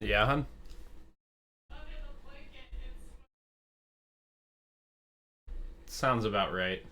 Yeah, hun? Sounds about right.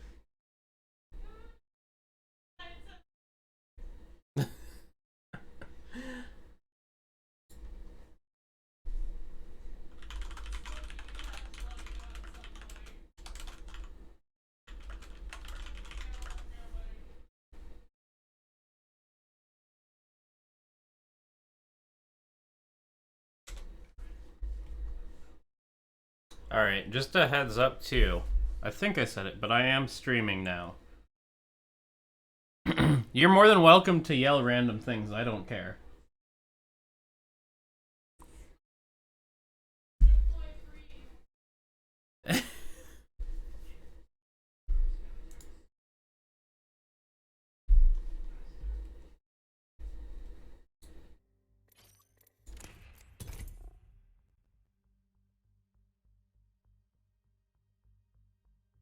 Alright, just a heads up too. I think I said it, but I am streaming now. You're more than welcome to yell random things, I don't care.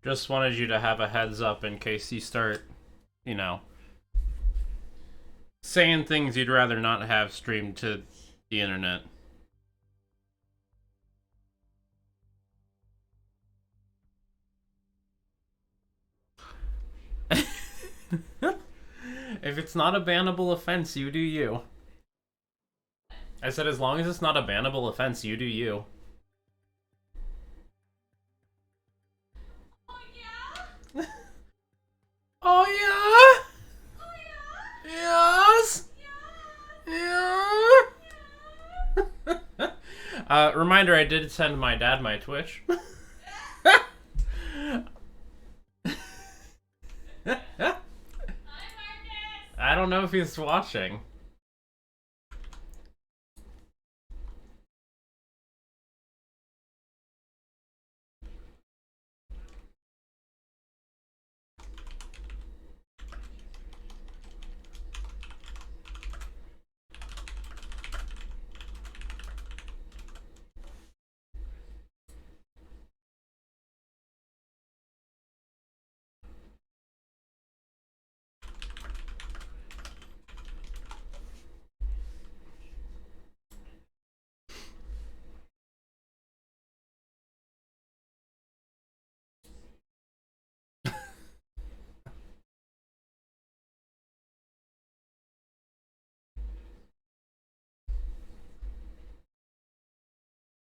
Just wanted you to have a heads up in case you start, you know, saying things you'd rather not have streamed to the internet. If it's not a bannable offense, you do you. I said as long as it's not a bannable offense, you do you. Oh yeah? Yes? Yeah? Reminder, I did send my dad my Twitch. I don't know if he's watching.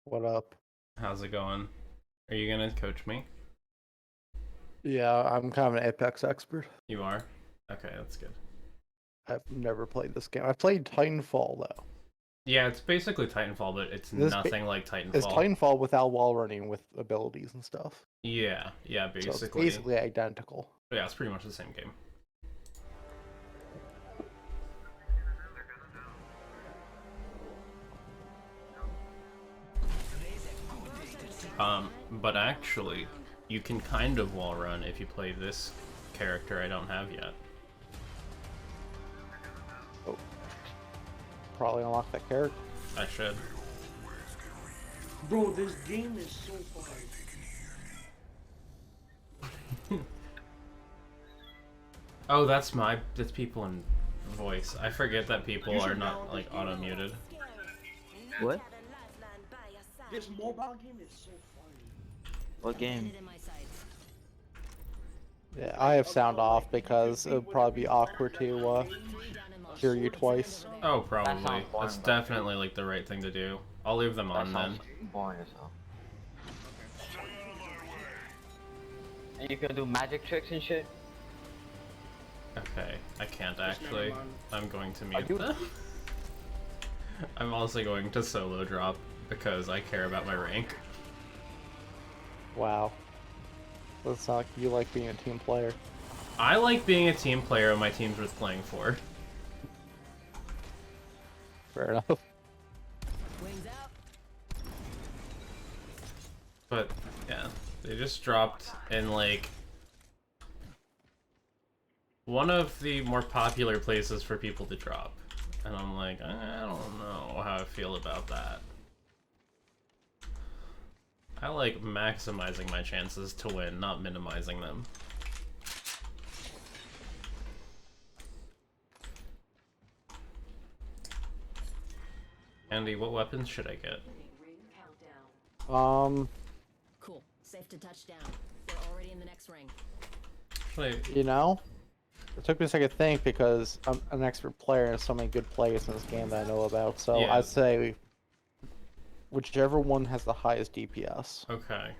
What up? How's it going? Are you gonna coach me? Yeah, I'm kind of an Apex expert. You are? Okay, that's good. I've never played this game. I've played Titanfall though. Yeah, it's basically Titanfall, but it's This nothing like is Titanfall. Titanfall without wall running with abilities and stuff. Yeah, So it's basically. basically identical. Yeah, it's pretty much the same game. But actually, you can kind of wall run if you play this character I don't have yet. Oh, probably unlock that character. I should. Bro, this game is so fun. Oh, that's people in voice. I forget that people are not like auto muted. What? This mobile game is so fun. What game? Yeah, I have sound off because it would probably be awkward to hear you twice. Oh, probably. boring, That's bro. definitely like the right thing to do. I'll leave them on then. Boring as hell. And you can do magic tricks and shit. Okay, I can't Just actually. never mind. I'm going to I mute do- them. I'm also going to solo drop because I care about my rank. Wow. That's not like you like being a team player. I like being a team player and my team's worth playing for. Fair enough. But, yeah, they just dropped in, like, one of the more popular places for people to drop. And I'm like, I don't know how I feel about that. I like maximizing my chances to win, not minimizing them. Andy, what weapons should I get? Cool. Safe to touch down. We're already in the next ring. Wait, You know, it took me a second to think because I'm an expert player and there's so many good players in this game that I know about. So Yeah. I'd say whichever one has the highest DPS. okay.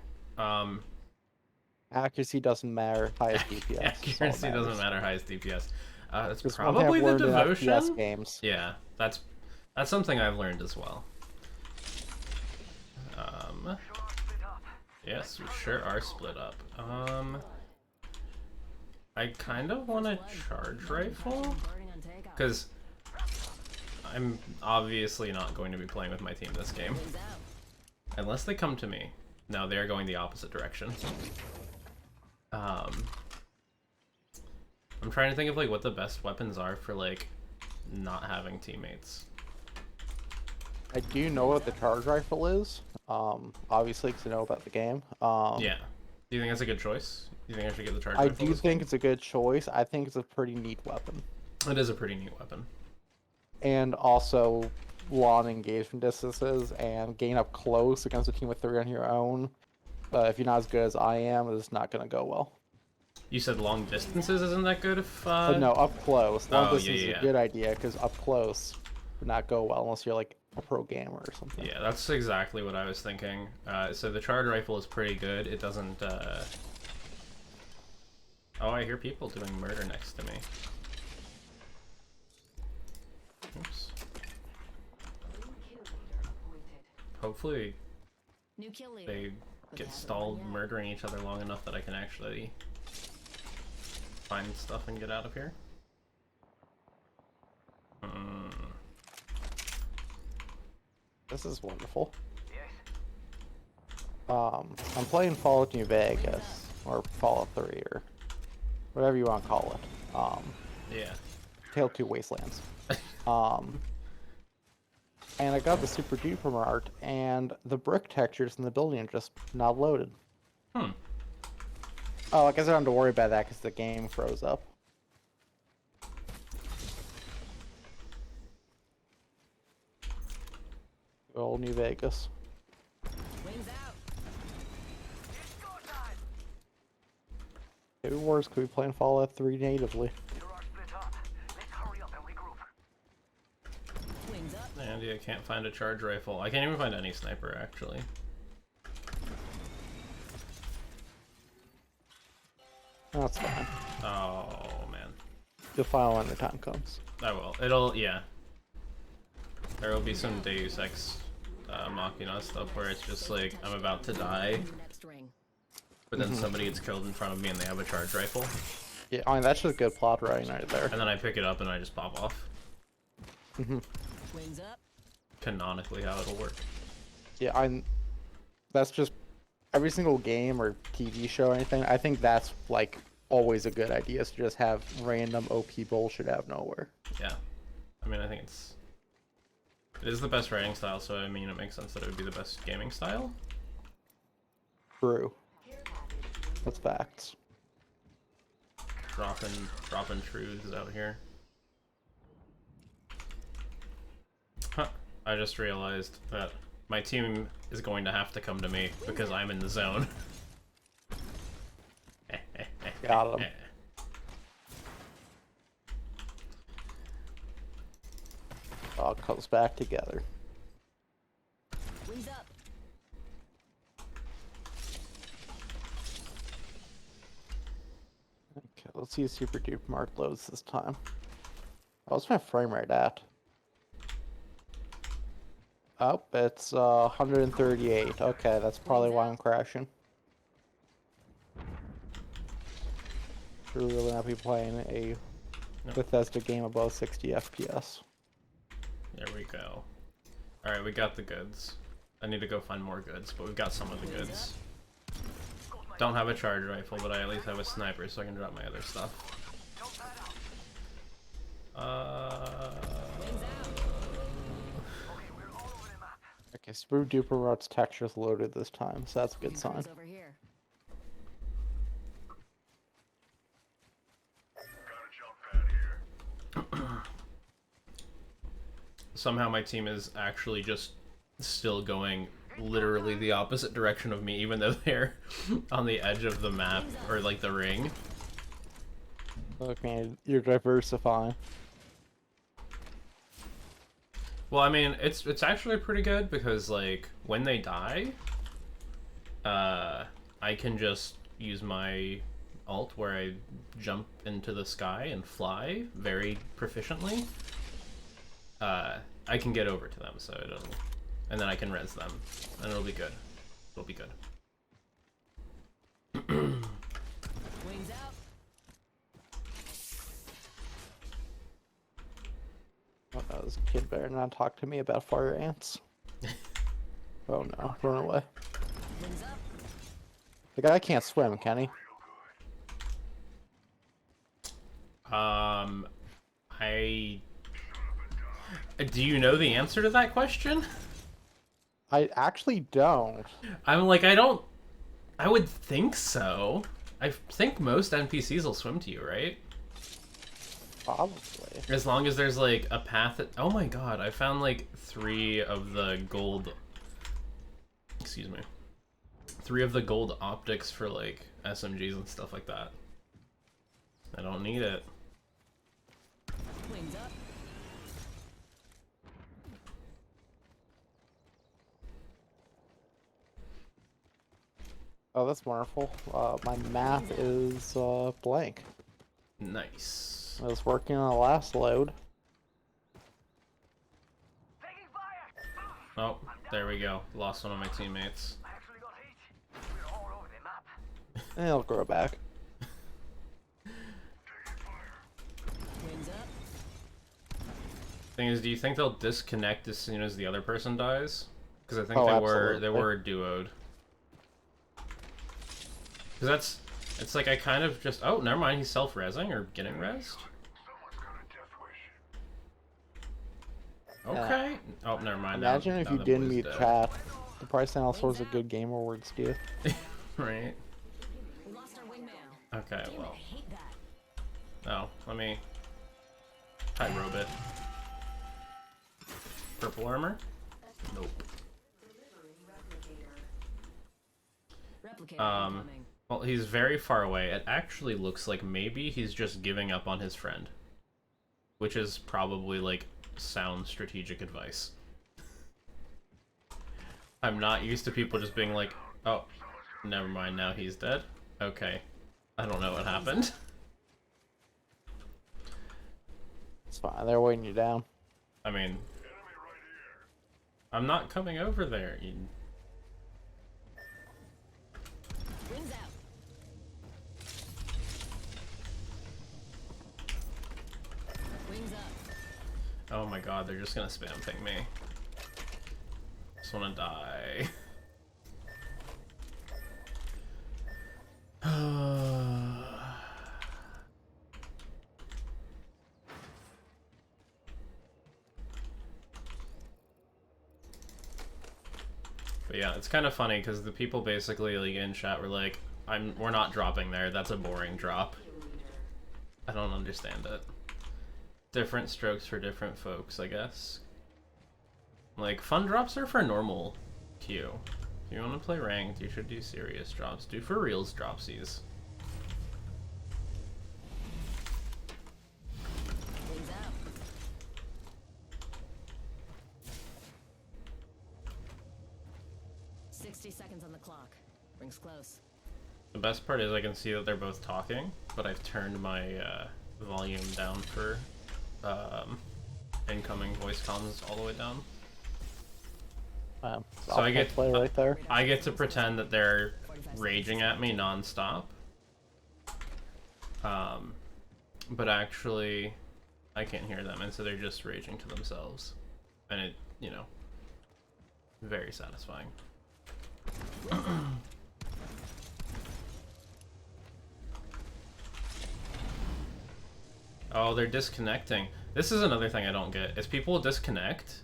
Accuracy doesn't matter. Highest DPS. is all that Accuracy doesn't matters. matter. Highest DPS. It's It's one thing I've probably the learned in devotion. FPS games. Yeah, that's something I've learned as well. Yes, we sure are split up. I kind of want a charge rifle because I'm obviously not going to be playing with my team this game unless they come to me. No, they're going the opposite direction. I'm trying to think of like what the best weapons are for like not having teammates. I do know what the charge rifle is. Obviously, because I know about the game. Yeah. Do you think that's a good choice? Do you think I should get the charge I rifle? do this think game? it's a good choice. I think it's a pretty neat weapon. It is a pretty neat weapon. And also, long engagement distances and getting up close against a team with 3 on your own. If you're not as good as I am, it's not going to go well. You said long distances isn't that good if But no, up close. Long Oh, distance yeah. is a good idea because up close would not go well unless you're like a pro gamer or something. Yeah, that's exactly what I was thinking. So the charge rifle is pretty good. It doesn't Oh, I hear people doing murder next to me. Oops. Hopefully New kill leader. they get stalled murdering each other long enough that I can actually find stuff and get out of here. This is wonderful. I'm playing Fallout New Vegas, or Fallout 3, or whatever you want to call it. Yeah. Tale 2 Wastelands. And I got the Super Duper Mart, and the brick textures in the building are just not loaded. Hmm. Oh, I guess I don't have to worry about that because the game froze up. Old New Vegas. Wings out. Maybe worse, could we play in Fallout 3 natively? Wings up. Andy, I can't find a charge rifle. I can't even find any sniper, actually. That's fine. Oh, man. You'll find when the time comes. I will. It'll, yeah. There will be some Deus Ex Machina stuff where it's just like, I'm about to die, The next ring. but then somebody gets killed in front of me and they have a charge rifle. Yeah, I mean, that's just good plot writing right there. And then I pick it up and I just pop off. Wings up. Canonically how it'll work. Yeah, that's just every single game or TV show or anything. I think that's like always a good idea is to just have random OP bullshit out of nowhere. Yeah. I mean, I think it is the best writing style, so I mean, it makes sense that it would be the best gaming style. True. That's facts. Dropping truths out here. Huh. I just realized that my team is going to have to come to me because I'm in the zone. Got him. All comes back together. Wings up. Okay, let's see if Super Duper Mart loads this time. What's my frame rate at? Oh, it's 138. Okay, that's probably why I'm crashing. Should really not be playing a Nope. Bethesda game above 60 FPS. There we go. Alright, we got the goods. I need to go find more goods, but we've got some of the goods. Don't have a charge rifle, but I at least have a sniper, so I can drop my other stuff. Okay, Super Duper Mart's texture's loaded this time, so that's a good sign. Crews over here. somehow my team is actually just still going literally the opposite direction of me, even though they're on the edge of the map, or like the ring. Look, man, you're diversifying. Well, I mean, it's actually pretty good because, like, when they die, I can just use my ult where I jump into the sky and fly very proficiently. I can get over to them, so it'll, and then I can res them, and it'll be good. It'll be good. Wings out. Oh no, this kid better not talk to me about fire ants. Oh no, run away. Wings up. The guy can't swim, can he? Do you know the answer to that question? I actually don't. I'm like, I would think so. I think most NPCs will swim to you, right? Probably. As long as there's like a path that, oh my god, I found like 3 of the gold, excuse me, 3 of the gold optics for like SMGs and stuff like that. I don't need it. Wings up. Oh, that's wonderful. My math is blank. Nice. I was working on the last load. Oh, there we go. Lost one of my teammates. And it'll grow back. Wings up. Thing is, do you think they'll disconnect as soon as the other person dies? Because I think Oh, they absolutely. were duoed. Because it's like I kind of just, oh, never mind, he's self-resing or getting resed. Okay. Oh, never mind. now- Imagine if now you the didn't blue's mute dead. chat. The price and all sorts of good gamer words to you. Right. We lost our wingman. Okay, Damn it, well. I hate that. Oh, let me... Hi, Robit. Purple armor? Nope. Replicator incoming. Well, he's very far away. It actually looks like maybe he's just giving up on his friend. Which is probably, like, sound strategic advice. I'm not used to people just being like, oh, never mind, now he's dead. Okay. I don't know what happened. It's fine. They're weighing you down. I mean... I'm not coming over there. Wings out. Wings up. Oh my god, they're just gonna spam ping me. Just wanna die. But yeah, it's kind of funny because the people basically like in chat were like, we're not dropping there, that's a boring drop. I don't understand it. Different strokes for different folks, I guess. Like, fun drops are for normal queue. If you want to play ranked, you should do serious drops. Do for reals dropsies. Wings out. Seconds on the clock. Rings close. The best part is I can see that they're both talking, but I've turned my volume down for incoming voice comms all the way down. So I get play right there. I get to pretend that they're raging at me non-stop. But actually I can't hear them, and so they're just raging to themselves. And it, you know, very satisfying. Oh, they're disconnecting. This is another thing I don't get, is people disconnect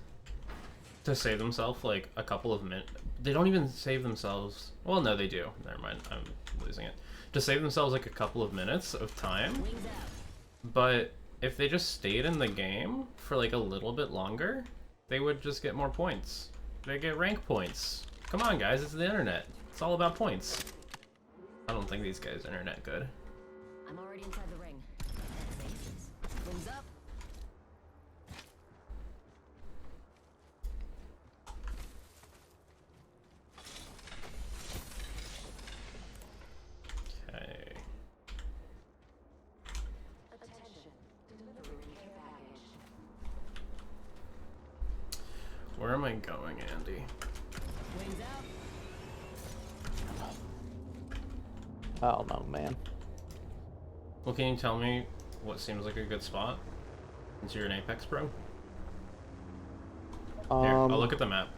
to save themselves like a couple of minutes. They don't even save themselves. Well, no, they do. Never mind, I'm losing it. To save themselves like a couple of minutes of time. Wings out. But if they just stayed in the game for like a little bit longer, they would just get more points. They get rank points. Come on, guys, it's the internet. It's all about points. I don't think these guys' internet good. I'm already inside the ring. Wings up. Okay. Where am I going, Andy? Wings out. I don't know, man. Well, can you tell me what seems like a good spot? Since you're an Apex pro? Here, I'll look at the map.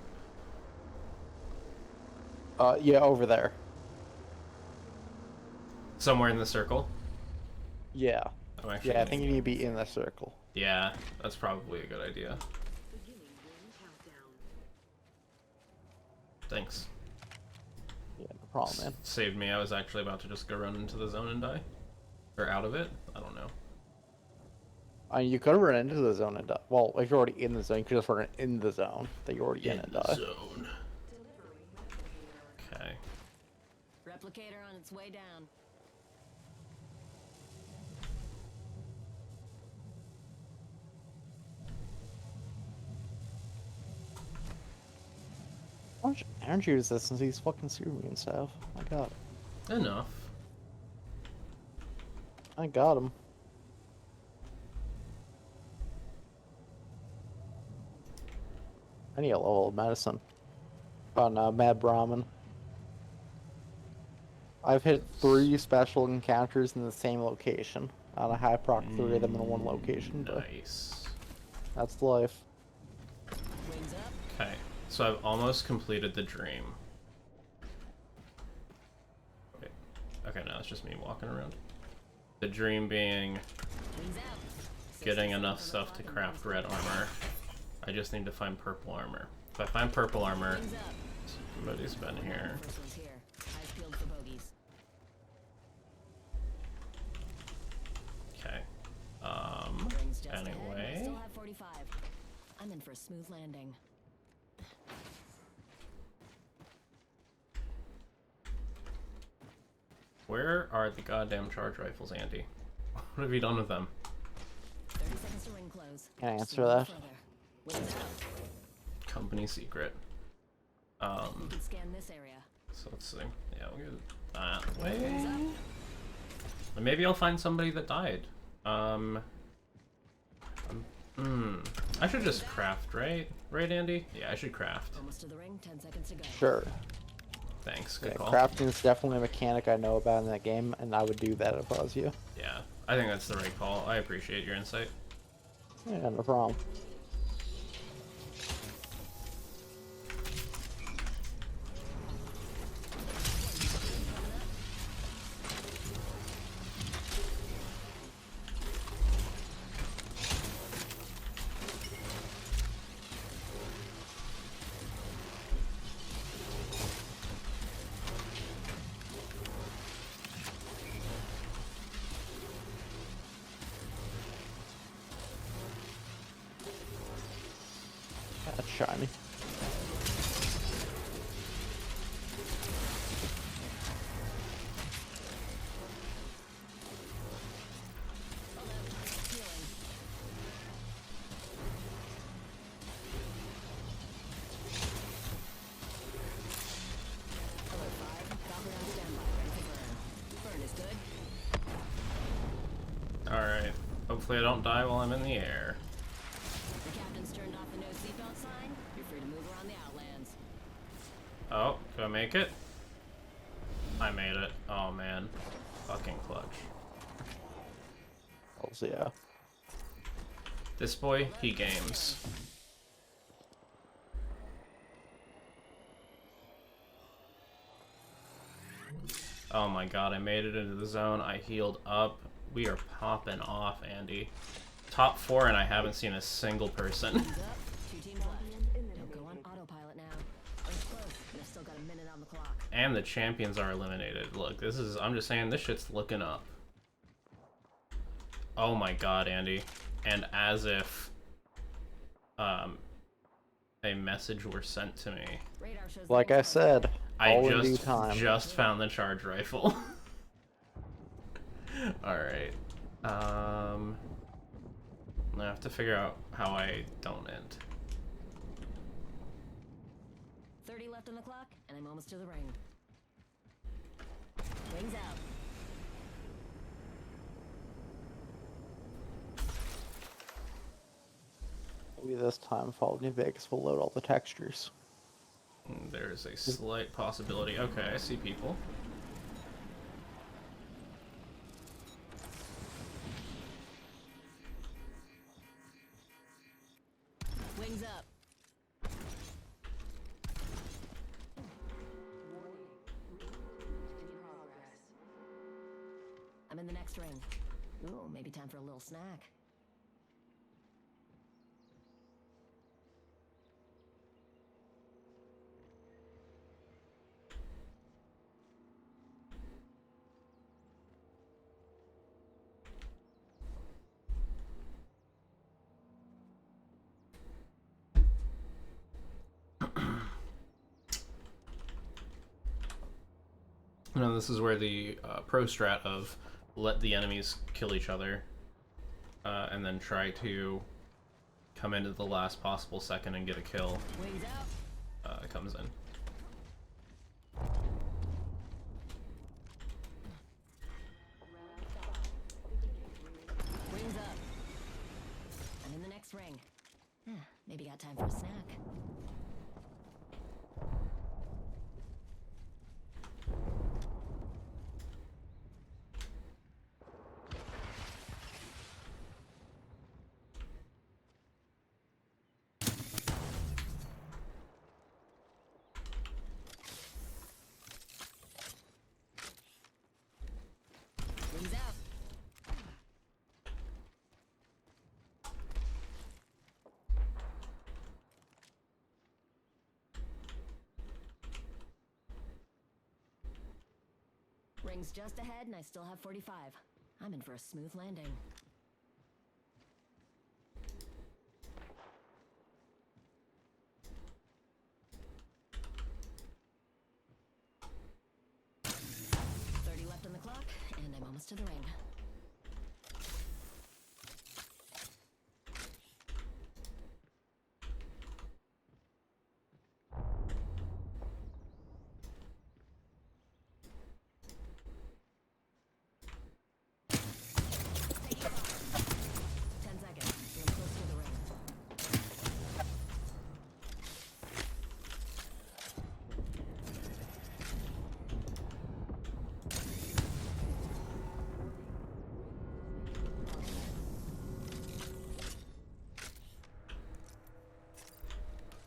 Yeah, over there. Somewhere in the circle? Yeah. I'm actually Yeah, I think you need to be in the circle. Yeah, that's probably a good idea. Thanks. Yeah, no problem, man. Saved me. I was actually about to just go run into the zone and die. Or out of it? I don't know. I mean, you could run into the zone and die. Well, if you're already in the zone, you could just run in the zone that you're already in and die. Zone. Okay. Replicator on its way down. How much energy is this since he's fucking serum and stuff? I got it. Enough. I got him. I need a level of medicine. On Mad Brahmin. I've hit 3 special encounters in the same location. On a high proc 3 of them in one location, but Nice. that's life. Wings up. Okay, so I've almost completed the dream. Wait. Okay, now it's just me walking around. The dream being Wings out. getting enough stuff to craft red armor. I just need to find purple armor. If I find purple armor, Wings up. somebody's been here. First one's here. Eyes peeled for bogeys. Okay. Rings just ahead. I Anyway. still have 45. I'm in for a smooth landing. Where are the goddamn charge rifles, Andy? What have you done with them? 30 seconds to ring close. Can I Just answer a little that? further. Wings out. Company secret. We can scan this area. So let's see. Yeah, we'll go that way. And maybe I'll find somebody that died. I should just craft, right? Right, Andy? Yeah, I should craft. Almost to the ring. 10 seconds to go. Sure. Thanks, good Yeah, call. crafting is definitely a mechanic I know about in that game, and I would do that if I was you. Yeah, I think that's the right call. I appreciate your insight. Yeah, no problem. That's shiny. Alright. Hopefully I don't die while I'm in the air. The captain's turned off the no seatbelt sign. You're free to move around the Outlands. Oh, do I make it? I made it. Oh man. Fucking clutch. Also, yeah. This boy, he games. Oh my god, I made it into the zone. I healed up. We are popping off, Andy. Top 4 and I haven't seen a single person. Wings up. 2 teams left. Don't go on autopilot now. Ring's close. You've still got a minute on the clock. And the champions are eliminated. Look, this is, I'm just saying, this shit's looking up. Oh my god, Andy. And as if, a message were sent to me. Radar shows the Like I ring's said, I all in due just time. found the charge rifle. Alright. I have to figure out how I don't end. 30 left on the clock, and I'm almost to the ring. Wings out. Maybe this time Fallout New Vegas will load all the textures. There's a slight possibility. Okay, I see people. Wings up. I'm in the next ring. Ooh, maybe time for a little snack. No, this is where the pro strat of let the enemies kill each other, and then try to come into the last possible second and get a kill Wings out. comes in. Wings up. I'm in the next ring. Maybe got time for a snack. Wings out. Ring's just ahead, and I still have 45. I'm in for a smooth landing. $30 left on the clock, and I'm almost to the ring. Take it off. 10 seconds. You're close to the ring.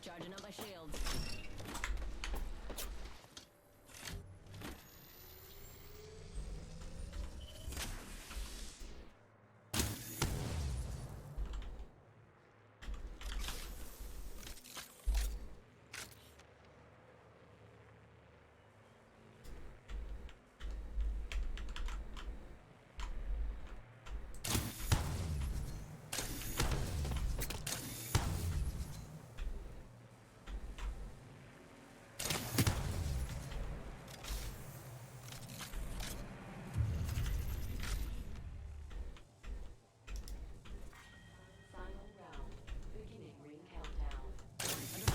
Charging up my shields. Under fire.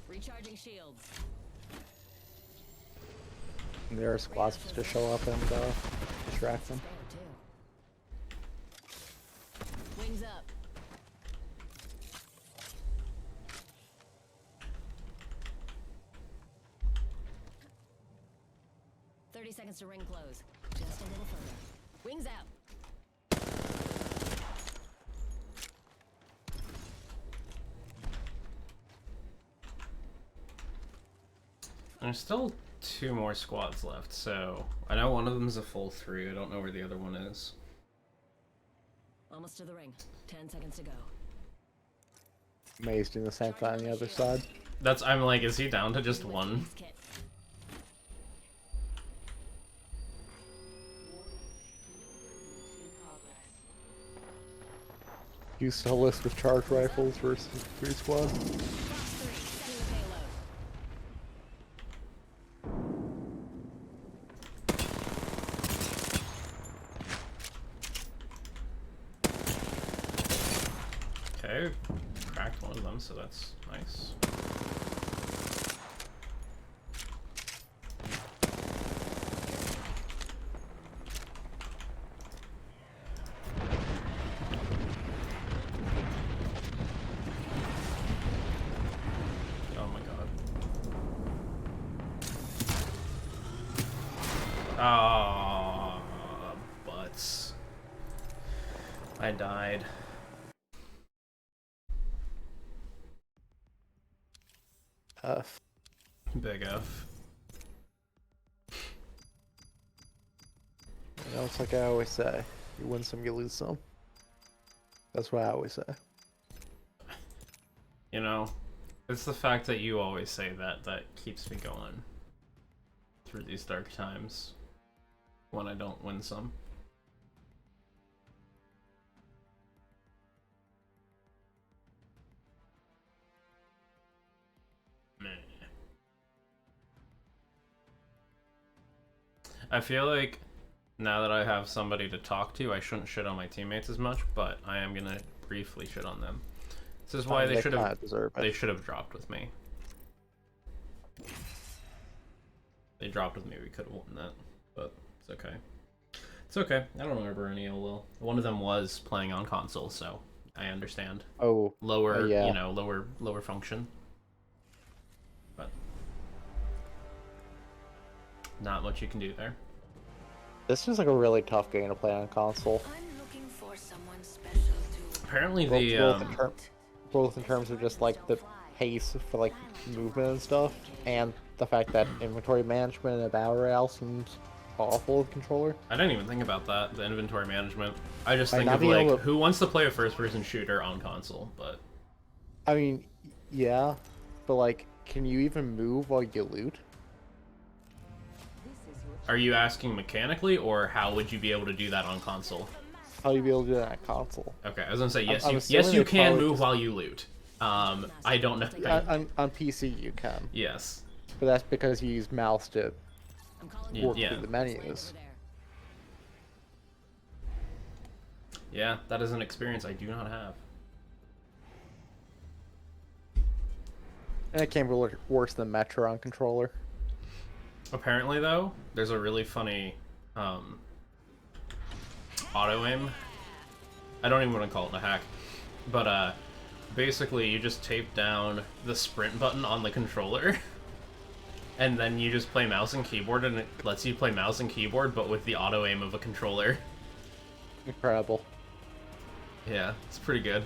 Recharging shields. There are squads to show up and distract them. Spare too. Wings up. "30 seconds to ring close. Just a little further. Wings out. There's still 2 more squads left, so I know one of them is a full 3. I don't know where the other one is. Almost to the ring. 10 seconds to go. Maze doing the same thing on the other side. I'm like, is he down to just one? Kit. Used to list with charge rifles versus 3 squad. Fox 3, setting the payload. Okay, cracked one of them, so that's nice. Oh my god. Ah, butts. I died. Big F. You know, it's like I always say, you win some, you lose some. That's what I always say. You know, it's the fact that you always say that that keeps me going through these dark times when I don't win some. Meh. I feel like now that I have somebody to talk to, I shouldn't shit on my teammates as much, but I am gonna briefly shit on them. This is why they should kinda have deserve it. they should have dropped with me. They dropped with me, we could have won that, but it's okay. It's okay. I don't remember any ill will. One of them was playing on console, so I understand. Oh, Lower, yeah. you know, lower function. But not much you can do there. this is like a really tough game to play on console. I'm looking for someone special to Apparently Both, the both in terms of just like the pace for like movement and stuff, and the fact that inventory management in a battle royale seems awful with controller. I didn't even think about that, the inventory management. I just Like, think not of being like able to- who wants to play a first-person shooter on console, but I mean, yeah, but like, can you even move while you loot? are you asking mechanically or how would you be able to do that on console? How do you be able to do that on console? Okay, I was gonna say yes. I'm You, assuming yes, you they can probably move just- while you loot. I don't know. On PC you can, Yes. but that's because you use mouse to I'm calling Y- work yeah. through the menus. Yeah, that is an experience I do not have. And it can't be worse than Metro on controller. Apparently, though, there's a really funny auto aim. I don't even want to call it a hack, but basically you just tape down the sprint button on the controller, and then you just play mouse and keyboard, and it lets you play mouse and keyboard, but with the auto aim of a controller. Incredible. Yeah, it's pretty good.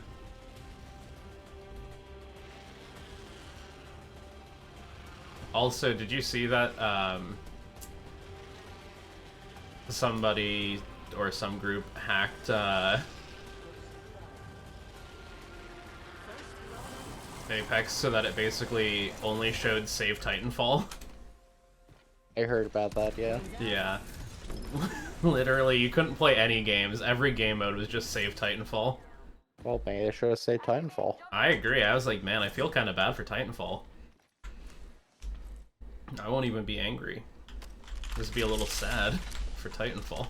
Also, did you see that somebody or some group hacked Apex so that it basically only showed Save Titanfall? I heard about that, yeah. Yeah. Literally, you couldn't play any games. Every game mode was just Save Titanfall. Well, maybe they should have saved Titanfall. I agree. I was like, man, I feel kind of bad for Titanfall. I won't even be angry. Just be a little sad for Titanfall.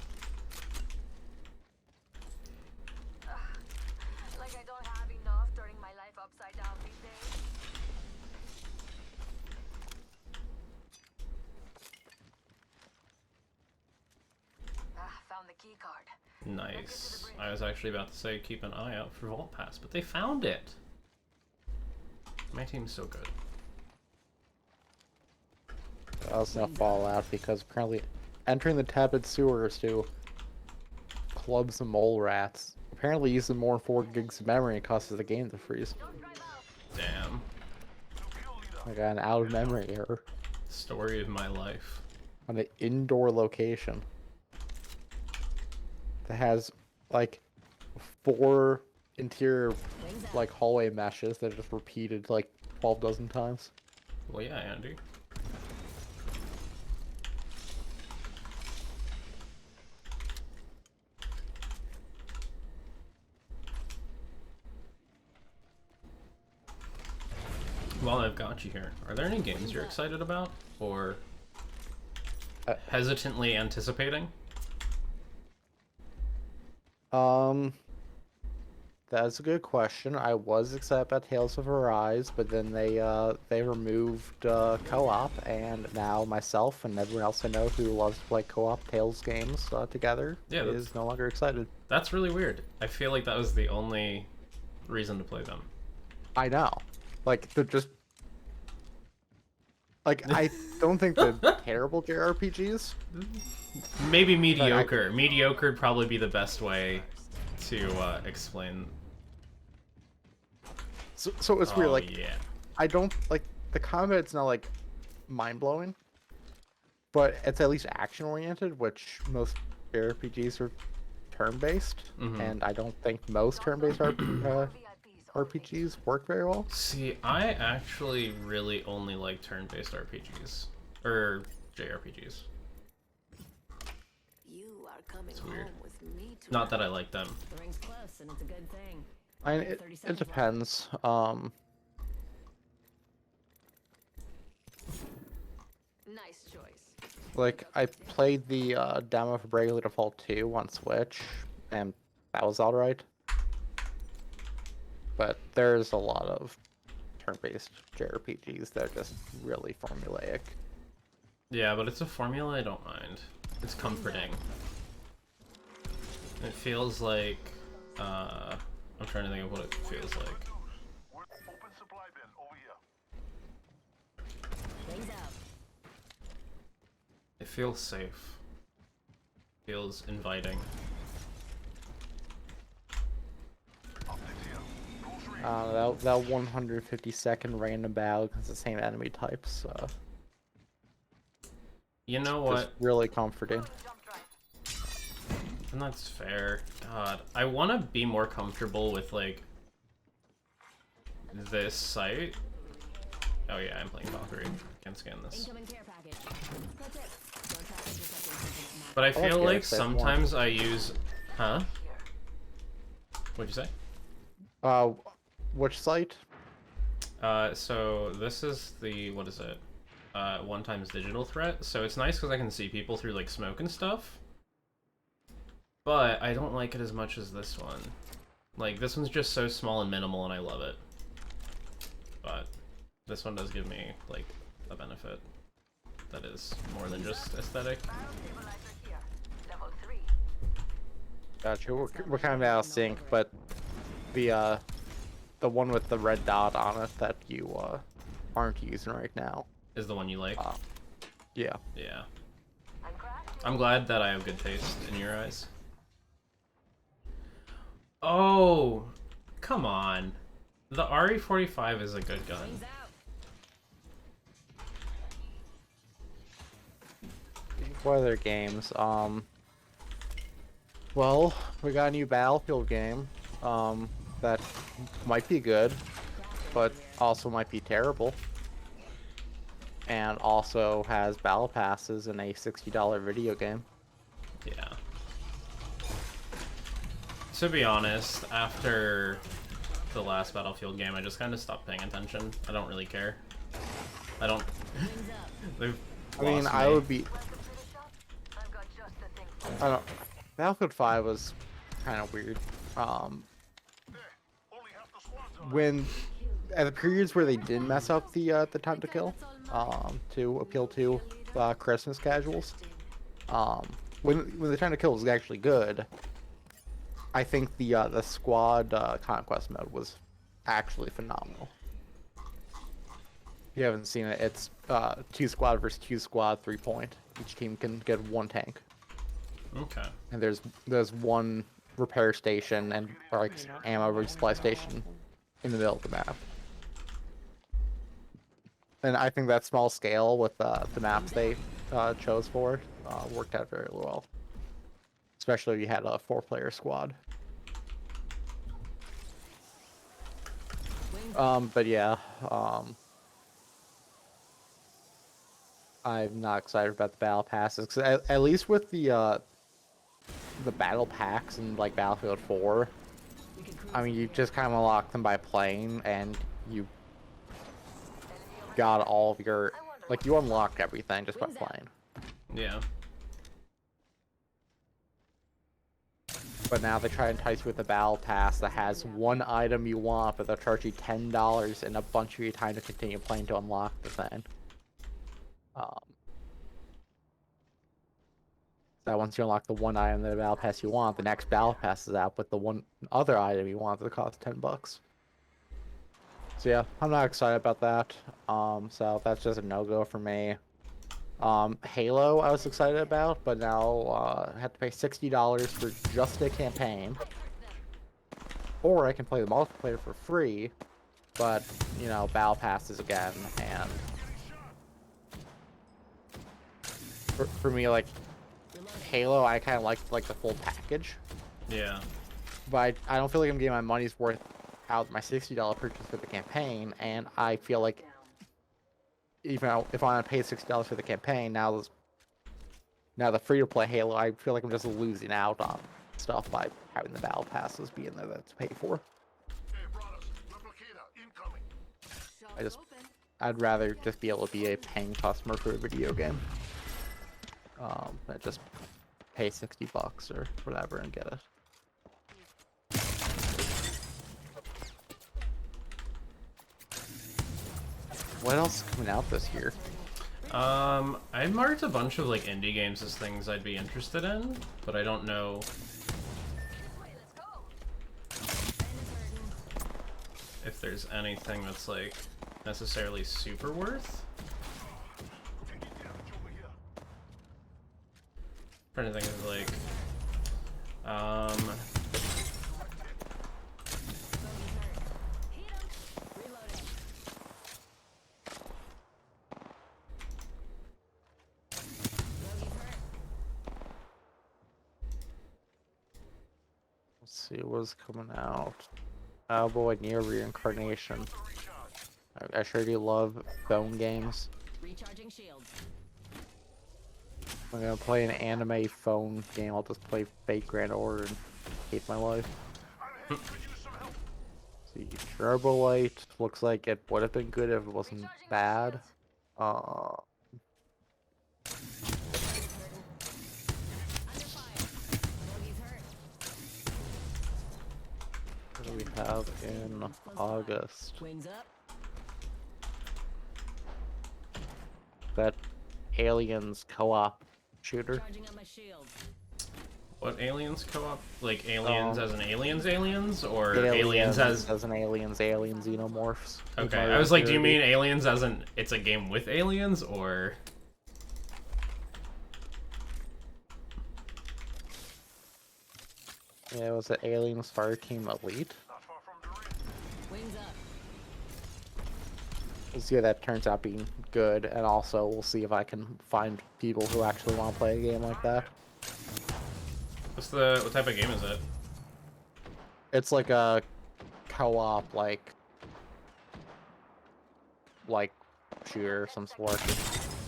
Like I don't have enough turning my life upside down these days. Found the key card. Nice. I was actually about to say keep an eye out for Vault Pass, but they found it. My team's so good. That's not Fallout because apparently entering the tepid sewers to club some mole rats apparently uses more than 4 gigs of memory and causes the game to freeze. Damn. I got an out of memory error Story of my life. on an indoor location that has like 4 interior like hallway meshes that are just repeated like 12 dozen times. Well, yeah, Andy. while I've got you here, are there any games you're excited about or hesitantly anticipating? That's a good question. I was excited about Tales of Arise, but then they removed co-op, and now myself and everyone else I know who loves to play co-op Tales games together is no longer excited. That's really weird. I feel like that was the only reason to play them. I know. Like, they're just... Like, I don't think they're terrible JRPGs. Maybe mediocre. Mediocre would probably be the best way to explain. So it's weird, like, yeah. I don't, like, the combat's not, like, mind-blowing, but it's at least action-oriented, which most JRPGs are turn-based, and I don't think most turn-based RPGs work very well. See, I actually really only like turn-based RPGs. Or JRPGs. You are coming It's weird. home with me Not that I like them. The ring's close, and it's a good thing. I mean, it depends. Nice choice. Like, I played the demo for Bravely Default 2 on Switch, and that was alright. But there's a lot of turn-based JRPGs that are just really formulaic. Yeah, but it's a formula I don't mind. It's comforting. It feels like, I'm trying to think of what it feels like. Things out. It feels safe. Feels inviting. That 150-second random battle against the same enemy types, You know just what? really comforting. And that's fair. God, I want to be more comfortable with, like, this site. Oh yeah, I'm playing Valkyrie. Can't scan this. Incoming care package. Pro tip. Don't try intercepting something at map. But I like feel it, like except one. sometimes I use... Huh? What'd you say? Which site? So this is the... What is it? One times digital threat. So it's nice because I can see people through, like, smoke and stuff. But I don't like it as much as this one. Like, this one's just so small and minimal, and I love it. But this one does give me, like, a benefit that is more than just aesthetic. Gotcha. We're kind of out of sync, but the one with the red dot on it that you aren't using right now. Is the one you like? Yeah. Yeah. I'm glad that I have good taste in your eyes. Oh, come on. The RE45 is a good gun. Things out. What other games? Well, we got a new Battlefield game. That might be good, but also might be terrible. And also has battle passes in a $60 video game. Yeah. To be honest, after the last Battlefield game, I just kind of stopped paying attention. I don't really care. I don't... They've I mean, lost I me. would be... I don't... Battlefield 5 was kind of weird. When... At the periods where they did mess up the time to kill, to appeal to Christmas casuals, when the time to kill was actually good, I think the squad conquest mode was actually phenomenal. If you haven't seen it, it's 2 squad versus 2 squad, 3-point. Each team can get 1 tank, Okay. and there's 1 repair station and like ammo resupply station in the middle of the map. And I think that small scale with the maps they chose for worked out very well. Especially if you had a 4-player squad. But yeah, I'm not excited about the battle passes, because at least with the battle packs in like Battlefield 4, I mean, you just kind of unlock them by playing, and you got all of your, like, you unlocked everything just by playing. Yeah. But now they try to entice you with the battle pass that has one item you want, but they'll charge you $10 and a bunch of your time to continue playing to unlock the thing. So once you unlock the one item that the battle pass you want, the next battle pass is out with the one other item you want that costs $10. So yeah, I'm not excited about that. So that's just a no-go for me. Halo I was excited about, but now I have to pay $60 for just a campaign. Or I can play the multiplayer for free, but, you know, battle passes again, and for me, like, Halo, I kind of like the full package, Yeah. but I don't feel like I'm getting my money's worth out of my $60 purchase for the campaign, and I feel like even if I want to pay $60 for the campaign, now the free-to-play Halo, I feel like I'm just losing out on stuff by having the battle passes being there to pay for. I'd rather just be able to be a paying customer for a video game. Than just pay $60 or whatever and get it. What else is coming out this year? I marked a bunch of like indie games as things I'd be interested in, but I don't know if there's anything that's like necessarily super worth. I'm trying to think of like, Let's see what's coming out. Oh boy, Near Reincarnation. I sure do love phone games. Recharging shields. I'm gonna play an anime phone game. I'll just play Fate Grand Order and hate my life. See, Turbolite looks like it would have been good if it wasn't bad. What do we have in August? Wings up. That Aliens co-op shooter. Charging on my shield. what Aliens co-op? Like Aliens as an Aliens, or Aliens as... an Alien Xenomorphs. Okay, I was like, do you mean Aliens as in it's a game with aliens, or... Yeah, was it Aliens Fireteam Elite? Wings up. We'll see if that turns out being good, and also we'll see if I can find people who actually want to play a game like that. what type of game is it? It's like a co-op, like shooter of some sort.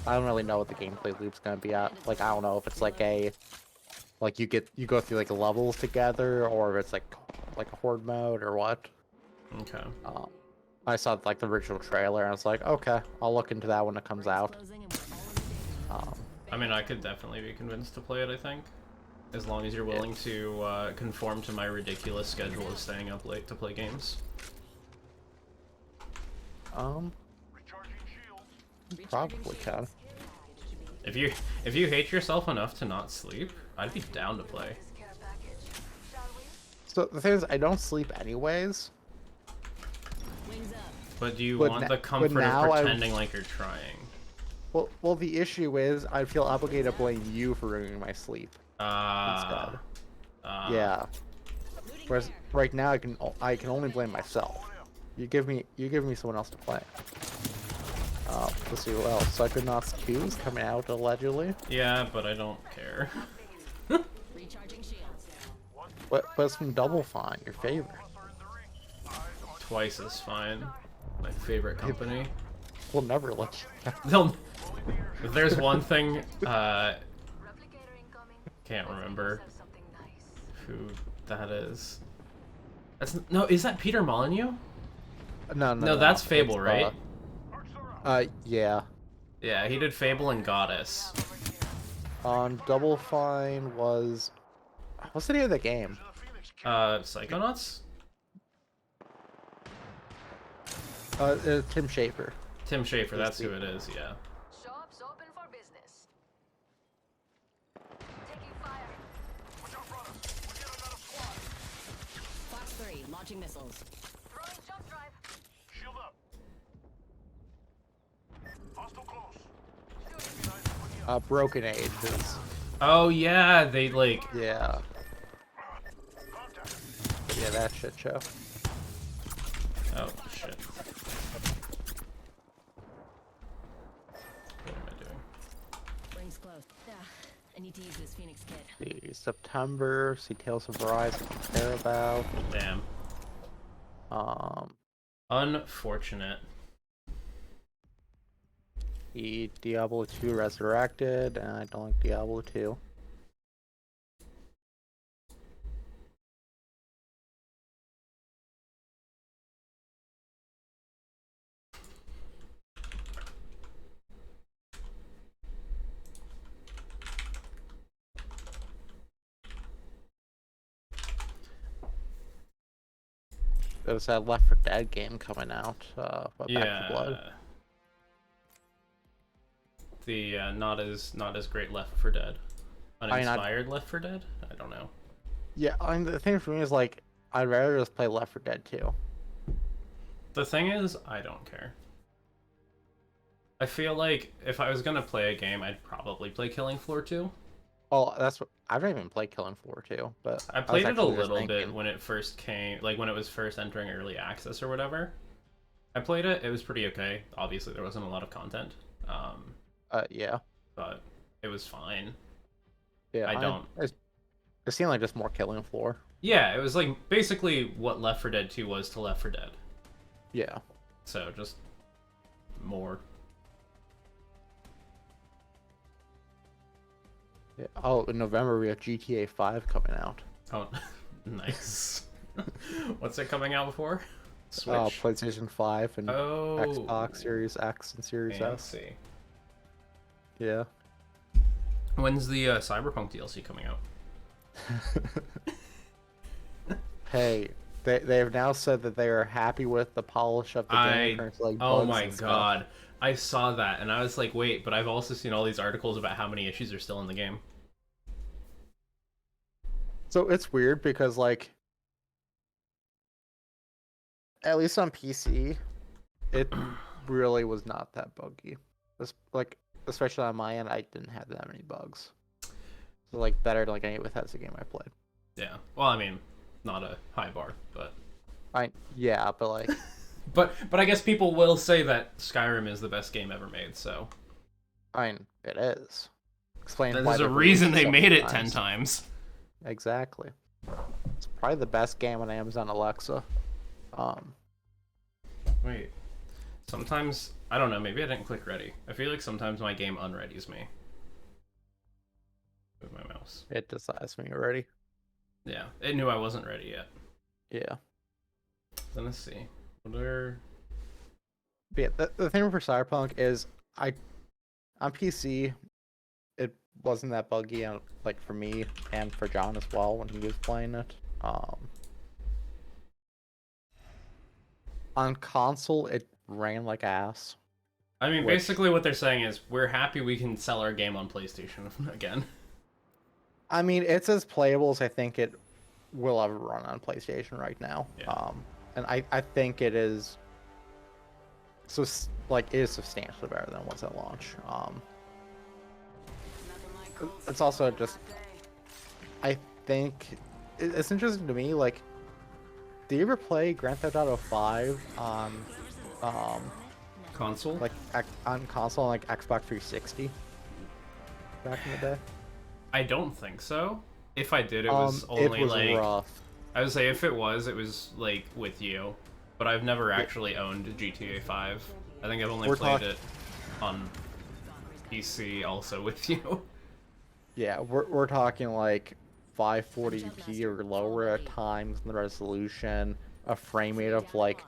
I don't really know what the gameplay loop's gonna be at. Like, I don't know if it's like you go through like levels together, or if it's like a horde mode or what. Okay. I saw like the original trailer and I was like, okay, I'll look into that when it comes out. I mean, I could definitely be convinced to play it, I think. As long as you're willing to conform to my ridiculous schedule of staying up late to play games. Probably can. If you hate yourself enough to not sleep, I'd be down to play. So the thing is, I don't sleep anyways. Wings up. But do you But want na- the but comfort now of I- pretending like you're trying? Well, the issue is I feel obligated to blame you for ruining my sleep instead. Yeah. Whereas right now I can only blame myself. You give me someone else to play. Let's see what else. Psychonauts 2 is coming out allegedly. Yeah, but I don't care. Recharging shields. But it's from Double Fine, your favorite. Twice is fine. My favorite company. We'll never let you. They'll. If there's one thing, can't remember who that is. That's no. Is that Peter Molyneux? No, No, that's Fable, it's, right? Yeah. Yeah, he did Fable and Goddess. Double Fine was... What's the name of the game? Psychonauts? Tim Schafer. Tim Schafer, that's who it is, yeah. Shops open for business. Taking fire. Fox 3, launching missiles. Throwing jump drive. Shield up. Hostile close. Broken Age is... Oh yeah, they like... Yeah. Yeah, that shit show. Oh, shit. What am I doing? Rings close. Yeah, I need to use this Phoenix kit. See, September, see Tales of Rise, I don't care about. Damn. Um, Unfortunate. the Diablo 2 Resurrected, and I don't like Diablo 2. There's that Left 4 Dead game coming out, Back 4 Blood. Yeah. The not as great Left 4 Dead. Uninspired Left 4 Dead? I don't know. Yeah, I mean, the thing for me is, like, I'd rather just play Left 4 Dead 2. The thing is, I don't care. I feel like if I was gonna play a game, I'd probably play Killing Floor 2. Oh, that's what... I haven't even played Killing Floor 2, but... I was played it a actually just little bit thinking- when it first came, like when it was first entering early access or whatever. I played it, it was pretty okay. Obviously, there wasn't a lot of content, yeah. but it was fine. Yeah, I don't- It seemed like just more Killing Floor. Yeah, it was like basically what Left 4 Dead 2 was to Left 4 Dead. Yeah. So just more. Yeah. Oh, in November we have GTA 5 coming out. Oh, nice. What's it coming out for? Switch. PlayStation 5 and Oh. Xbox Series X and Series S. Fancy. Yeah. When's the Cyberpunk DLC coming out? Hey, they have now said that they are happy with the polish of the game. in terms of, like, Oh bugs my and stuff. god. I saw that and I was like, wait, but I've also seen all these articles about how many issues are still in the game. So it's weird because, like, at least on PC, it really was not that buggy. Like, especially on my end, I didn't have that many bugs. So, like, better than, like, any Bethesda game I played. Yeah. Well, I mean, not a high bar, but Yeah, but, like... but I guess people will say that Skyrim is the best game ever made, so I mean, it is. Explain why there's a they've reason released they it made it 10 times. times. Exactly. It's probably the best game on Amazon Alexa. Wait. Sometimes I don't know, maybe I didn't click ready. I feel like sometimes my game unreadies me with my mouse. It decides me already. Yeah, it knew I wasn't ready yet. Yeah. Then let's see. What are... But yeah, the thing for Cyberpunk is on PC, it wasn't that buggy, like, for me and for John as well when he was playing it. On console, it ran like ass. I mean, Which- basically what they're saying is we're happy we can sell our game on PlayStation again. I mean, it's as playable as I think it will ever run on PlayStation right now. Yeah. And I think it is. So, like, it is substantially better than it was at launch. It's also just, I think it's interesting to me. Like, do you ever play Grand Theft Auto 5 on, Console? like, on console, on, like, Xbox 360 back in the day? I don't think so. If I did, it was only it was like... rough. I would say if it was like with you. But I've never actually owned GTA 5. I think I've only We're played talk- it on PC also with you. Yeah, we're talking like 540p or lower at times in the resolution, a frame rate of like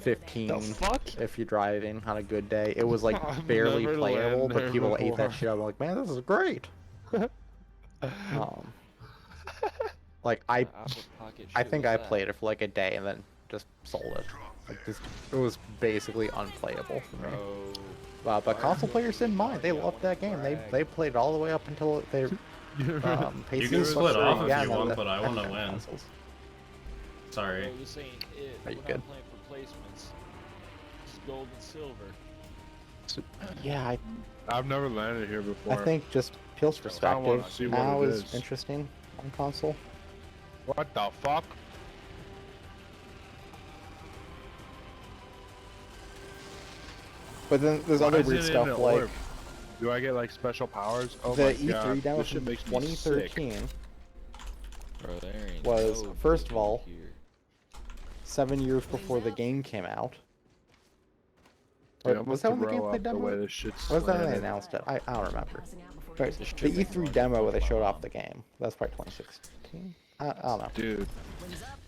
15 fuck? if you're driving on a good day. It was like I've barely never playable, landed but there people ate that before. shit up. I'm like, man, this is great. Um, like I Out-of-pocket I shit think was I that? played it for like a day and then just sold it. Like just, it was basically unplayable for me. But console players didn't mind. They loved that game. They played it all the way up until they You PC can was split off if again you on want, the but I want to next-gen win. consoles. Sorry. Bro, this ain't it. Are you We're good? not playing for placements. This is gold and silver. So, yeah, I've never landed here I before. think just Peel's I wanna perspective see what now it is is. interesting on console. What the fuck? But then there's Why other is weird it in stuff an like orb? Do I get like special powers? Oh the my E3 god, demo this from shit makes me sick. 2013 Bro, there ain't was, no first of beauty all, here. 7 years before the game came out. Dude, Or, I'm was about that to when the throw gameplay up the way demo? this shit's Or was that when they slanted. announced it? I don't remember. Right, This the shit makes me E3 wanna demo where they fuck showed my off mom. the game. That's probably 2016. I don't know. Dude.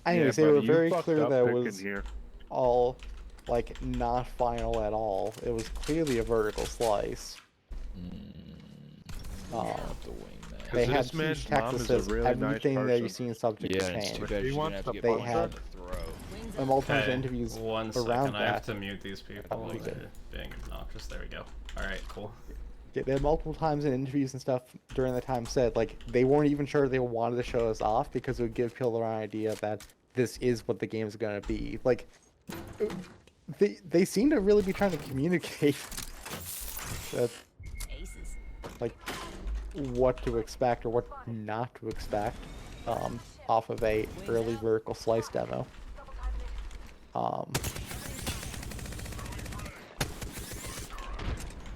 Anyways, yeah, they were buddy, you very fucked clear up that it picking was here. all, like, not final at all. It was clearly a vertical slice. The wing, man. They had this man's huge text mom that is a says really nice everything that you person. see in subject Yeah, is and it's too changed. bad He she's wants gonna have to to get They punched had- in the throat. And multiple Okay, interviews one around second. I have that. to mute these people. Oh, Like, okay. they're being obnoxious. There we go. All right, cool. Yeah, they had multiple times in interviews and stuff during the time said like they weren't even sure they wanted to show us off because it would give people the wrong idea that this is what the game's gonna be. Like they seem to really be trying to communicate that Aces. like what to expect or what not to expect off of a early vertical slice demo.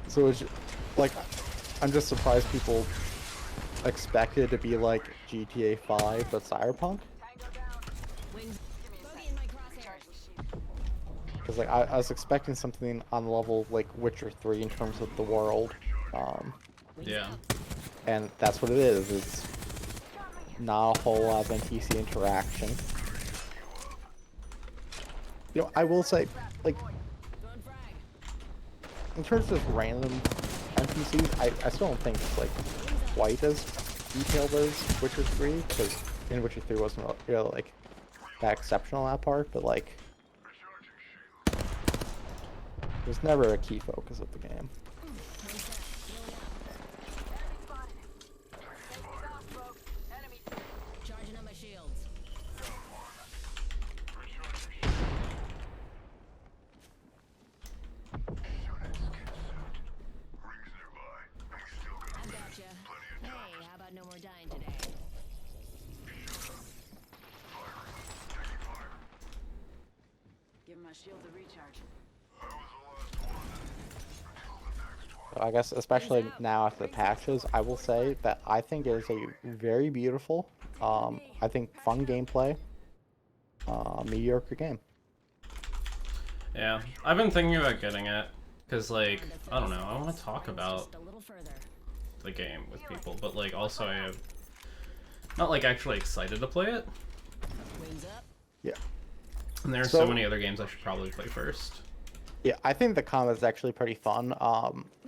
So it's like I'm just surprised people expected it to be like GTA 5 but Cyberpunk. Wings. Bogey in my crosshairs. Because like I was expecting something on the level of like Witcher 3 in terms of the world, Yeah. and that's what it is. It's not a whole lot of NPC interaction. You know, I will say, like Throwing frag. in terms of random NPCs, I still don't think it's like quite as detailed as Witcher 3, because in Witcher 3 wasn't really like that exceptional that part, but like it was never a key focus of the game. Charging on my shields. I gotcha. Hey, how about no more dying today? Give my shield a recharge. So I guess especially now after the patches, I will say that I think it is a very beautiful, I think fun gameplay, mediocre game. Yeah. I've been thinking about getting it because, like, I don't know. I want to talk about Just a little further. the game with people, but like also I am not like actually excited to play it. Wings up. Yeah. And there are so So- many other games I should probably play first. Yeah, I think the combat is actually pretty fun,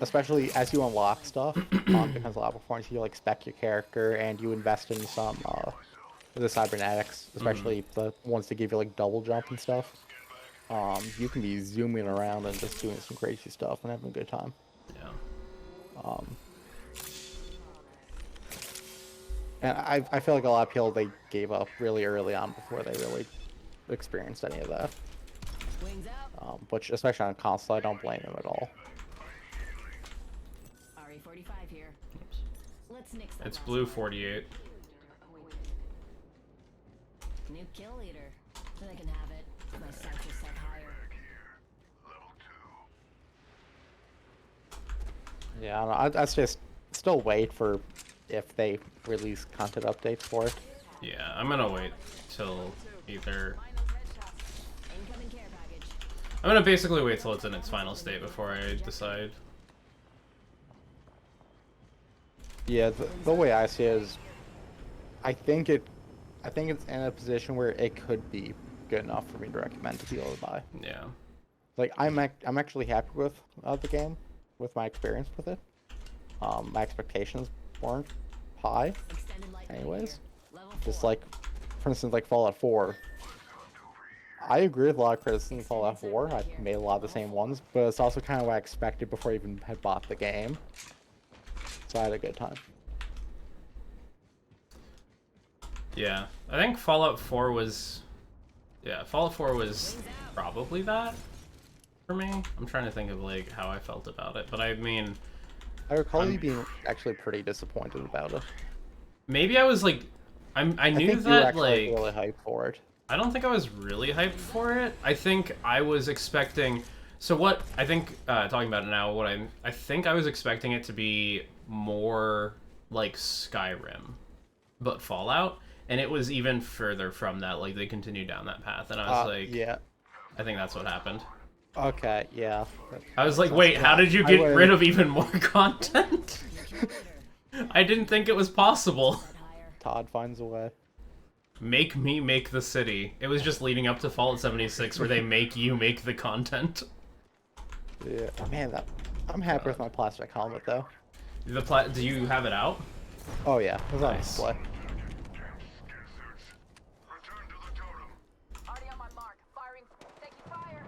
especially as you unlock stuff. Becomes a lot more fun. You like spec your character and you invest in some the cybernetics, especially the ones that give you like double jump and stuff. You can be zooming around and just doing some crazy stuff and having a good time. Yeah. And I feel like a lot of people they gave up really early on before they really experienced any of that. Wings out. Which especially on console, I don't blame them at all. RE45 here. Let's nix that It's last blue one. 48. New kill leader. They can have it. My sights are set higher. Yeah, I don't know, I'd just still wait for if they release content updates for it. Yeah, I'm gonna wait till either. Incoming care package. I'm gonna basically wait till it's in its final state before I decide. Yeah, the way I see it is, I think it's in a position where it could be good enough for me to recommend to people to buy. Yeah. Like I'm actually happy with the game, with my experience with it. My expectations weren't high, Extended light anyways. Level Just 4. like, for instance, like Fallout 4. I agree with a lot of criticism of Fallout 4. I made a lot of the same ones, but it's also kind of what I expected before I even had bought the game. So I had a good time. Yeah. I think Fallout 4 was... Yeah, Fallout 4 was probably that for me. I'm trying to think of, like, how I felt about it. But I mean... I recall you being actually pretty disappointed about it. Maybe I was, like... I I knew think you were that, actually like... really hyped for it. I don't think I was really hyped for it. I think I was expecting... So what I think, talking about it now, what I think I was expecting it to be more like Skyrim, but Fallout, and it was even further from that. Like they continued down that path, and I was like, Yeah. I think that's what happened. Okay, yeah. I was like, wait, how did you get would- rid of even more content? I didn't think it was possible. Todd finds a way. Make me make the city. It was just leading up to Fallout 76 where they make you make the content. Yeah, man, I'm happy with my plastic helmet though. Do you have it out? Oh yeah, it was on Nice. display. Return to the totem. Already on my mark. Firing. Taking fire.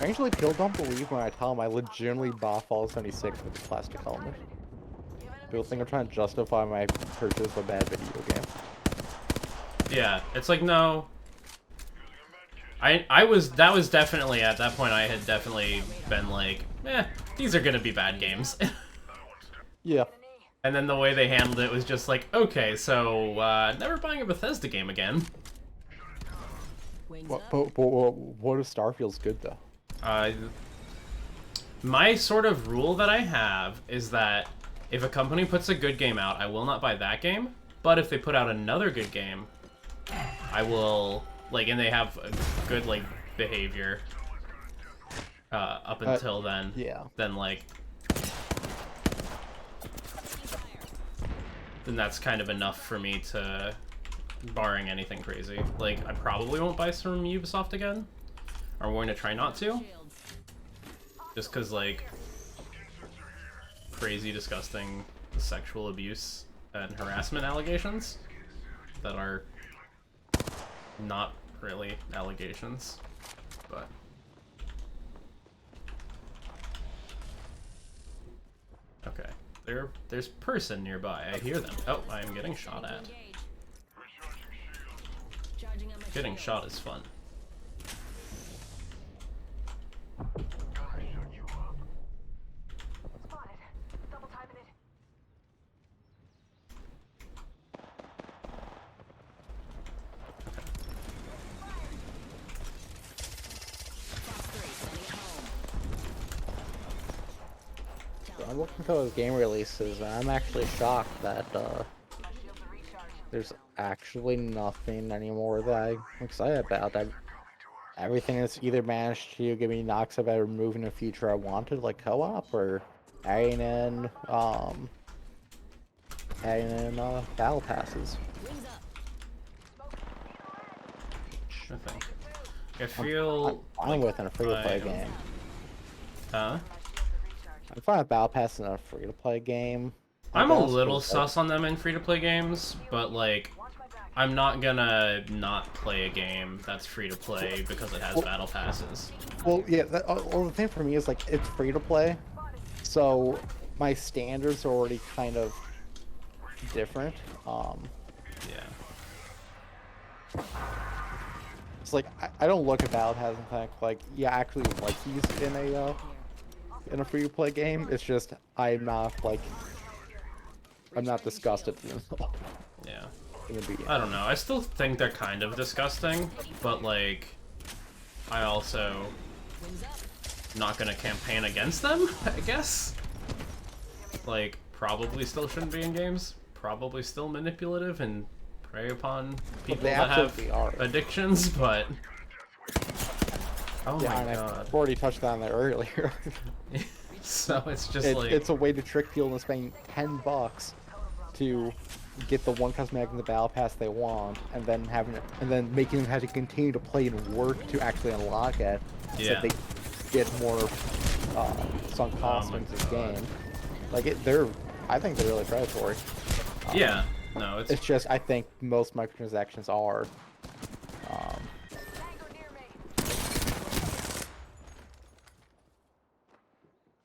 Actually, people don't believe when I tell them I legitimately bought Fallout 76 with the plastic helmet. People think I'm trying to justify my purchase of a bad video game. Yeah, it's like, no. That was definitely, at that point, I had definitely been like, these are gonna be bad games. Yeah. And then the way they handled it was just like, okay, so, never buying a Bethesda game again. Wings What, up. what if Starfield's good though? My sort of rule that I have is that if a company puts a good game out, I will not buy that game. But if they put out another good game, I will, like, and they have a good, like, behavior up until then. Yeah. Then, like, then that's kind of enough for me to, barring anything crazy. Like, I probably won't buy some Ubisoft again. I'm going to try not to. Shields. Just because, like, crazy, disgusting sexual abuse and harassment allegations that are not really allegations, but... Okay. There's person nearby. I hear them. Oh, I am getting shot at. Engage. Charging on my Getting shield. shot is fun. Spotted. Double timing it. Fox 3, sending it home. I'm looking for those game releases, and I'm actually shocked that My shields are recharged. there's actually nothing anymore that I'm excited about. Everything is either managed to give me knocks about removing a feature I wanted, like co-op, or adding in battle passes. Wings up. I think. I feel. I'm fine with in a free-to-play I- game. Huh? I'm fine with battle pass in a free-to-play game. I I'm a guess, little but, sus on them in free-to-play games, but like, I'm not gonna not play a game that's free-to-play because it has battle passes. Well, yeah. Well, the thing for me is like it's free-to-play, so my standards are already kind of different. Yeah. It's like I don't look at battle pass and think like, yeah, I actually like these in a free-to-play game. It's just I'm not disgusted with them. Yeah. In the beginning. I don't know. I still think they're kind of disgusting, but like, I also not gonna campaign against them, I guess. Like, probably still shouldn't be in games. Probably still manipulative and prey upon people they that have absolutely are. addictions, but... Oh Yeah, my and god. I've already touched on that earlier. So it's just like... It's a way to trick people into spending $10 to get the one cosmetic in the battle pass they want, and then making them have to continue to play and work to actually unlock it, so Yeah. that they get more sunk costs my into the God. game. Like I think they're really predatory. Yeah. No, It's just I think most microtransactions are. Tango near me.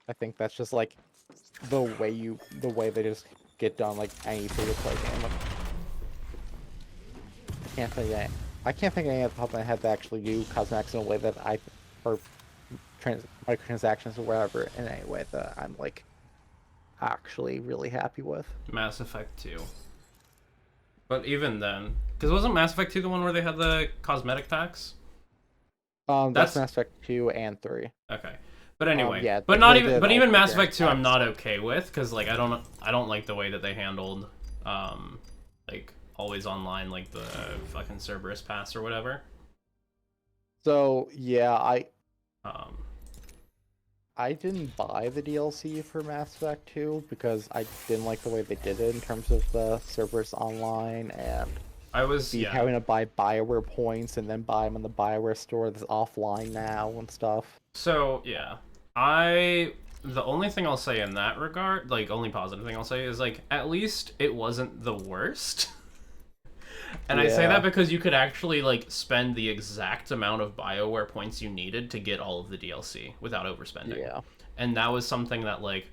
I think that's just like the way they just get done like any free-to-play game. Like, I can't think of any of the top of my head that actually do cosmetics in a way that or microtransactions or whatever in any way that I'm like actually really happy with. Mass Effect 2. But even then, because wasn't Mass Effect 2 the one where they had the cosmetic packs? That's That's- Mass Effect 2 and 3. Okay. But anyway, yeah, but not they even did but even also Mass get Effect 2 I'm packs. not okay with, because like I don't like the way that they handled like always online, like the fucking Cerberus pass or whatever. So yeah, Um I didn't buy the DLC for Mass Effect 2 because I didn't like the way they did it in terms of the Cerberus Online and I was having to buy BioWare points and then buy them in the BioWare store that's offline now and stuff. So yeah, the only thing I'll say in that regard, like only positive thing I'll say is like at least it wasn't the worst. And I say Yeah. that because you could actually like spend the exact amount of BioWare points you needed to get all of the DLC without overspending. Yeah. And that was something that like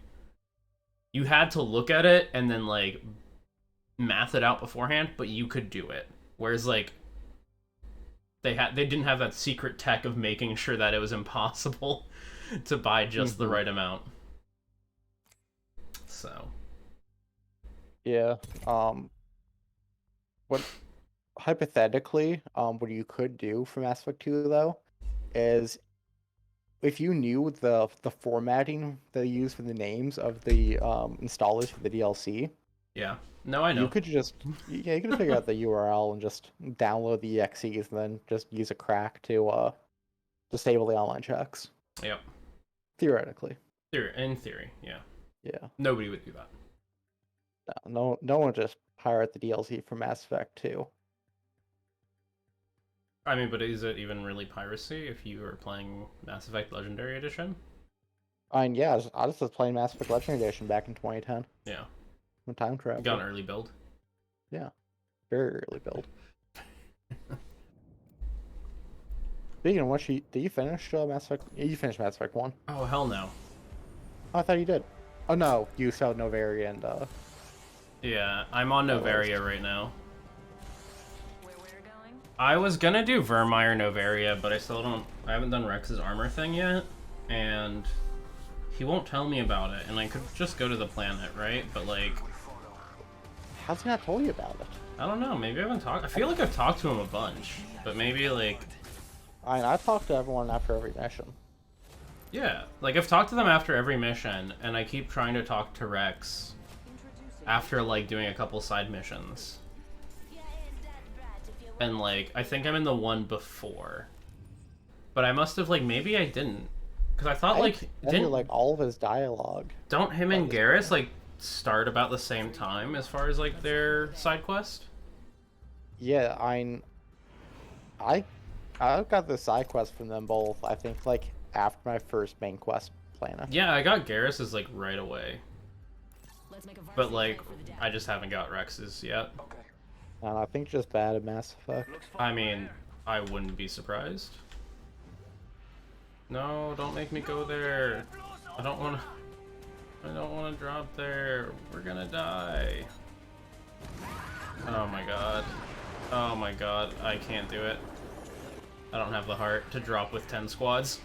you had to look at it and then like math it out beforehand, but you could do it. Whereas like they didn't have that secret tech of making sure that it was impossible to buy just the right amount. So Yeah. What hypothetically, what you could do for Mass Effect 2 though, is if you knew the formatting they use for the names of the installers for the DLC, yeah, no, I know. you could just figure out the URL and just download the exes and then just use a crack to disable the online checks. Yep. Theoretically. In theory, yeah. Yeah. Nobody would do that. No one would just pirate the DLC for Mass Effect 2. I mean, but is it even really piracy if you are playing Mass Effect Legendary Edition? I mean, yeah, I was just playing Mass Effect Legendary Edition back in 2010. Yeah. When time travel. Got an early build. Very early build. Speaking of which, did you finish Mass Effect? You finished Mass Effect 1. Oh, hell no. Oh, I thought you did. Oh no, you saw Novaria and Yeah, I'm on Novaria right now. Where we're going? I was gonna do Vermeer Novaria, but I haven't done Rex's armor thing yet, and he won't tell me about it, and I could just go to the planet, right? But like, how's he not told you about it? I don't know, maybe I haven't talked, I feel like I've talked to him a bunch, but maybe like, I mean, I've talked to everyone after every mission. yeah, like I've talked to them after every mission, and I keep trying to talk to Rex after like doing a couple side missions. And like, I think I'm in the one before. But I must have like, maybe I didn't. Because I thought like, I hear like all of his dialogue. don't him and Garrus like start about the same time as far as like their side quest? Yeah, I got the side quest from them both. I think like after my first main quest planet. Yeah, I got Garrus's like right away. Let's make a But varsity like, play for the day. I just haven't got Rex's yet. And I think just bad at Mass Effect. I mean, I wouldn't be surprised. No, don't make me go there. I don't want to drop there. We're gonna die. Oh my god. Oh my god, I can't do it. I don't have the heart to drop with 10 squads.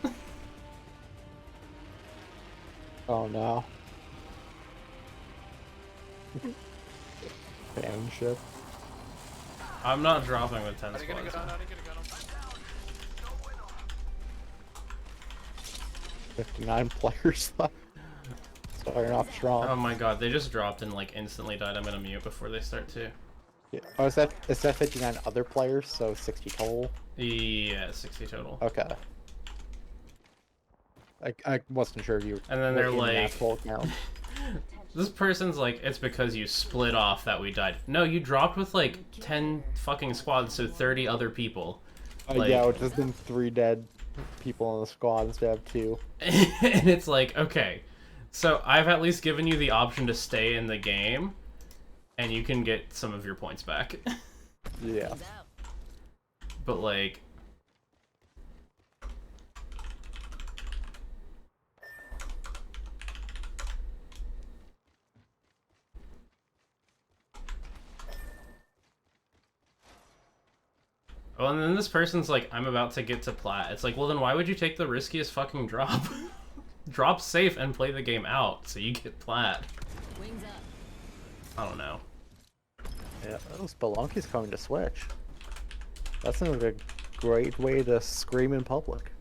Oh no. Fan ship. I'm not dropping with 10 squads. 59 players left. Starting off strong. Oh my god, they just dropped and like instantly died. I'm gonna mute before they start too. Yeah. Oh, is that 59 other players? So 60 total. Yeah, 60 total. Okay. I wasn't sure if you. And then were they're in that like- full count. This person's like, it's because you split off that we died. No, you dropped with like 10 fucking squads, so 30 other people. Like- Yeah, which has been 3 dead people in the squad instead of 2. And it's like, okay, so I've at least given you the option to stay in the game, and you can get some of your points back. Yeah. Wings out. But like, oh, and then this person's like, I'm about to get to plat. It's like, well then why would you take the riskiest fucking drop? Drop safe and play the game out so you get plat. Wings up. I don't know. Yeah, oh, Spelunky's coming to Switch. That sounds like a great way to scream in public.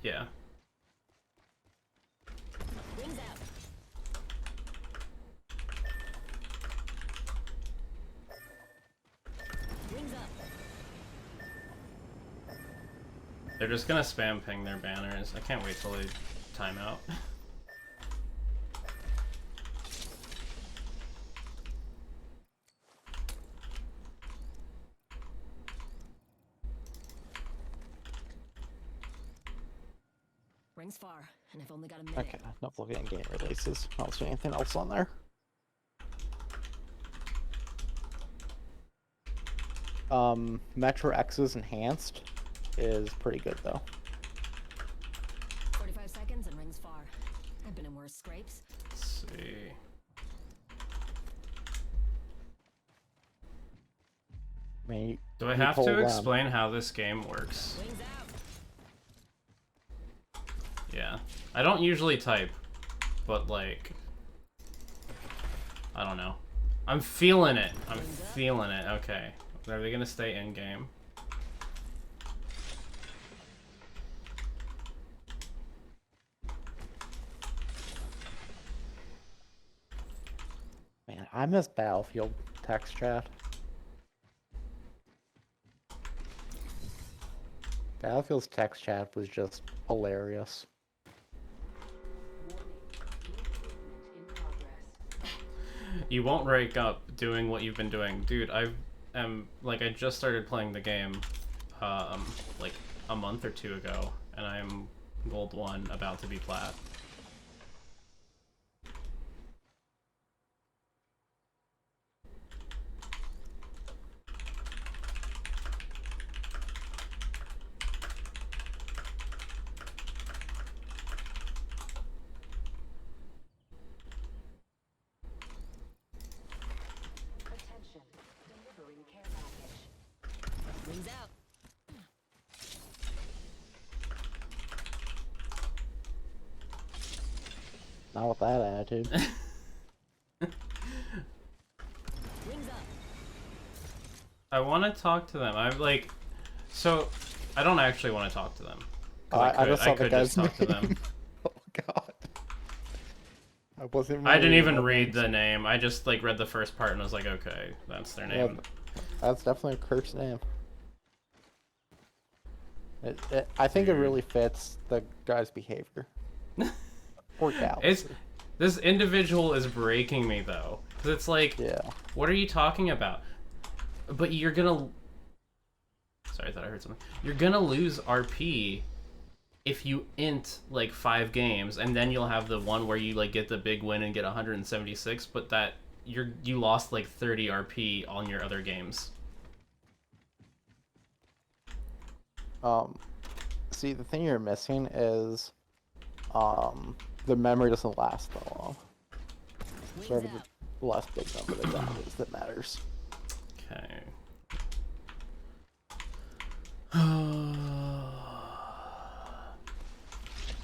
Yeah. Wings out. Wings up. They're just gonna spam ping their banners. I can't wait till they time out. Rings far, and I've only got a minute. Okay, not looking at game releases. I don't see anything else on there. Metro X's Enhanced is pretty good though. 45 seconds and rings far. I've been in worse scrapes. Let's see. Do I have to explain how this game works? Wings out. Yeah. I don't usually type, but like, I don't know. I'm feeling it. I'm feeling it. Okay. Are they gonna stay in game? Man, I miss Battlefield text chat. Battlefield's text chat was just hilarious. You won't rake up doing what you've been doing. Dude, I just started playing the game, like a month or 2 ago, and I'm Gold 1, about to be Plat. Attention. Delivering care package. Wings out. Not with that attitude. Wings up. I want to talk to them. I'm like, so I don't actually want to talk to them. 'Cause I just saw the could guy's just talk to them. name. Oh god. I wasn't. I didn't really- even read the name. I just like read the first part and was like, okay, that's their Yeah, name. that's definitely a cursed name. I think it really fits the guy's behavior. Poor gal. This individual is breaking me though, because it's like, Yeah. what are you talking about? But you're gonna. Sorry, I thought I heard something. You're gonna lose RP if you int like 5 games, and then you'll have the one where you like get the big win and get 176, but that you lost like 30 RP on your other games. See, the thing you're missing is, the memory doesn't last that long. Wings Sort of out. the last big number of zombies that matters. Okay.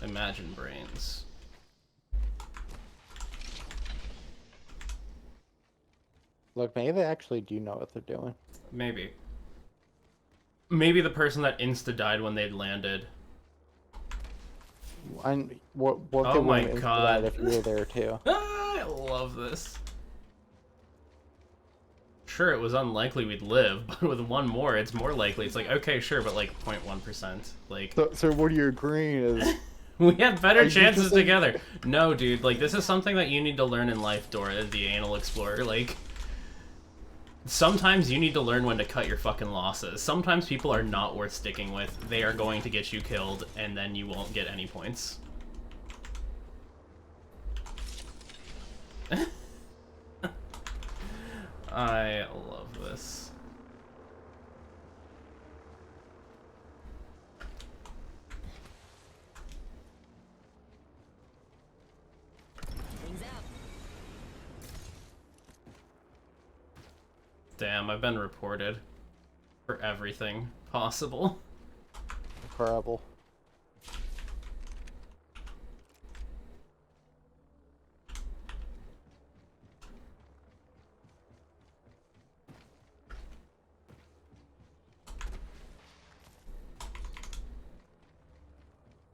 Imagine brains. Look, maybe they actually do know what they're doing. Maybe. Maybe the person that insta died when they'd landed. And what Oh could my win into God. that if you were there too? I love this. sure, it was unlikely we'd live, but with one more, it's more likely. It's like, okay, sure, but like 0.1%. Like, So what you're agreeing is we had better Are you chances just saying- together. No, dude, like, this is something that you need to learn in life, Dora, the Anal Explorer. Like, sometimes you need to learn when to cut your fucking losses. Sometimes people are not worth sticking with. They are going to get you killed, and then you won't get any points. I love this. Wings out. Damn, I've been reported for everything possible. horrible.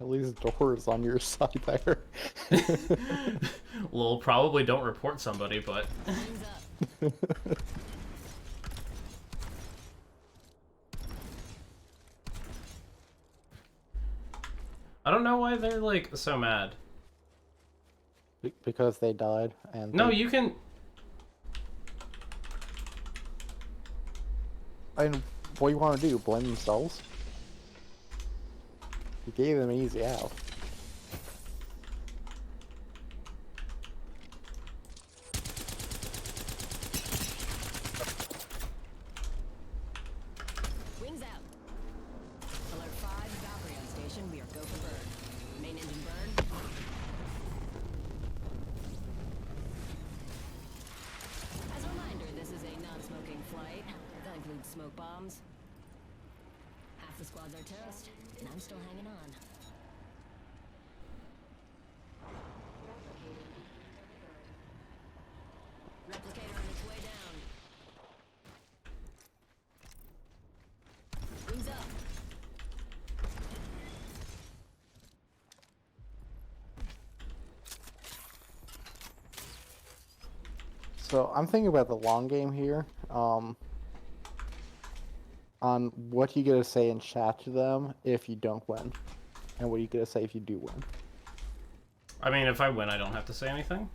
At least Dora's on your side there. Lol, probably don't report somebody, but Wings up. I don't know why they're like so mad. Because they died and No, they- you can. I mean, what do you want to do? Blame themselves? You gave them an easy out. Wings out. Alert 5, Valkyrie on station. We are go for burn. Main engine burn. As a reminder, this is a non-smoking flight. That includes smoke bombs. Half the squads are toast, and I'm still hanging on. Replicator on its way down. Wings up. So I'm thinking about the long game here. On what you get to say in chat to them if you don't win, and what you get to say if you do win. I mean, if I win, I don't have to say anything.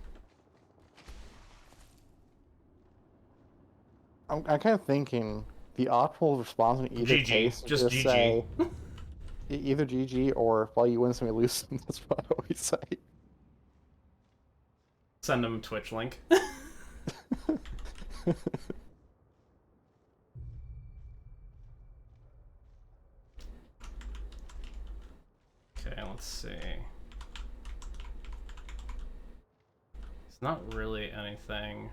I'm kind of thinking the optimal response in either GG, case is just GG. say either GG or well, you win some, you lose some. That's what I always say. Send them a Twitch link. Okay, let's see. It's not really anything.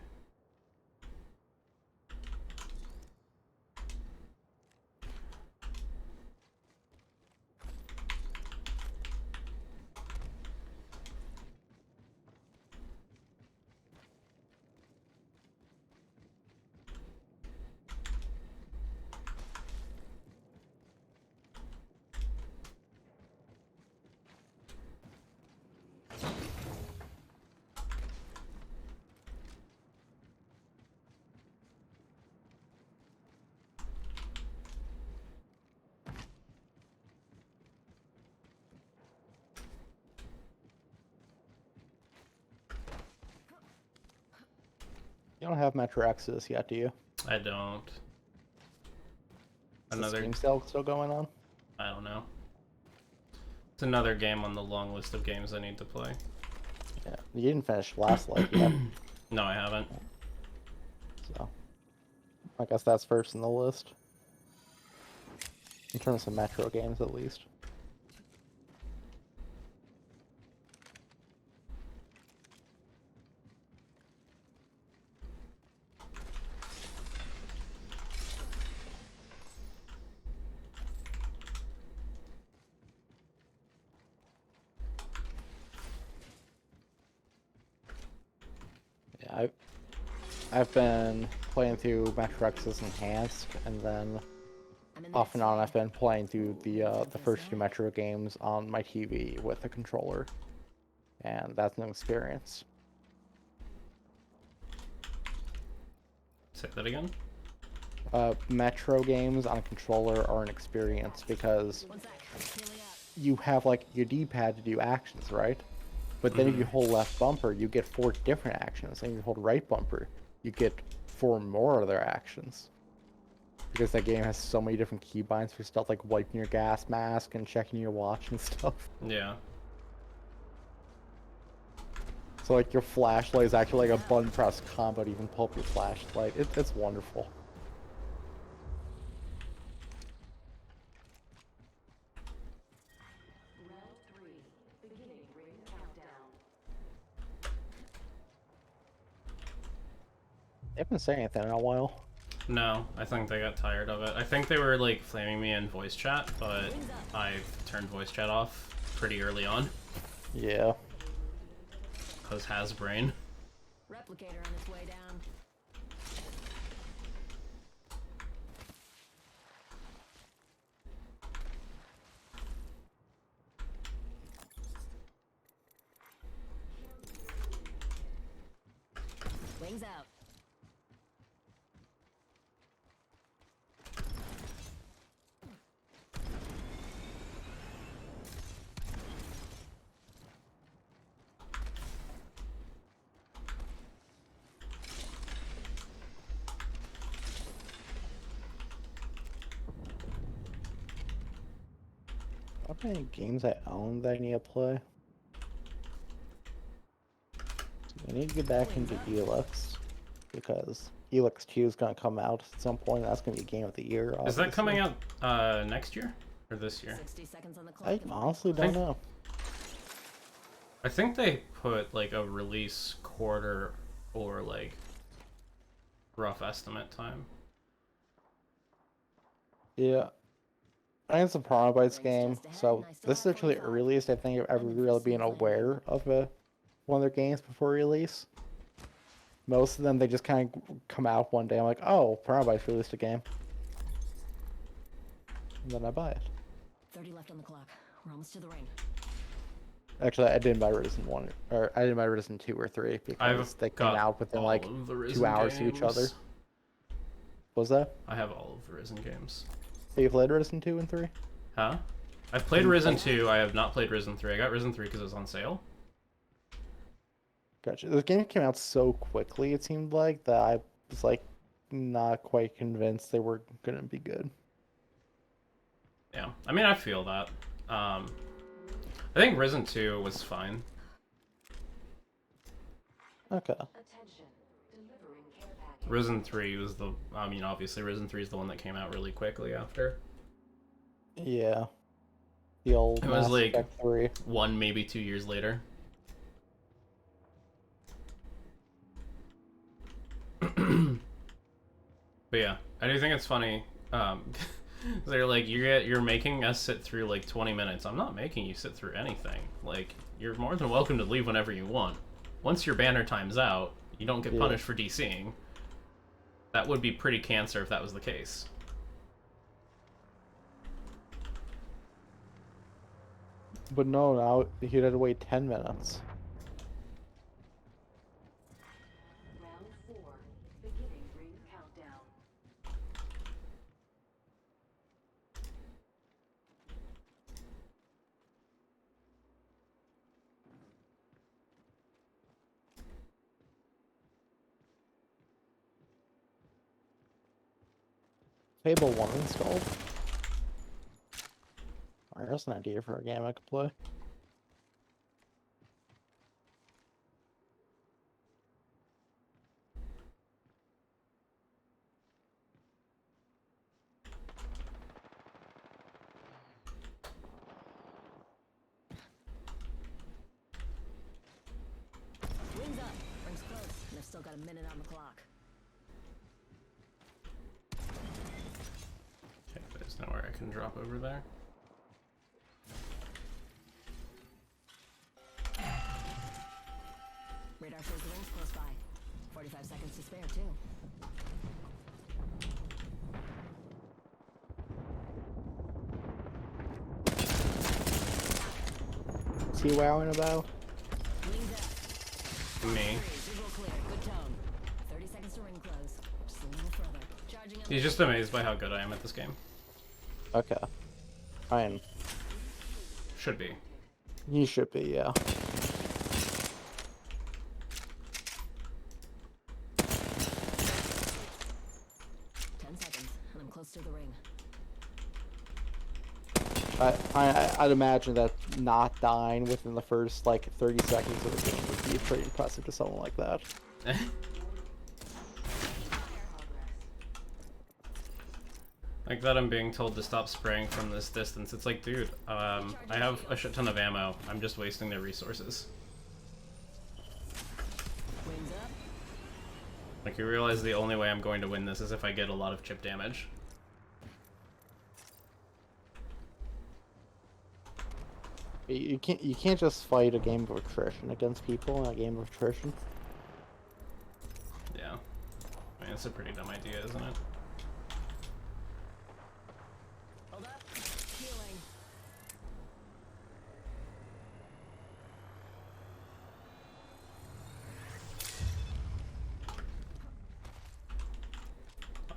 You don't have Metro Exodus yet, do you? I don't. Is the Another. Steam sale still going on? I don't know. It's another game on the long list of games I need to play. Yeah, you didn't finish Last Light yet, No, I haven't. so I guess that's first in the list. In terms of Metro games, at least. Yeah, I've been playing through Metro Exodus Enhanced, and then I'm in off and on that I've been playing through the first two Metro games on my TV with a controller, and that's an experience. Say that again. Metro games on a controller are an experience because One sec. Healing up. you have like your D-pad to do actions, right? But then if you hold left bumper, you get 4 different actions, and if you hold right bumper, you get 4 more of their actions. Because that game has so many different keybinds for stuff like wiping your gas mask and checking your watch and stuff. Yeah. So like your flashlight is actually like a button press combo to even pull up your flashlight. It's wonderful. They haven't said anything in a while. No, I think they got tired of it. I think they were like flaming me in voice chat, but I turned voice chat off pretty early on. Yeah. Cause Hasbrain. Replicator on its way down. Wings out. How many games I own that I need to play? I need to get back into Elix because Elix 2 is going to come out at some point. That's going to be Game of the Year. Is that coming obviously. out next year or this year? 60 seconds on the clock. I honestly don't know. I think they put like a release quarter or like rough estimate time. Yeah. I think it's a Pronobytes game, so this is actually the earliest I think of ever really being aware of one of their games before release. Most of them, they just kind of come out one day. I'm like, oh, Pronobytes released a game. And then I buy it. 30 left on the clock. We're almost to the ring. Actually, I didn't buy Risen 1, or I didn't buy Risen 2 or 3 because they came got out within all like of the 2 Risen hours to each other. games. What was that? I have all of the Risen games. Have you played Risen 2 and 3? Huh? I've played Risen 2, I have not played Risen 3. I got Risen 3 because it was on sale. Gotcha. The game came out so quickly, it seemed like, that I was like not quite convinced they were gonna be good. Yeah, I mean, I feel that. I think Risen 2 was fine. Okay. Risen 3 was the... I mean, obviously, Risen 3 is the one that came out really quickly after. Yeah. The old It was Mass like Effect 3. 1, maybe 2 years later. But yeah, I do think it's funny. They're like, you're making us sit through like 20 minutes. I'm not making you sit through anything. Like, you're more than welcome to leave whenever you want. Once your banner time's out, you don't get punished for DCing. That would be pretty cancer if that was the case. But no, now you'd have to wait 10 minutes. Round 4, beginning ring countdown. Fable 1 installed. Alright, that's an idea for a game I could play. Wings up. Ring's close, and I've still got a minute on the clock. Okay, there's nowhere I can drop over there. Radar shows the ring's close by. 45 seconds to spare, too. Is he wowing about? Wings out. Me. Visual clear. Good tone. 30 seconds to ring close. Just a Charging up. He's just amazed by how good I am at this game. Okay. Fine. Should be. You should be, yeah. 10 seconds, and I'm close to the ring. I'd imagine that not dying within the first like 30 seconds of the game would be pretty impressive to someone like that. Like that I'm being told to stop spraying from this distance. It's like, dude, I have a shit ton of ammo. I'm just wasting their resources. Wings up. Like, you realize the only way I'm going to win this is if I get a lot of chip damage. You can't just fight a game of attrition against people in a game of attrition. Yeah. I mean, it's a pretty dumb idea, isn't it? Hold up. Healing.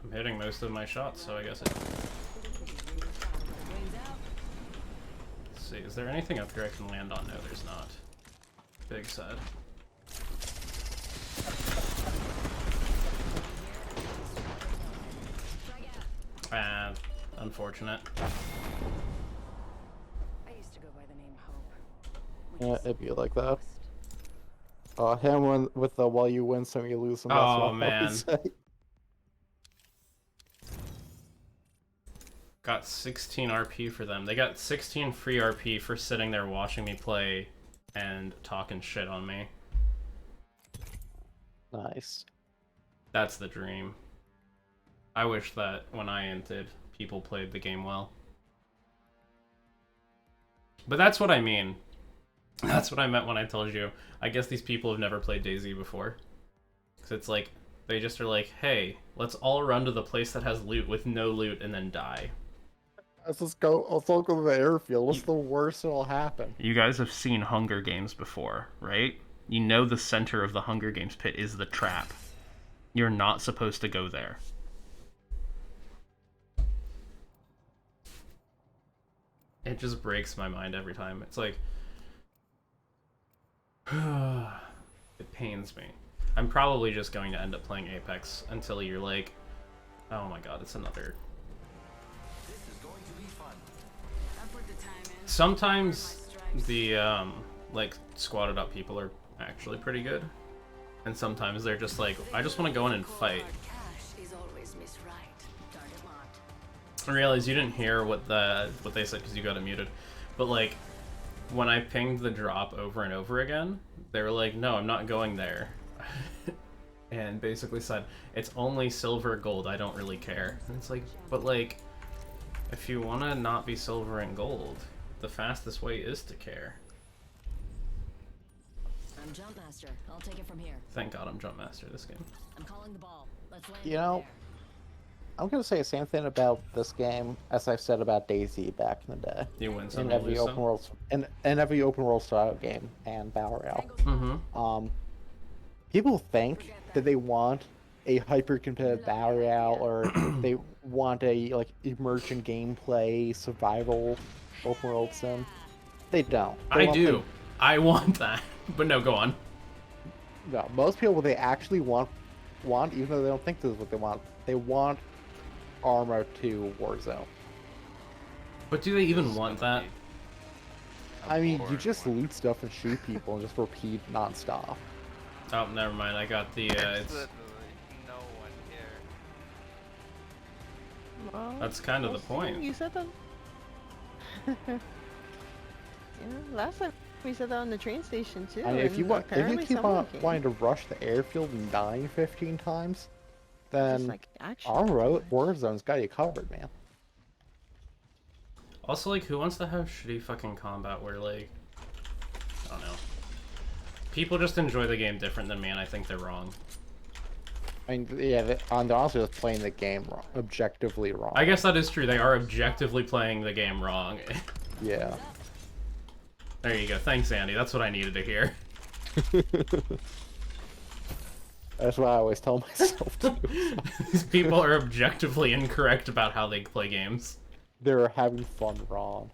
I'm hitting most of my shots, so I guess it... Wings out. Let's see, is there anything up here I can land on? No, there's not. Big sad. Unfortunate. I used to go by the name Hope. Yeah, it'd be like that. Him with the while you win some, you lose some. That's Oh, what I would man. say. Got 16 RP for them. They got 16 free RP for sitting there watching me play and talking shit on me. Nice. That's the dream. I wish that when I entered, people played the game well. But that's what I mean. That's what I meant when I told you. I guess these people have never played DayZ before. Because it's like, they just are like, hey, let's all run to the place that has loot with no loot and then die. Let's just go. Let's all go to the airfield. What's the worst that'll happen? You guys have seen Hunger Games before, right? You know the center of the Hunger Games pit is the trap. You're not supposed to go there. It just breaks my mind every time. It's like... it pains me. I'm probably just going to end up playing Apex until you're like... Oh my god, it's another... Sometimes the, like, squatted up people are actually pretty good. And sometimes they're just like, I just want to go in and fight. I realize you didn't hear what they said because you got it muted. But, like, when I pinged the drop over and over again, they were like, no, I'm not going there. And basically said, it's only silver gold, I don't really care. And it's like, but, like, if you want to not be silver and gold, the fastest way is to care. I'm Jump Master. I'll take it from here. Thank God I'm Jump Master this game. I'm calling the ball. Let's land You know, I'm gonna say the same thing about this game as I've said about DayZ back in the day. You win some, In you every lose open some. world, in every open world style game and Battle Royale. Mm-hmm. People think that they want a hyper competitive Battle Royale or they want a like emergent gameplay survival open world sim. They don't. They I want do. I want that. But no, go on. No, most people what they actually want, even though they don't think this is what they want Arma 2 Warzone. But do they even want that? I mean, you just loot stuff and shoot people and just repeat non-stop. Oh, never mind. I got the, it's... Literally no one here. Well, That's kind of the point. You said that. Yeah, last time we said that on the train station too. I mean, if you and apparently keep someone on came. wanting to rush the airfield and dying 15 times, then like, actually, Arma Warzone's got you covered, man. Also, like, who wants to have shitty fucking combat where, like... I don't know. People just enjoy the game different than me, and I think they're wrong. I mean, yeah, they're honestly just playing the game wrong, objectively wrong. I guess that is true. They are objectively playing the game wrong. Yeah. There you go. Thanks, Andy. That's what I needed to hear. That's what I always tell myself too. These people are objectively incorrect about how they play games. They're having fun wrong.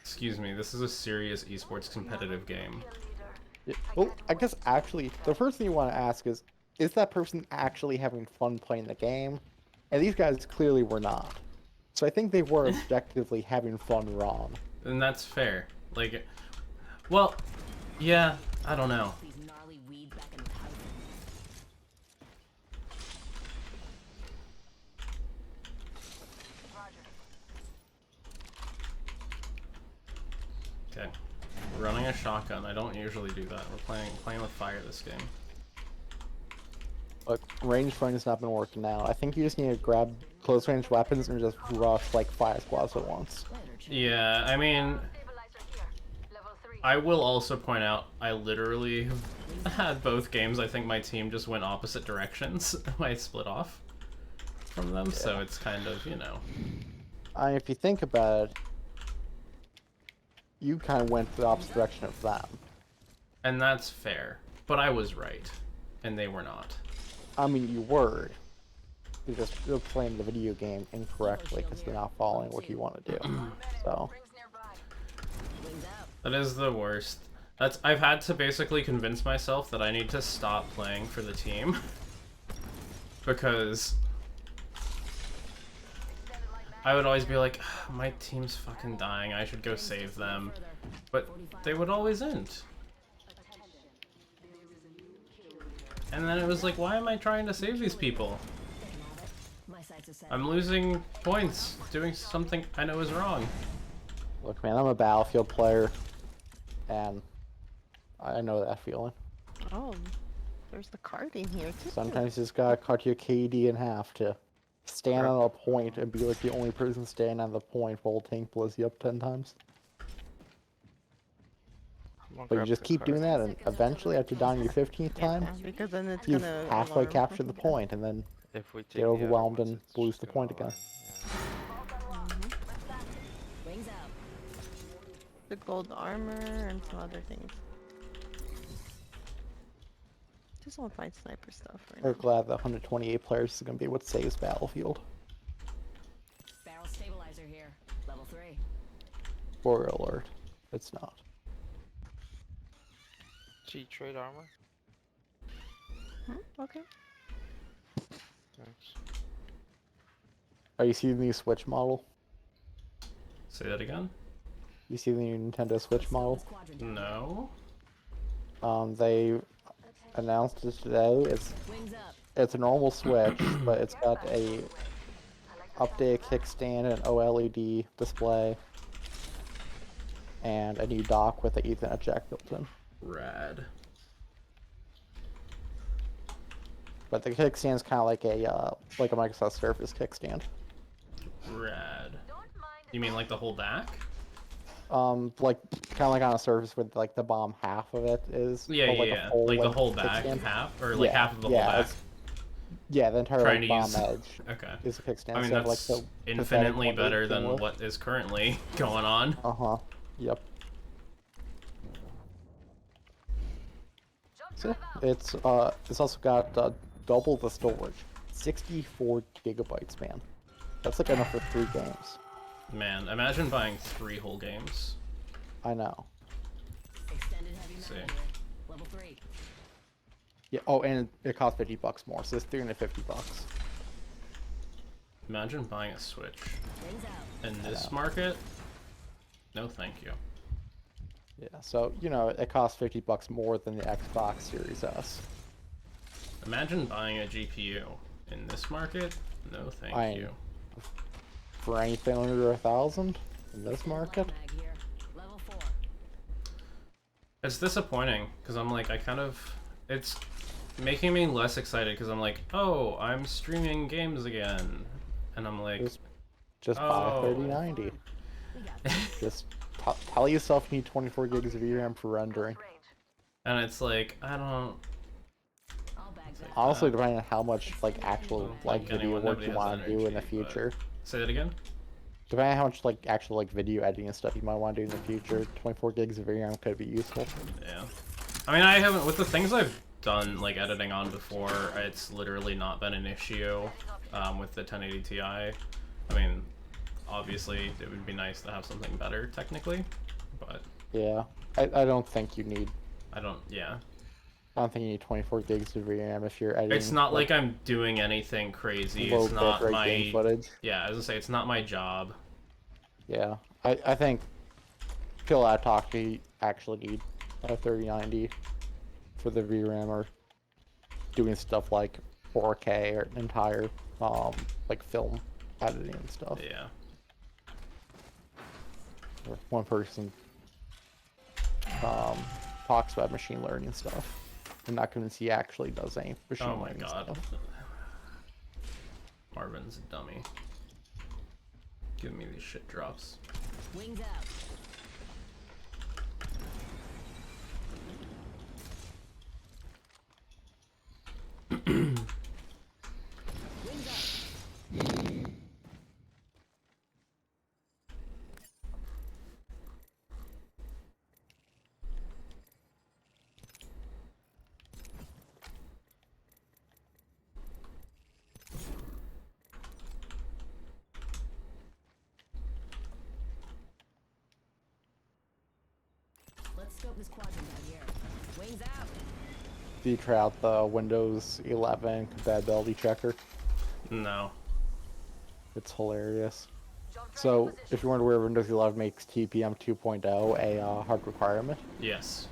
Excuse me, this is a serious esports competitive game. Yeah, well, I guess actually, the first thing you want to ask is that person actually having fun playing the game? And these guys clearly were not. So I think they were objectively having fun wrong. And that's fair. Like, well, yeah, I don't know. Okay, we're running a shotgun. I don't usually do that. We're playing with fire this game. Look, range fun has not been working out. I think you just need to grab close range weapons and just rush like 5 squads at once. Yeah, I mean, I will also point out, I literally had both games. I think my team just went opposite directions. I split off from them, so it's kind of, you know. If you think about it, you kind of went the opposite direction of them. And that's fair, but I was right, and they were not. I mean, you were. You're playing the video game incorrectly because they're not following what you want to do. So. That is the worst. I've had to basically convince myself that I need to stop playing for the team. Because I would always be like, my team's fucking dying, I should go save them. But they would always end. And then it was like, why am I trying to save these people? I'm losing points doing something I know is wrong. Look, man, I'm a Battlefield player, and I know that feeling. Oh, there's the card in here too. Sometimes you just gotta cut your KD in half to stand on a point and be like the only person standing on the point while tank blows you up 10 times. But you just keep doing that, and eventually, after down your 15th time, because then it's you've gonna halfway alarm. captured the point, and then If we take get the other overwhelmed ones, and it's lose just the gonna point again. Wings out. The gold armor and some other things. Just want to find sniper stuff right We're now. glad that 128 players is gonna be what saves Battlefield. Barrel stabilizer here. Level 3. Spoiler alert, it's not. G trade armor. Okay. Thanks. Are you seeing the new Switch model? Say that again? You see the new Nintendo Switch model? No. They announced it today. It's a normal Switch, but it's got a updated kickstand, an OLED display, and a new dock with an Ethernet jack built in. Rad. But the kickstand's kind of like a Microsoft Surface kickstand. Rad. You mean like the whole back? Like kind of like on a Surface with like the bottom half of it is. Yeah, but, like, yeah, a full like the length whole back kickstand. half, or like half of the whole back. Yeah, the entire Trying like, to bottom use. edge Okay. is a kickstand. I mean, so like that's the infinitely pathetic better 1/8 than width. what is currently going on. Yep. So it's also got double the storage, 64 gigabytes, man. That's like enough for 3 games. Man, imagine buying 3 whole games. I know. Extended heavy See. mag here. Level 3. Yeah. Oh, and it costs $50 more, so it's $350. Imagine buying a Switch Wings out. in this market. No, thank you. Yeah. So you know it costs $50 more than the Xbox Series S. Imagine buying a GPU in this market. No, thank I- you. For anything under 1,000 in this market. Mag here. Level 4. It's disappointing because I'm like, it's making me less excited because I'm like, oh, I'm streaming games again, and I'm like, Just buy Oh. 3090. Just tell yourself you need 24 gigs of VRAM for rendering. and it's like, I don't. All bags back. Honestly, depending on how much like actual Like video anyone, work nobody you has want to do in the energy, but- future. Say that again. Depending on how much like actual like video editing and stuff you might want to do in the future, 24 gigs of VRAM could be useful. Yeah. I mean, I haven't, with the things I've done, like, editing on before, it's literally not been an issue with the 1080 Ti. I mean, obviously, it would be nice to have something better, technically, but... Yeah, I don't think you need... yeah. I don't think you need 24 gigs of RAM if you're editing... It's not like I'm doing anything crazy, it's not my... game footage. Yeah, as I say, it's not my job. Yeah, I think people I talk to actually need a 3090 for the VRAM or doing stuff like 4K or entire like film editing and stuff. Yeah. Or one person talks about machine learning stuff. I'm not convinced he actually does any machine learning stuff. Oh my god. Marvin's a dummy. Give me these shit drops. Wings out. Let's scope this quadrant out here. Wings out. Do you try out the Windows 11 compatibility checker? No. It's hilarious. So, if you're wondering where Windows 11 makes TPM 2.0 a hard requirement, Yes.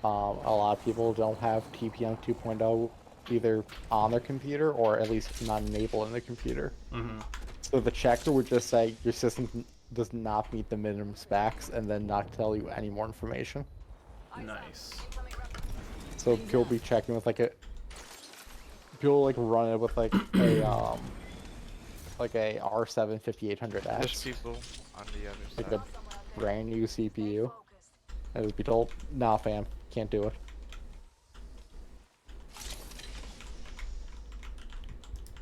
a lot of people don't have TPM 2.0 either on their computer or at least not enabled in the computer. Mm-hmm. So the checker would just say your system does not meet the minimum specs and then not tell you any more information. Nice. So people be checking with like people like run it with like a like a R7 5800X. There's people on the other Like side. a brand new CPU. I would be told, nah fam, can't do it.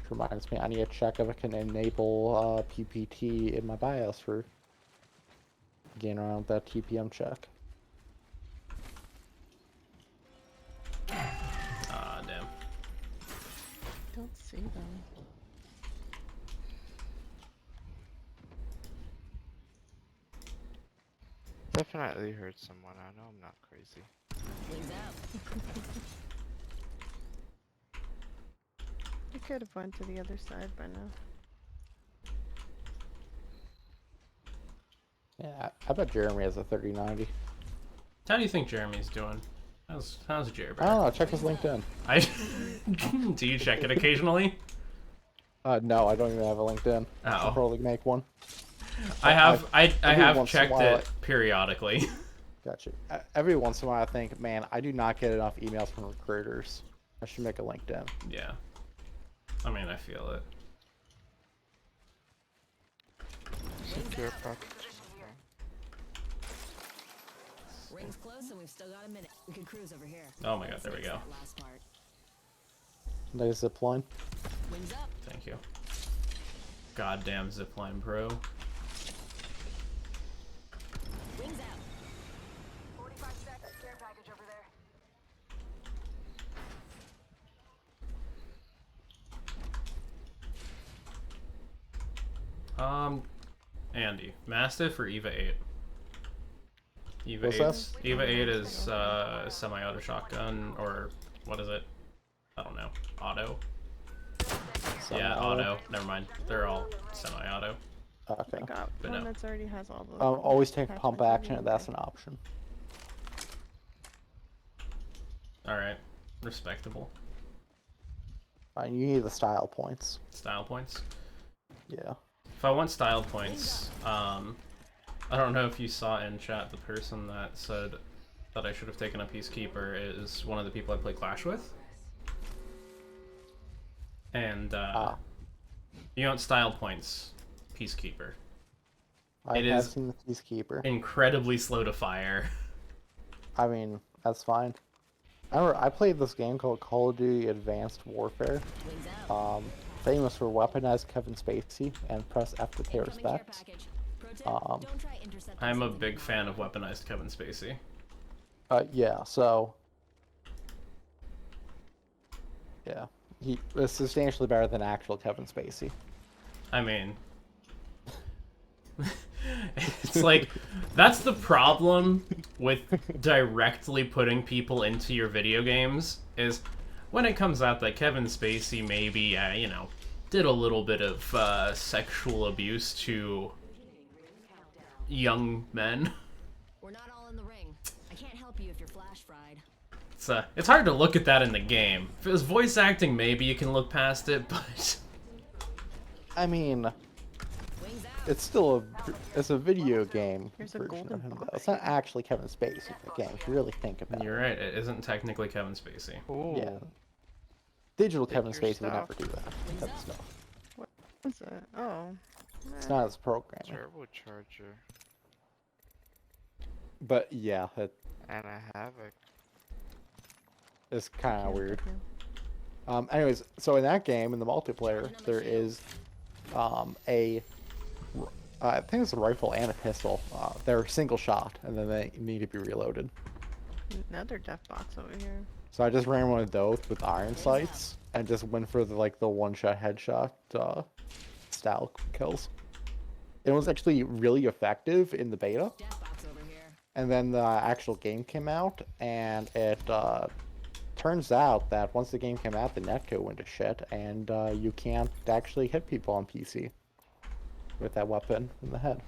Which reminds me, I need to check if I can enable PPT in my BIOS for getting around that TPM check. Ah, damn. Don't see them. Definitely heard someone. I know I'm not crazy. Wings out. I could have went to the other side by now. Yeah, I bet Jeremy has a 3090. How do you think Jeremy's doing? How's Jeremy? I don't know, check his LinkedIn. Do you check it occasionally? No, I don't even have a LinkedIn. Oh. I'll probably make one. I have once in a checked while, it periodically. Gotcha. Every once in a while I think, man, I do not get enough emails from recruiters. I should make a LinkedIn. Yeah. I mean, I feel it. Secure package. Rings close and we've still got a minute. We could cruise over here. Oh my god, there we go. That last part. Nice zipline. Wings up. Thank you. Goddamn Zipline Pro. Wings out. 45 seconds, care package over there. Andy, Mastiff or EVA 8? EVA What's 8's, EVA 8 is a semi-auto shotgun, or what is it? I don't know. Auto? Yeah, auto. Never mind. They're all semi-auto. Okay. I got But one no. that's already has all the. Always take pump packages action if anyway. that's an option. Alright. Respectable. You need the style points. Style points. Yeah. If I want style points, I don't know if you saw in chat the person that said that I should have taken a Peacekeeper is one of the people I play Clash with. And, you want style points, Peacekeeper. I It have is seen the Peacekeeper. incredibly slow to fire. I mean, that's fine. I played this game called Call of Duty Advanced Warfare. Wings out. Famous for weaponized Kevin Spacey and press F to pay Incoming care respect. package. Pro tip, Um, don't try intercepting I'm a something big in fan the of weaponized Kevin Spacey. Yeah. So. Yeah, he is substantially better than actual Kevin Spacey. I mean, it's like, that's the problem with directly putting people into your video games, is when it comes out that Kevin Spacey maybe, you know, did a little bit of sexual abuse to young men. We're not all in the ring. I can't help you if you're flash fried. It's hard to look at that in the game. If it was voice acting, maybe you can look past it, but... I mean, it's still it's a video game Here's a version of golden him, though. box. It's not actually Kevin Spacey in the game, if you really think about You're right, it isn't technically Kevin Spacey. Ooh. it. Yeah. Digital Take Kevin your Spacey would stuff. never do that type of stuff. What's that? Oh. It's not his programming. Turbocharger. But yeah, And a Havoc. it's kind of weird. Anyways, so in that game, in the multiplayer, there is I think it's a rifle and a pistol. They're single shot, and then they need to be reloaded. Another death box over here. So I just ran one of those with iron sights, and just went for the one-shot headshot style kills. It was actually really effective in the beta, Death box over here. and then the actual game came out, and it turns out that once the game came out, the netcode went to shit, and you can't actually hit people on PC with that weapon in the head.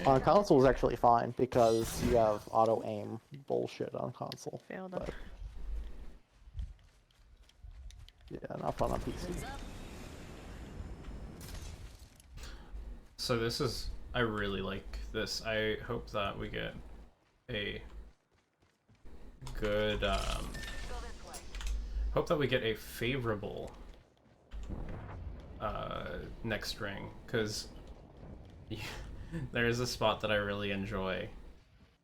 On console is actually fine because you have auto aim bullshit on console. Failed But up. yeah, not fun on PC. So this is... I really like this. I hope that we get a good, hope that we get a favorable next ring, because there is a spot that I really enjoy.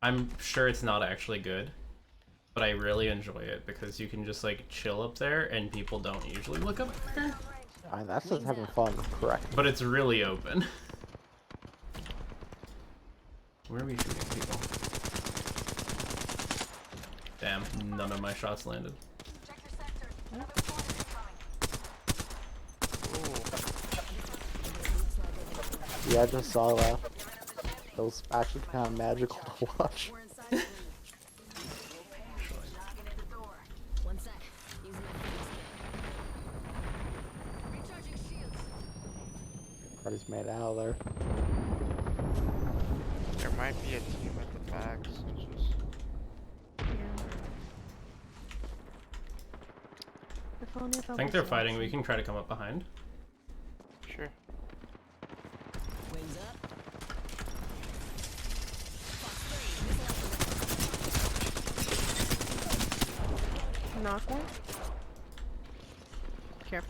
I'm sure it's not actually good, but I really enjoy it because you can just like chill up there and people don't usually look up there. I mean, that's just having fun, correct? But it's really open. Where are we shooting people? Damn, none of my shots landed. Check your sector. Another squad is incoming. Yeah, I just saw that. It was actually kind of magical to watch. We're inside the ring. One sec. Using the phoenix kit. Recharging shields. Party's made out of there. There might be a team at the back, so just... I think they're fighting. We can try to come up behind. Sure. Wings up. Knock one. Here.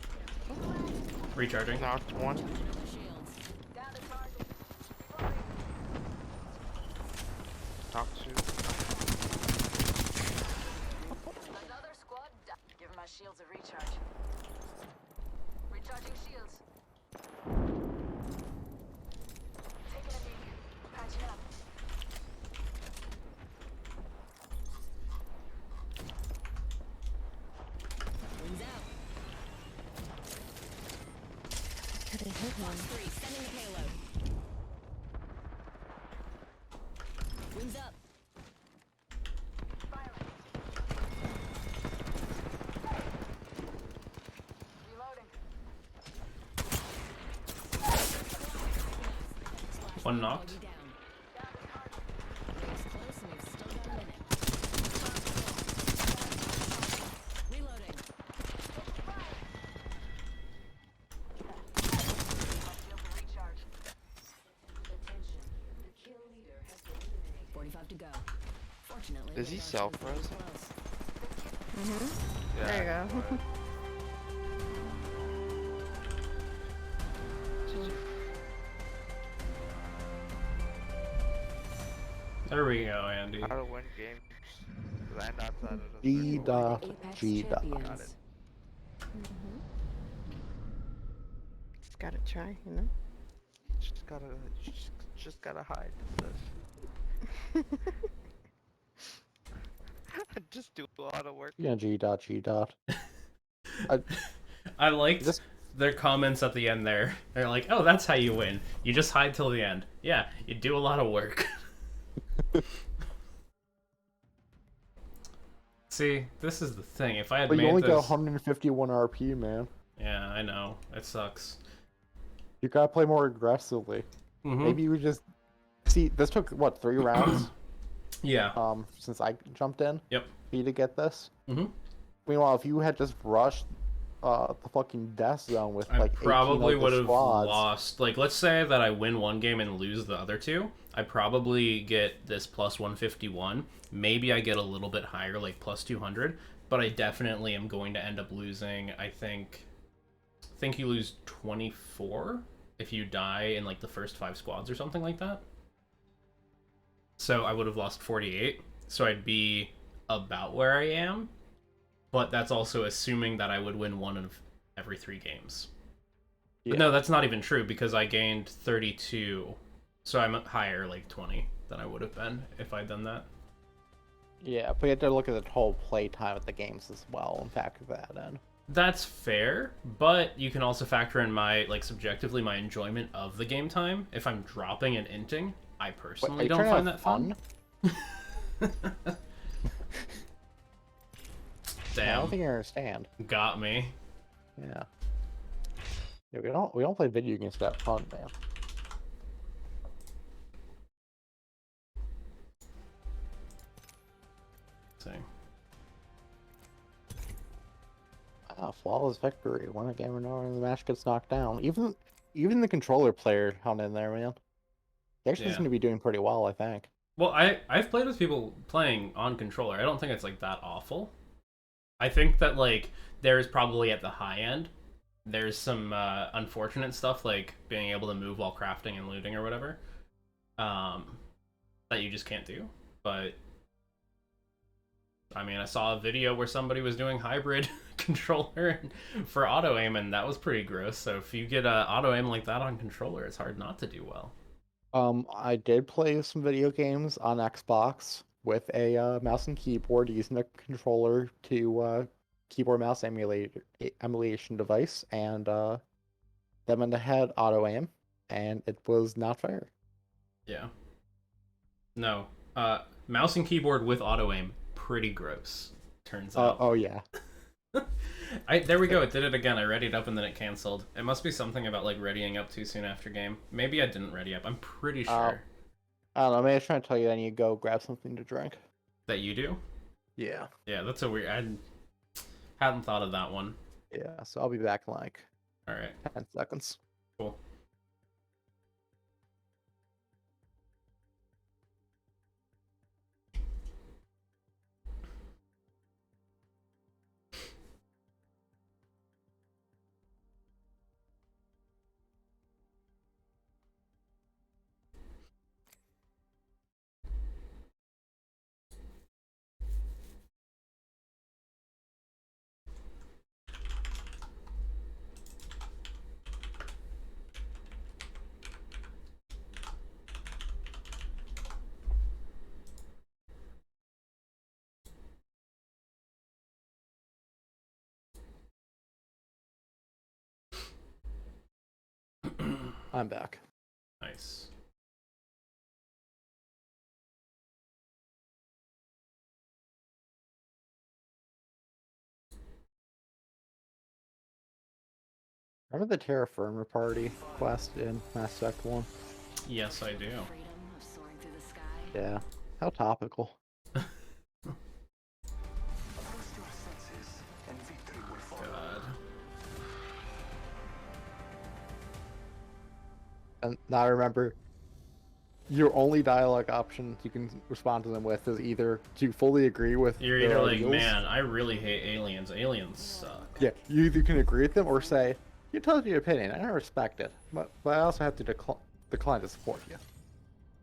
Recharging. Knocked one. Shields. Down to target. Knocked two. Another squad down. Give my shields a recharge. Recharging shields. Taking a knee. Patching up. Wings out. Could have hit one. 3. Sending the payload. Wings up. Reloading. One knocked. Bogey down. Rings close and we've still got a minute. Reloading. Shields a recharge. 45 to go. Fortunately, Is he we are self-res? close. There you go. There we go, Andy. How to win games. Land outside of the G circle. dot Apex G dot. champions. Just gotta try, you know? Just gotta hide. Just do a lot of work. Yeah, G dot G dot. I, I liked This- their comments at the end there. They're like, oh, that's how you win. You just hide till the end. Yeah, you do a lot of work. See, this is the thing. If I had but you made only this... got 151 RP, man. Yeah, I know. It sucks. You gotta play more aggressively. Mhm. Maybe you just see. This took what 3 rounds? Yeah. Since I jumped in. Yep. For you to get this. Mhm. Meanwhile, if you had just rushed the fucking death zone with I like 18 probably of the would have squads, lost. Like, let's say that I win one game and lose the other two. I probably get this plus 151. Maybe I get a little bit higher, like plus 200. But I definitely am going to end up losing. I think you lose 24 if you die in like the first 5 squads or something like that. So I would have lost 48. So I'd be about where I am. But that's also assuming that I would win one of every 3 games. Yeah. But no, that's not even true because I gained 32. So I'm higher, like 20, than I would have been if I'd done that. Yeah, but you have to look at the whole play time of the games as well and factor that in. That's fair, but you can also factor in my, like, subjectively, my enjoyment of the game time. If I'm dropping and inting, I personally you don't trying to find have that fun. I don't Damn, think you understand. got me. Yeah. Yeah, we don't play video games to have fun, man. See. Ah, flawless victory. Win a game or no, and the match gets knocked down. Even the controller player hung in there, man. They actually Yeah. seem to be doing pretty well, I think. Well, I've played with people playing on controller. I don't think it's, like, that awful. I think that, like, there's probably at the high end, there's some unfortunate stuff, like being able to move while crafting and looting or whatever, that you just can't do. But, I mean, I saw a video where somebody was doing hybrid controller for auto-aim, and that was pretty gross. So if you get auto-aim like that on controller, it's hard not to do well. I did play some video games on Xbox with a mouse and keyboard using a controller to keyboard mouse emulation device, and them in the head auto aim, and it was not fair. Yeah. No. Mouse and keyboard with auto-aim, pretty gross, turns out. Oh yeah. There we go, it did it again. I readied up and then it canceled. It must be something about, like, readying up too soon after game. Maybe I didn't ready up. I'm pretty sure. I don't know. Maybe I was trying to tell you, then you go grab something to drink. That you do? Yeah. Yeah, that's a weird... I hadn't thought of that one. Yeah. So I'll be back in like Alright, 10 seconds. cool. I'm back. Nice. Remember the Terra Firma party quest in Mass Effect 1? Yes, I do. Freedom of soaring through the sky. Yeah. How topical. God. And now I remember, your only dialogue option you can respond to them with is either to fully agree with You're their either like, ideals. man, I really hate aliens. Aliens suck. Yeah, you either can agree with them or say, you told your opinion, and I respect it, but I also have to decline to support you.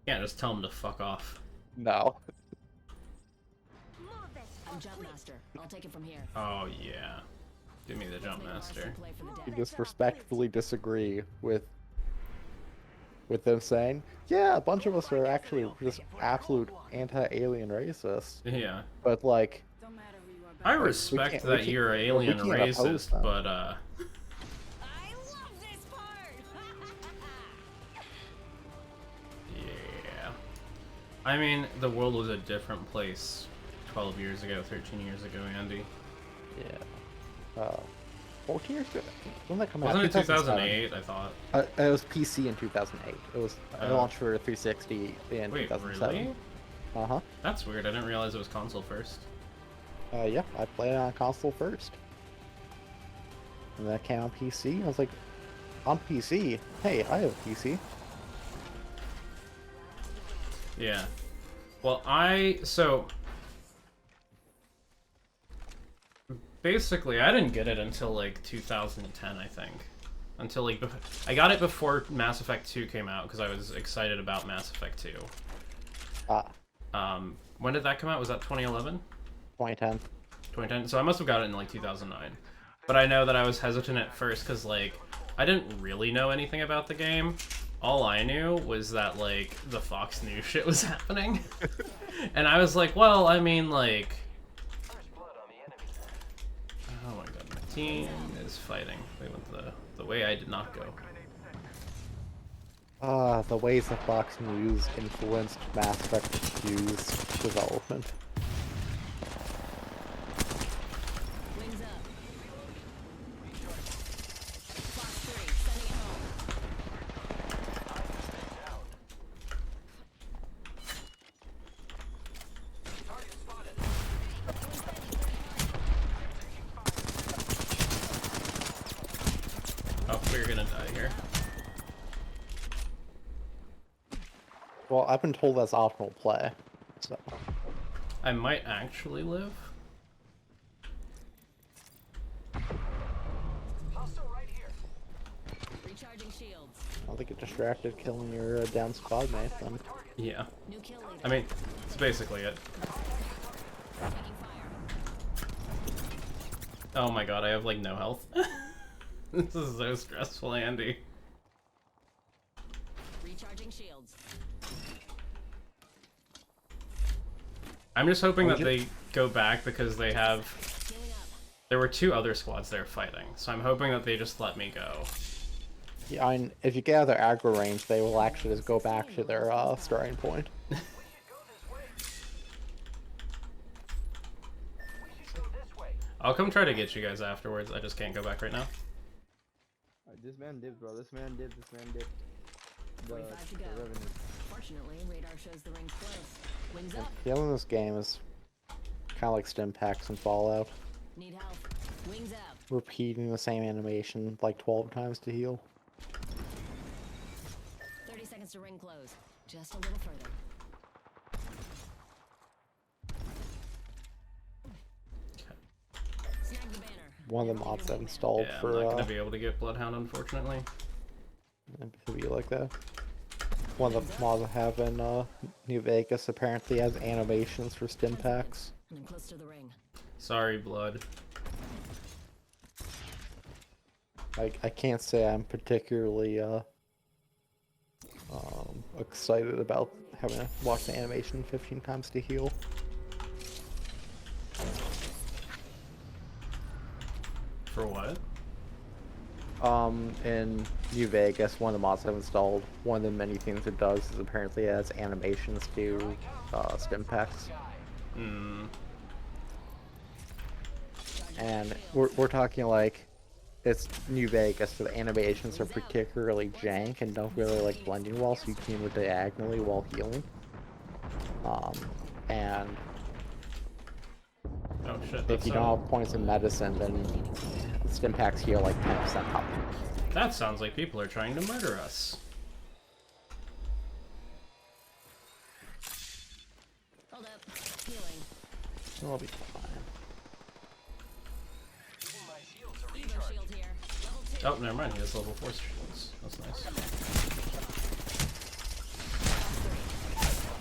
Can't just tell them to fuck off. No. I'm Jump Master. I'll take it from here. Oh, yeah. Give me the jump master. Play for the You dead. just respectfully disagree with with them saying, "Yeah, a bunch of us are actually just absolute anti-alien racists," Yeah. but like, I respect can't- that you're an alien can't oppose racist, them. but I love this part. yeah. I mean, the world was a different place 12 years ago, 13 years ago, Andy. yeah, 14 years ago. When did that come out? Wasn't it 2007. 2008? I thought. It was PC in 2008. It was it Oh. launched for 360 in Wait, 2007. really? Uh-huh. That's weird. I didn't realize it was console first. Yeah, I played it on console first. And that came on PC. I was like, on PC? Hey, I have a PC. Yeah. Well, basically, I didn't get it until like 2010, I think. Until like I got it before Mass Effect 2 came out because I was excited about Mass Effect 2. When did that come out? Was that 2011? 2010. 2010. So I must have got it in like 2009. But I know that I was hesitant at first because like I didn't really know anything about the game. All I knew was that like the Fox News shit was happening. And I was like, well, I mean like oh my god, my team is fighting. They went the way I did not go. The ways that Fox News influenced Mass Effect 2's development. Wings up. Fox 3, sending it home. Oh, we're gonna die here. Well, I've been told that's optional play, so. I might actually live. Recharging shields. I don't think get distracted killing your down squad mate then. Yeah. New kill leader. I mean, that's basically it. Taking fire. Oh my god, I have like no health. This is so stressful, Andy. Recharging shields. I'm just hoping that you- they go back because they have... Healing up. There were 2 other squads there fighting, so I'm hoping that they just let me go. Yeah, I mean, if you get out of their aggro range, they will actually just go back to their starting point. I'll come try to get you guys afterwards, I just can't go back right now. This man dipped, bro. This man dipped. This man dipped. 45 to go. Fortunately, radar shows the ring's close. Wings up. Killing this game is kind of like stim packs and Fallout. Need help. Wings up. Repeating the same animation like 12 times to heal. 30 seconds to ring close. Just a little further. Snag the banner. One of the mods I've installed Yeah, I'm for not gonna be able to get Bloodhound, unfortunately. to be like that. One of the mods I have in New Vegas apparently has animations for stim packs. And then close to the ring. Sorry, Blood. I can't say I'm particularly excited about having to watch the animation 15 times to heal. For what? In New Vegas, one of the mods I've installed, one of the many things it does is apparently it has animations to stim packs. Hmm. And we're talking like, it's New Vegas, so the animations are particularly jank and don't really like blending well, so you can move diagonally while healing. And Oh shit, if that's you don't have points in medicine, then the stim packs heal like 10% up. that sounds like people are trying to murder us. Hold up. Healing. It'll be fine. Evo shield here. Level 2. Oh, never mind, he has level 4 shields. That's nice.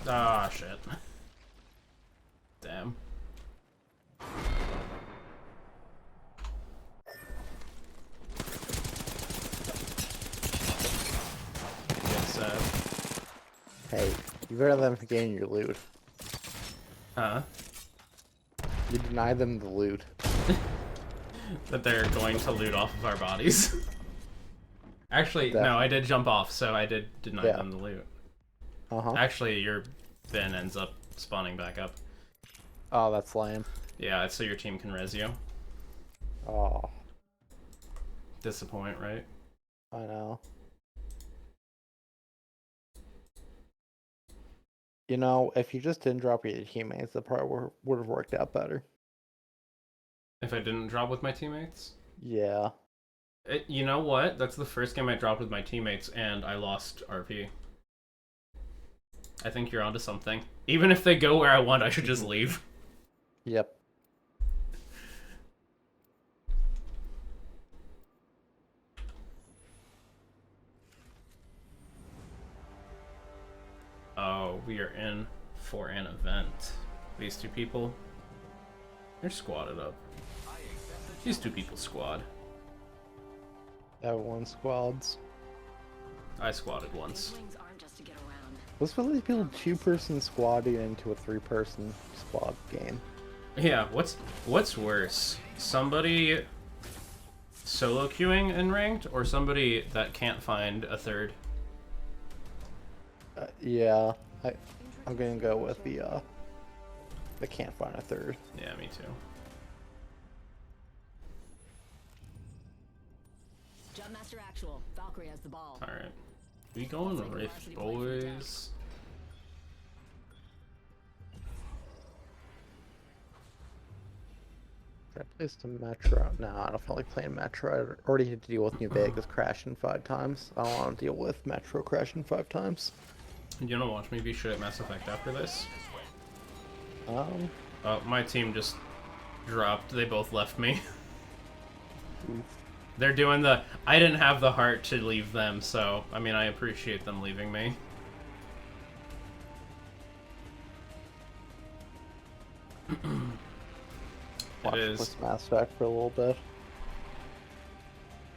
Ah, shit. Damn. Get sad. Hey, you better let them gain your loot. Huh? You deny them the loot. That they're going to loot off of our bodies. Actually, no, Definitely. I did jump off, so I did deny Yeah. them the loot. Uh-huh. Actually, your bin ends up spawning back up. Oh, that's lame. Yeah, so your team can res you. Oh, Disappoint, right? I know. You know, if you just didn't drop your teammates, that probably would have worked out better. If I didn't drop with my teammates? Yeah. You know what? That's the first game I dropped with my teammates, and I lost RP. I think you're onto something. Even if they go where I want, I should just leave. Yep. Oh, we are in for an event. These two people, they're squatted up. These two people squad. Everyone squads. I squatted once. Wings aren't just to get around. Let's really build 2-person squadding into a 3-person squad game. Yeah, what's worse? Somebody solo queuing in ranked, or somebody that can't find a third? Yeah, I'm gonna go with the can't find a third. Yeah, me too. Jumpmaster Actual. Valkyrie has the ball. Alright. We going Rift, boys. Should I play some Metro? No, I don't feel like playing Metro. I already had to deal with New Vegas crashing 5 times. I don't want to deal with Metro crashing 5 times. You wanna watch me be shit at Mass Effect after this? Um, My team just dropped. They both left me. oof. They're doing the, I didn't have the heart to leave them, so, I mean, I appreciate them leaving me. Watch It play is. some Mass Effect for a little bit.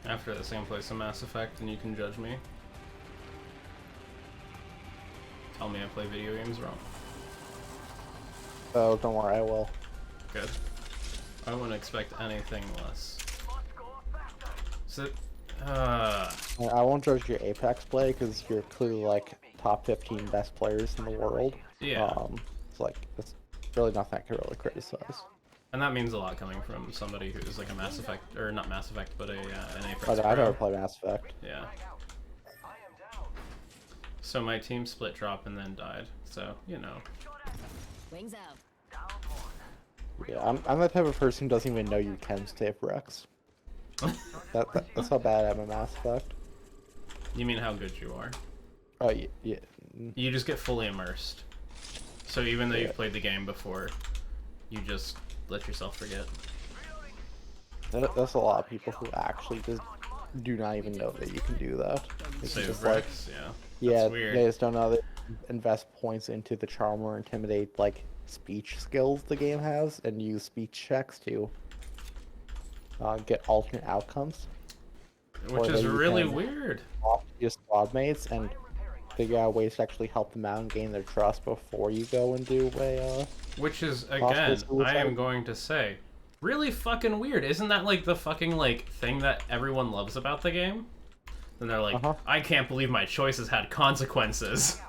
After the same place in Mass Effect, and you can judge me. Tell me I play video games wrong. Oh, don't worry, I will. Good. I wouldn't expect anything less. So, I won't judge your Apex play because you're clearly like top 15 best players in the world. yeah. It's like it's really nothing I can really criticize. And that means a lot coming from somebody who's like a Mass Effect, or not Mass Effect, but an Apex But pro. I never play Mass Effect. Yeah. So my team split drop and then died. So, you know. Wings out. Yeah, I'm the type of person who doesn't even know you can save Rex. That's how bad I'm at Mass Effect. You mean how good you are. Oh yeah. You just get fully immersed. So even though Yeah. you've played the game before, you just let yourself forget. That's a lot of people who actually just do not even know that you can do that. It's Save just like, Rex, yeah. yeah, That's weird. they just don't know that invest points into the charm or intimidate like speech skills the game has, and use speech checks to get alternate outcomes. Which or is that you really can weird. Talk to your squad mates and figure out ways to actually help them out and gain their trust before you go and do a Which is, possible again, I suicide. am going to say, really fucking weird. Isn't that like the fucking like thing that everyone loves about the game? And they're like, Uh-huh. I can't believe my choices had consequences.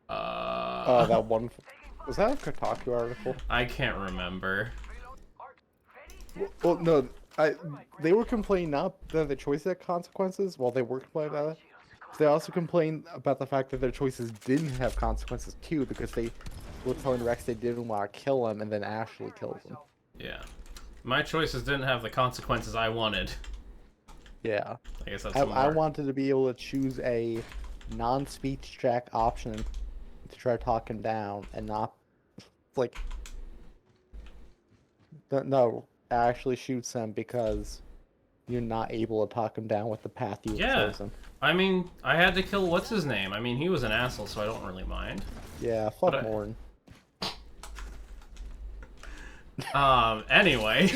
that one. Was that a Kotaku article? I can't remember. Well, no, they were complaining not that the choices had consequences. Well, they were complaining about it. They also complained about the fact that their choices didn't have consequences too, because they were telling Rex they didn't want to kill him, and then Ashley kills him. Yeah. My choices didn't have the consequences I wanted. Yeah. I guess that's I more... wanted to be able to choose a non-speech check option to try to talk him down, and not like no, actually shoots him because you're not able to talk him down with the path you've Yeah. chosen. I mean, I had to kill what's his name. I mean, he was an asshole, so I don't really mind. Yeah, fuck But Morton. Anyway,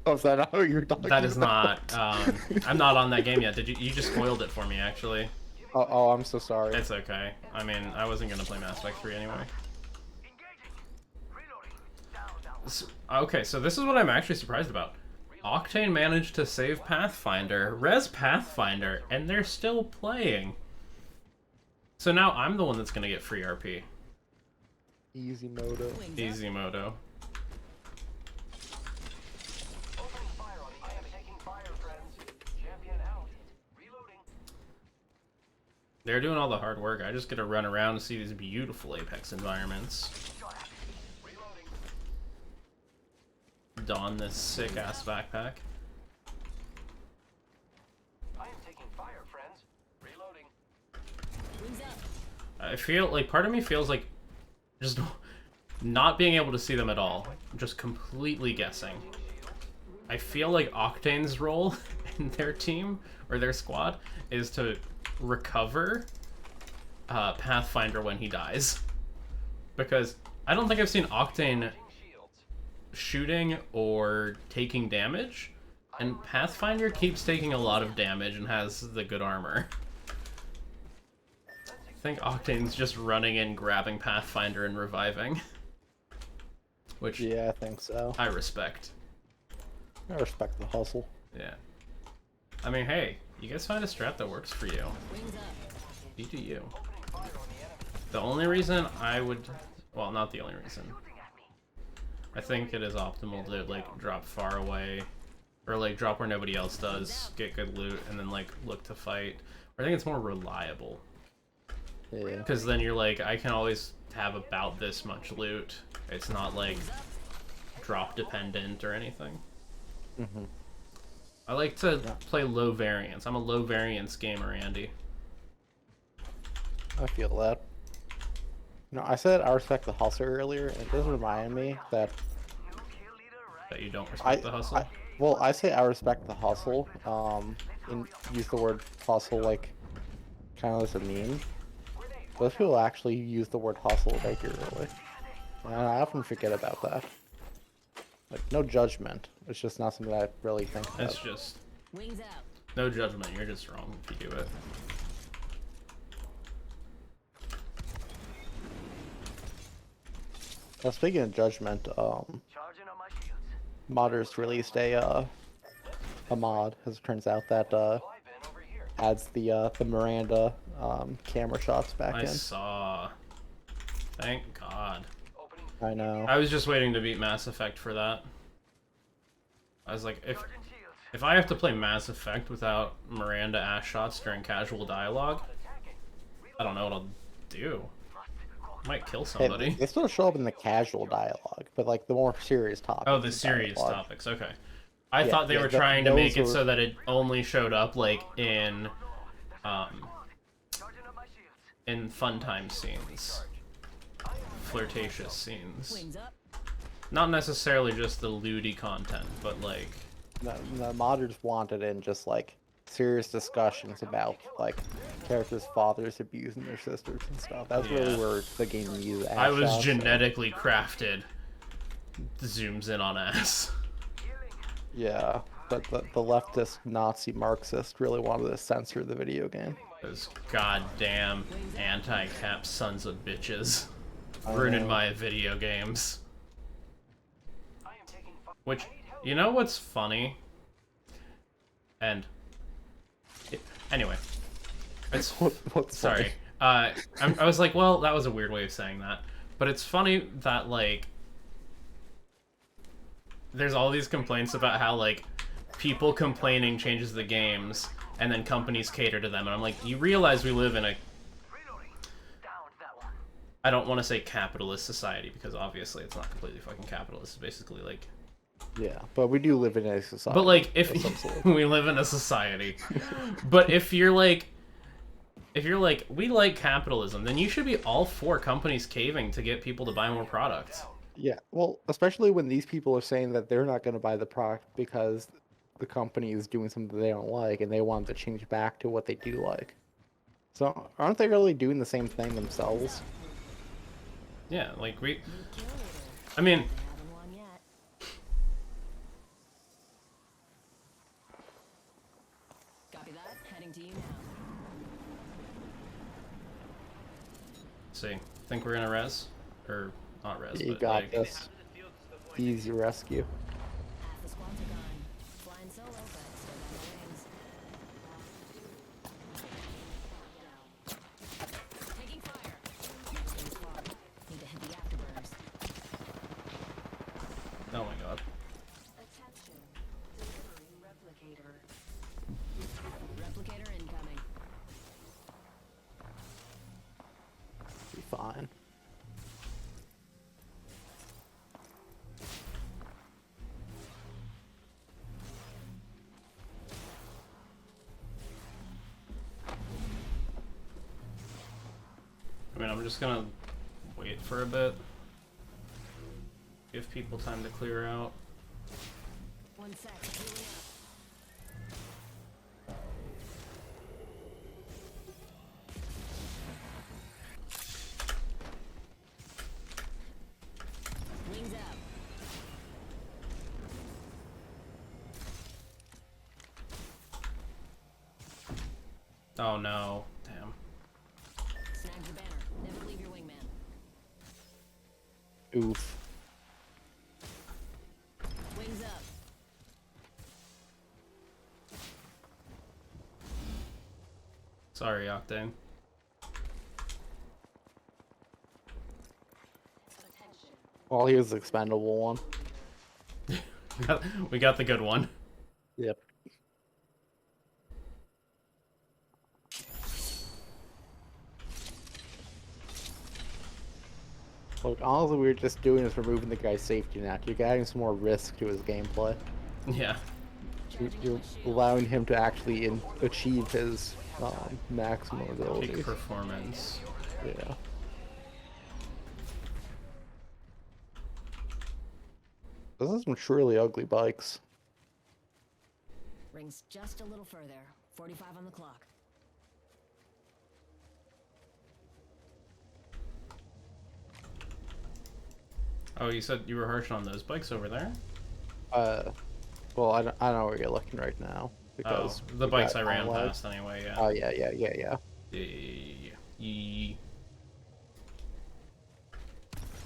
Oh, is that not what you're talking that is about? not. I'm not on that game yet. You just spoiled it for me, actually. Oh, I'm so sorry. It's okay. I mean, I wasn't gonna play Mass Effect 3 anyway. Okay, so this is what I'm actually surprised about. Octane managed to save Pathfinder, res Pathfinder, and they're still playing. So now I'm the one that's gonna get free RP. Easy moto. Easy moto. They're doing all the hard work. I just get to run around and see these beautiful Apex environments. Don this sick ass backpack. I feel like part of me feels like just not being able to see them at all, just completely guessing. I feel like Octane's role in their team or their squad is to recover Pathfinder when he dies, because I don't think I've seen Octane shooting or taking damage, and Pathfinder keeps taking a lot of damage and has the good armor. I think Octane's just running in, grabbing Pathfinder and reviving, which Yeah, I think so. I respect. I respect the hustle. Yeah. I mean, hey, you guys find a strat that works for you. You do you. The only reason I would... Well, not the only reason. I think it is optimal to, like, drop far away. Or, like, drop where nobody else does, get good loot, and then, like, look to fight. Or I think it's more reliable. Yeah. Because then you're like, I can always have about this much loot. It's not, like, drop dependent or anything. Mm-hmm. I like to play low variance. I'm a low variance gamer, Andy. I feel that. You know, I said I respect the hustle earlier, and it does remind me that That you don't respect the hustle? Well, I say I respect the hustle. And use the word hustle like kind of as a meme. Most people actually use the word hustle regularly, and I often forget about that. Like, no judgment. It's just not something I really think about. It's just... No judgment, you're just wrong if you do it. Now, speaking of judgment, modders released a mod, as it turns out, that adds the Miranda camera shots back I in. saw. Thank God. I know. I was just waiting to beat Mass Effect for that. I was like, if I have to play Mass Effect without Miranda ass shots during casual dialogue, I don't know what I'll do. I might kill somebody. They still show up in the casual dialogue, but like the more serious topics. Oh, the serious dialogue. topics. Okay. I Yeah, thought they yeah, were trying to those make it were- so that it only showed up like in fun time scenes, flirtatious scenes. Not necessarily just the lewdy content, but like The modders wanted in just like serious discussions about like characters' fathers abusing their sisters and stuff. That's really Yeah. where the game needed. I was shots, so- genetically crafted. Zooms in on ass. Yeah, but the leftist Nazi Marxist really wanted to censor the video game. Those goddamn anti-cap sons of bitches I ruining know. my video games. Which, you know what's funny? And anyway, it's What's sorry. funny? I was like, well, that was a weird way of saying that, but it's funny that like there's all these complaints about how like people complaining changes the games, and then companies cater to them, and I'm like, you realize we live in a, I don't want to say capitalist society, because obviously it's not completely fucking capitalist. It's basically like, Yeah, but we do live in a society. but like if of some sort. we live in a society, but if you're like, we like capitalism, then you should be all for companies caving to get people to buy more products. Yeah, well, especially when these people are saying that they're not going to buy the product because the company is doing something they don't like and they want to change back to what they do like. So, aren't they really doing the same thing themselves? Yeah, like I mean, Copy that. Heading to you now. see. Think we're gonna res? Or not res, You but got like... this. Easy rescue. Half the squads are gone. Flying solo, but still got my wings. Taking fire. Stay far. Need to hit the afterburners. Oh my god. Attention. Delivering replicator. Replicator incoming. Be fine. I mean, I'm just gonna wait for a bit. Give people time to clear out. 1 sec. Healing up. Wings up. Oh no. Damn. Snag the banner. Never leave your wingman. Oof. Wings up. Sorry, Octane. Well, here's the expendable one. We got the good one. Yep. Look, all we're just doing is removing the guy's safety net. You're adding some more risk to his gameplay. Yeah. You're allowing him to actually achieve his maximum Peak abilities. performance. Yeah. Those are some truly ugly bikes. Rings just a little further. 45 on the clock. Oh, you said you were harsh on those bikes over there? Well, I don't know where you're looking right now. Because Oh, the we bikes got I ran online. past anyway, yeah. Oh, yeah. Yeah.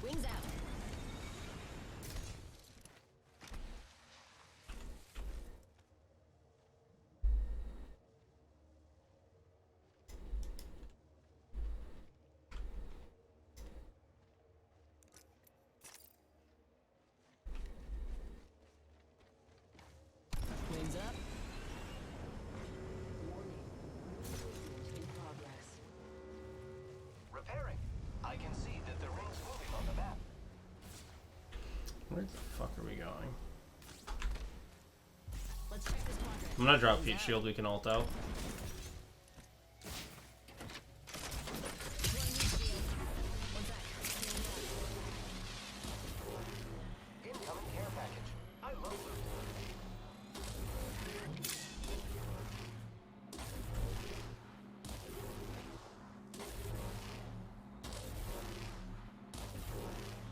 Wings out. Wings up. In progress. Repairing. I can see that the ring's moving on the map. Where the fuck are we going? Let's check this quadrant. I'm gonna drop Peach Shield, we can ult out. Incoming care package. I love loot.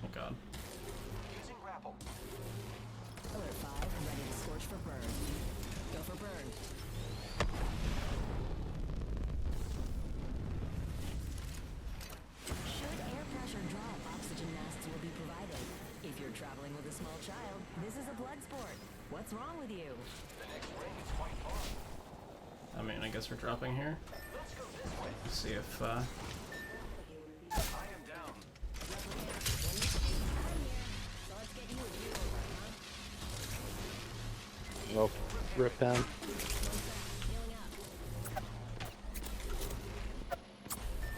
Oh god. Using grapple. Alert 5, ready to scorch for burn. Go for burn. Should air pressure drop, oxygen masks will be provided. If you're traveling with a small child, this is a blood sport. What's wrong with you? The next ring is quite far. I mean, I guess we're dropping here. Let's go this way. See if, I am down. So let's get you a view over, huh? Nope. Rip him. Healing up.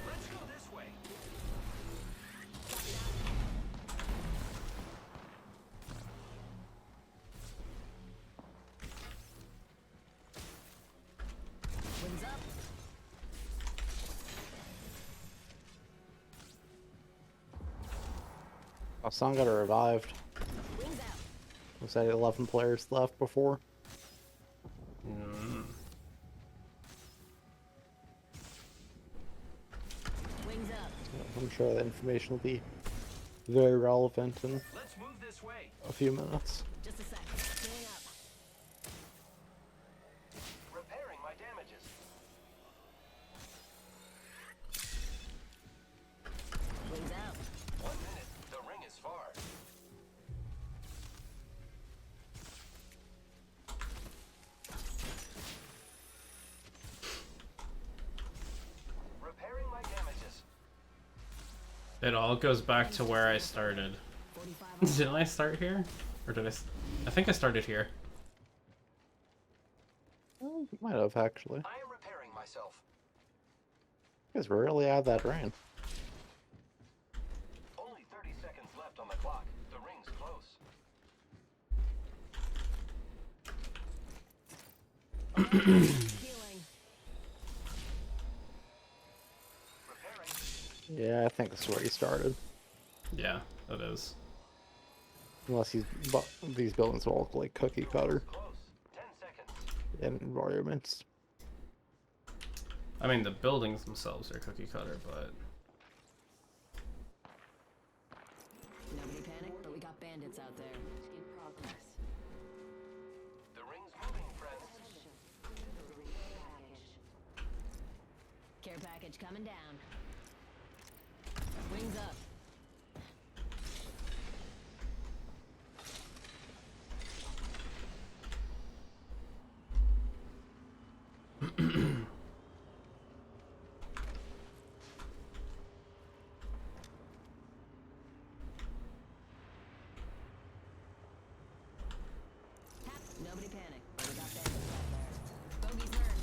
Let's go this way. Wings up. Oh, Son got revived. Wings out. Was that 11 players left before? Wings up. I'm sure that information will be very relevant in Let's move this way. a few minutes. Just a sec. Healing up. Repairing my damages. It all goes back to where I started. Didn't I start here? Or did I think I started here. Well, you might have actually. I am repairing myself. You guys really out of that rain. Only 30 seconds left on the clock. The ring's close. Yeah, I think that's where he started. Yeah, that is. Unless these buildings all look like cookie cutter environments. I mean, the buildings themselves are cookie cutter, but... Nobody panic, but we got bandits out there. In progress. The ring's moving, friends. Care package coming down. Wings up. Nobody panic. We got bandits out there. Bogey's hurt.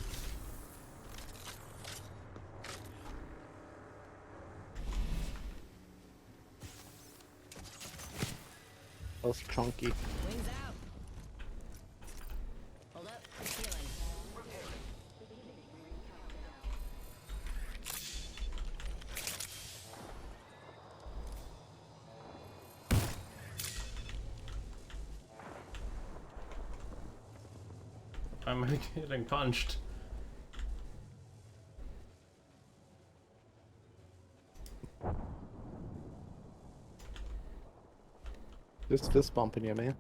That's chunky. Wings out. Hold up. Healing. I'm getting punched. Just fist bumping you, man.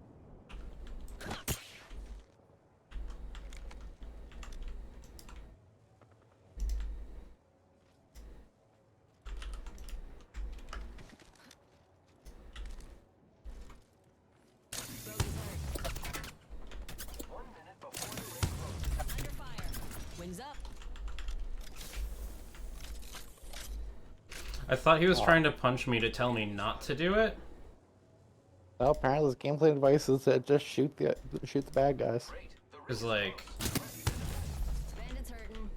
Under fire. Wings up. I thought he was trying to punch me to tell me not to do it. Well, apparently, this gameplay advice is to just shoot the bad guys. It's like... Bandits hurting.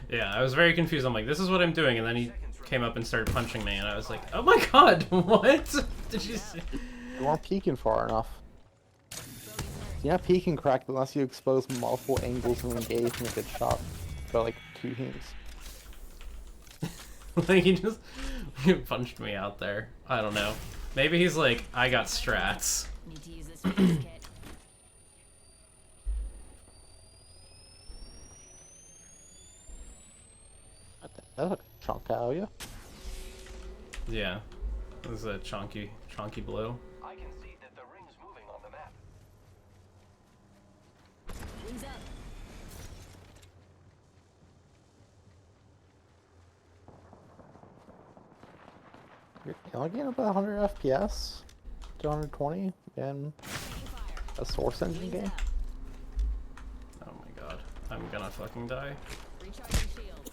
Yeah, I was very confused. I'm like, this is what I'm doing, and then he came up and started punching me, and I was like, oh my god, what? Did you see? You weren't peeking far enough. You're not peeking correct unless you expose multiple angles and engage and get shot by like 2 teams. Like, he punched me out there. I don't know. Maybe he's like, I got strats. Need to use this first kit. That took a chunk out of you. Yeah. This is a chonky blue. I can see that the ring's moving on the map. Wings up. You're only getting about 100 FPS, 220 in a Source Engine game. Oh my god. I'm gonna fucking die. Recharge your shields.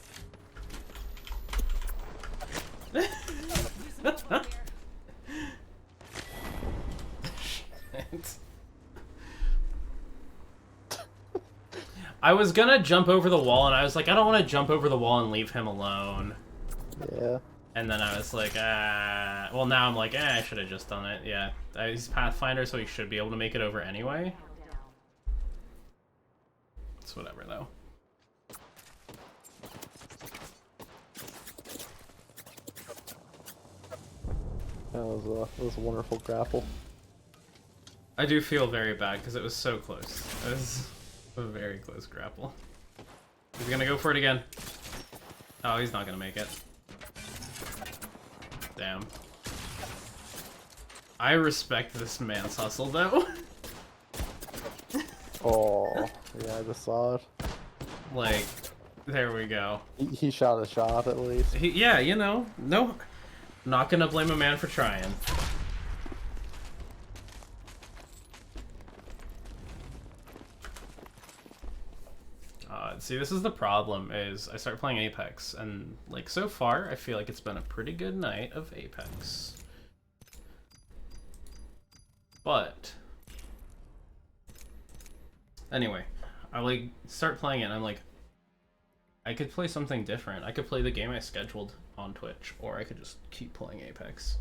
I was gonna jump over the wall, and I was like, I don't want to jump over the wall and leave him alone. Yeah. And then I was like, well, now I'm like, I should have just done it. Yeah, he's Pathfinder, so he should be able to make it over anyway. It's whatever, though. That was a wonderful grapple. I do feel very bad because it was so close. It was a very close grapple. He's gonna go for it again. Oh, he's not gonna make it. Damn. I respect this man's hustle, though. Oh, yeah, I just saw it. Like, there we go. He shot a shot at least. Yeah, you know, no, not gonna blame a man for trying. See, this is the problem, is I start playing Apex, and, like, so far, I feel like it's been a pretty good night of Apex. But... Anyway, I, like, start playing it, and I'm like, I could play something different. I could play the game I scheduled on Twitch, or I could just keep playing Apex.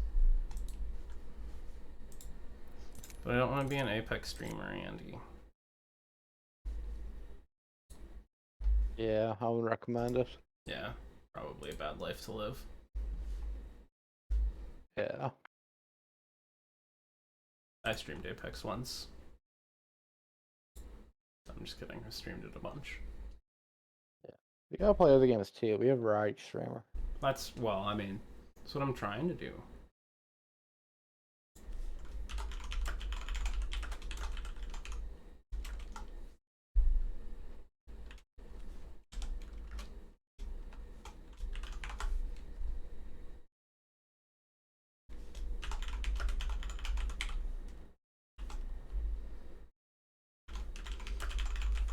But I don't want to be an Apex streamer, Andy. Yeah, I would recommend it. Yeah, probably a bad life to live. Yeah. I streamed Apex once. I'm just kidding, I streamed it a bunch. We gotta play other games too. We have a variety streamer. That's, well, I mean, that's what I'm trying to do.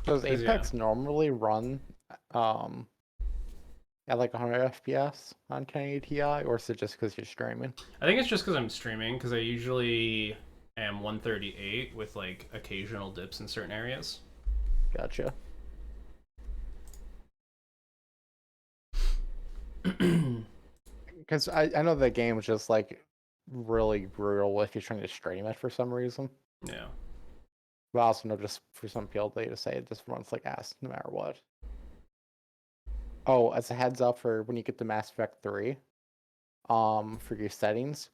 Does 'Cause, Apex normally run at like 100 FPS on 1080 Ti, or is it just because you're streaming? I think it's just because I'm streaming, because I usually am 138 with, like, occasional dips in certain areas. Gotcha. Because I know the game is just like really brutal if you're trying to stream it for some reason. Yeah. But I also know just for some people they just say it just runs like ass no matter what. Oh, as a heads up for when you get to Mass Effect 3, for your settings,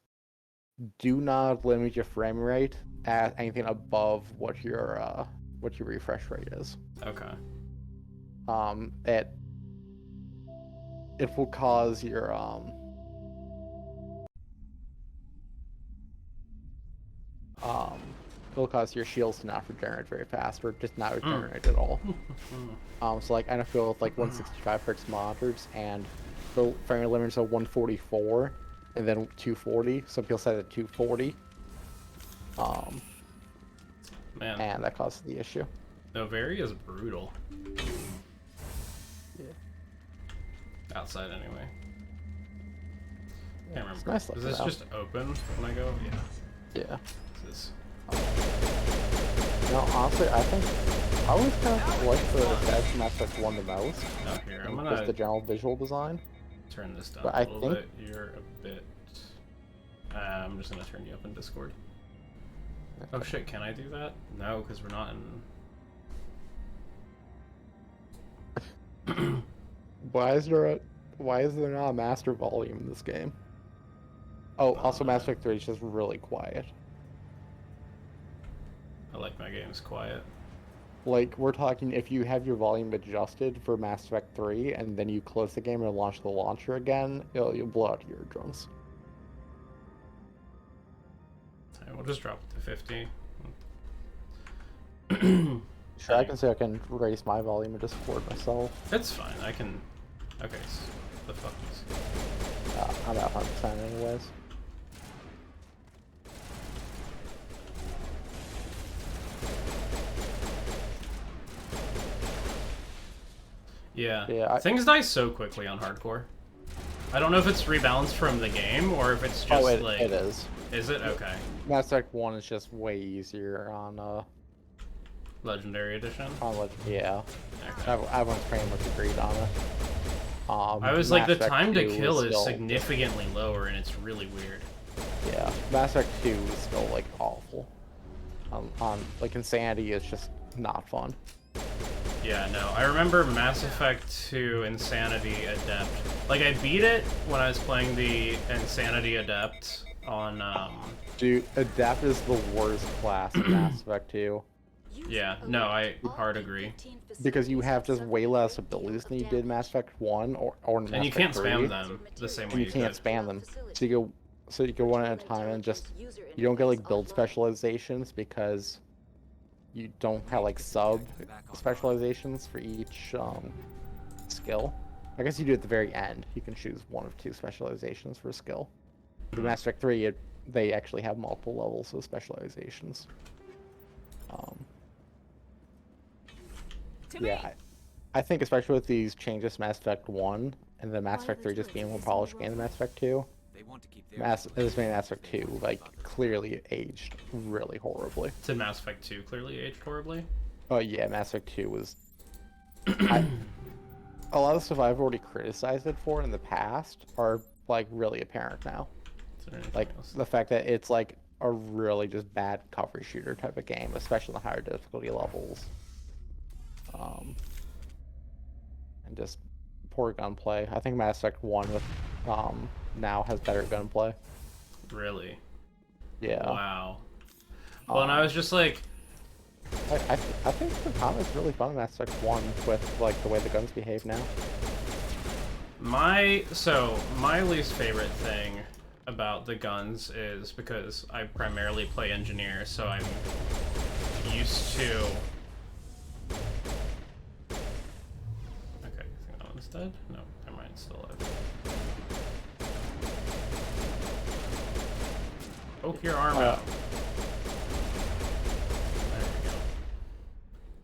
do not limit your frame rate at anything above what your refresh rate is. Okay. It will cause your it'll cause your shields to not regenerate very fast, or just not regenerate at all. So like NFL with like 165 hertz monitors, and the frame rate limiters are 144, and then 240. Some people set it at 240. Man. And that causes the issue. Novari is brutal. Yeah. Outside anyway. Can't It's remember. nice Is looking this out. just open when I go? Yeah. Yeah. This is... No, honestly, I think I always kind of like the aesthetics from Mass Effect 1 the most. Oh, here, I'm Just gonna the general visual design. turn this down But a I little think- bit. You're a bit... I'm just gonna turn you up in Discord. Oh shit, can I do that? No, because we're not in... Why is there not a master volume in this game? Oh, also Mass Effect 3 is just really quiet. I like my games quiet. Like, we're talking if you have your volume adjusted for Mass Effect 3 and then you close the game and launch the launcher again, you'll blow out your eardrums. Alright, we'll just drop it to 50. Sure, I can say I can raise my volume and just record myself. It's fine, I can... Okay, the fuck is... I'm at 100% anyways. Yeah, Yeah, things die so quickly on hardcore. I don't know if it's rebalanced from the game or if it's just like... it is. Is it? Okay. Mass Effect 1 is just way easier on Legendary Edition? yeah. Okay. Everyone's pretty much agreed on it. I was like, Mass the Effect time to 2 kill is still- significantly lower and it's really weird. Yeah, Mass Effect 2 is still like awful. Like Insanity is just not fun. Yeah, no, I remember Mass Effect 2 Insanity Adept. Like, I beat it when I was playing the Insanity Adept on, Dude, Adept is the worst class in Mass Effect 2. Yeah, no, I hard agree. Because you have just way less abilities than you did in Mass Effect 1 or in Mass And you Effect can't 3. spam them the same way You can't could. spam them. So you go one at a time and just you don't get like build specializations because you don't have like sub specializations for each skill. I guess you do at the very end. You can choose one of two specializations for a skill. But in Mass Effect 3, they actually have multiple levels of specializations. Yeah, I think especially with these changes to Mass Effect 1 and the Mass Effect 3 just being a more polished game than Mass Effect 2, this made Mass Effect 2 like clearly aged really horribly. Did Mass Effect 2 clearly aged horribly? Oh yeah, Mass Effect 2 was. A lot of stuff I've already criticized it for in the past are like really apparent now. Like the fact that it's like a really just bad cover shooter type of game, especially in the higher difficulty levels. And just poor gunplay. I think Mass Effect 1 with now has better gunplay. Really? Yeah. Wow. Well, and I was just like, I think the combat's really fun in Mass Effect 1 with like the way the guns behave now. my least favorite thing about the guns is because I primarily play engineer, so I'm used to. Okay, I think that one's dead. No, never mind, it's still alive. Poke your arm out. There we go.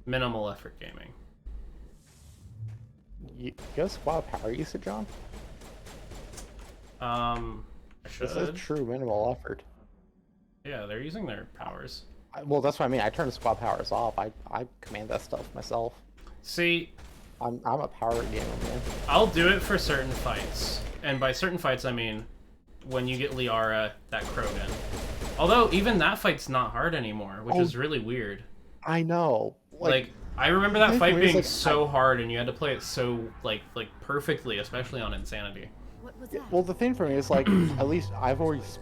Minimal effort gaming. You have squad power usage on? I should. This is true minimal effort. Yeah, they're using their powers. Well, that's what I mean. I turn the squad powers off. I command that stuff myself. See, I'm a power gamer, man. I'll do it for certain fights. And by certain fights, I mean when you get Liara, that Krogan. Although, even that fight's not hard anymore, which is really weird. I know. Like I remember that fight thing is, being like, so hard, and you had to play it so, like perfectly, especially on Insanity. What was that? Well, the thing for me is, like, at least I've always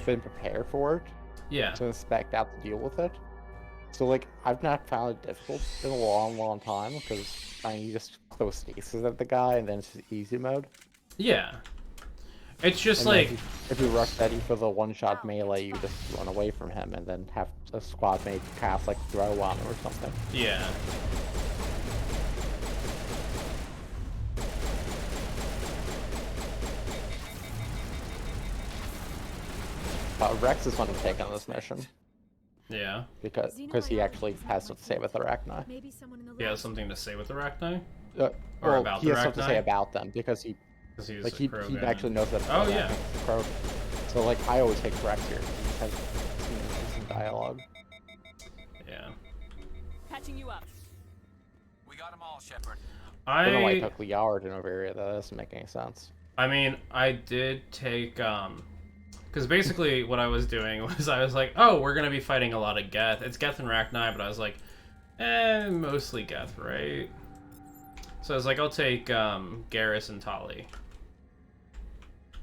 been prepared for it. Yeah. To expect out to deal with it. So, like, I've not found it difficult in a long, long time, because you just throw stasis at the guy, and then it's just easy mode. Yeah. It's just And like... if you rush Betty for the one-shot melee, you just run away from him, and then have a squad mate cast, like, throw on him or something. Yeah. Rex is fun to take on this mission. Yeah. Because he actually has something to say with the Arachni. He has something to say with the Arachni? Or Or about he the has something to say Arachni? about them, because he Because he's like a he Krogan. actually knows that. Oh, yeah. Krogan. So like I always take Rex here. He has some dialogue. Yeah. Patching you up. We got them all, Shepard. I don't know why I took Liara to Novaria. That doesn't make any sense. I mean, I did take, because basically what I was doing was I was like, oh, we're going to be fighting a lot of Geth. It's Geth and Rachni, but I was like, mostly Geth, right? So I was like, I'll take, Garrus and Tali.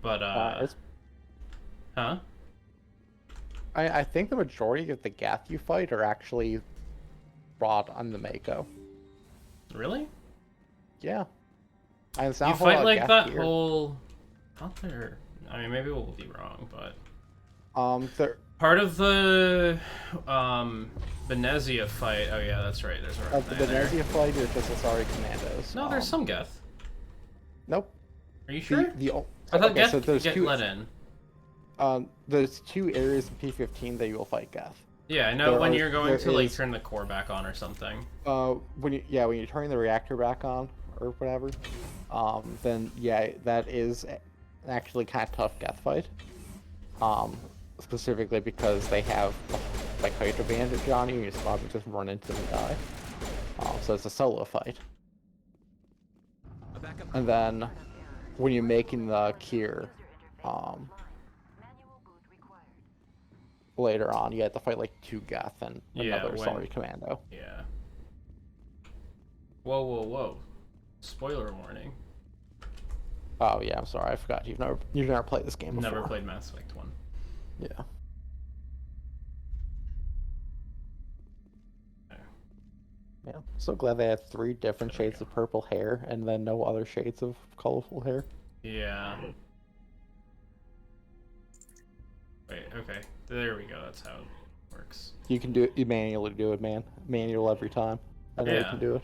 But, huh? I think the majority of the Geth you fight are actually brought on the Mako. Really? Yeah. And it's not You a whole lot fight of like Geth that here. whole... Not there. I mean, maybe we'll be wrong, but... There... Part of the, Benezia fight... Oh yeah, that's right, there's a the Benezia fight is just Asari Commandos. No, there's some Geth. Nope. Are you sure? I thought okay, Geth so there's get two, let in. There's 2 areas in P15 that you will fight Geth. Yeah, I know when you're going to like is- turn the core back on or something. When you turn the reactor back on or whatever, then yeah, that is actually kind of tough Geth fight. Specifically because they have like height advantage on you, and your squad would just run into them and die. So it's a solo fight. And then when you're making the Kier, later on, you have to fight like 2 Geth and another Asari Commando. Yeah. Whoa, whoa, whoa! Spoiler warning. Oh yeah, I'm sorry, I forgot. You've never played this game before. Never played Mass Effect 1. Yeah. Yeah, so glad they had 3 different shades of purple hair and then no other shades of colorful hair. Yeah. Wait, okay. There we go, that's how it works. You can do it, you manually do it, man. Manual every time. I know you Yeah. can do it.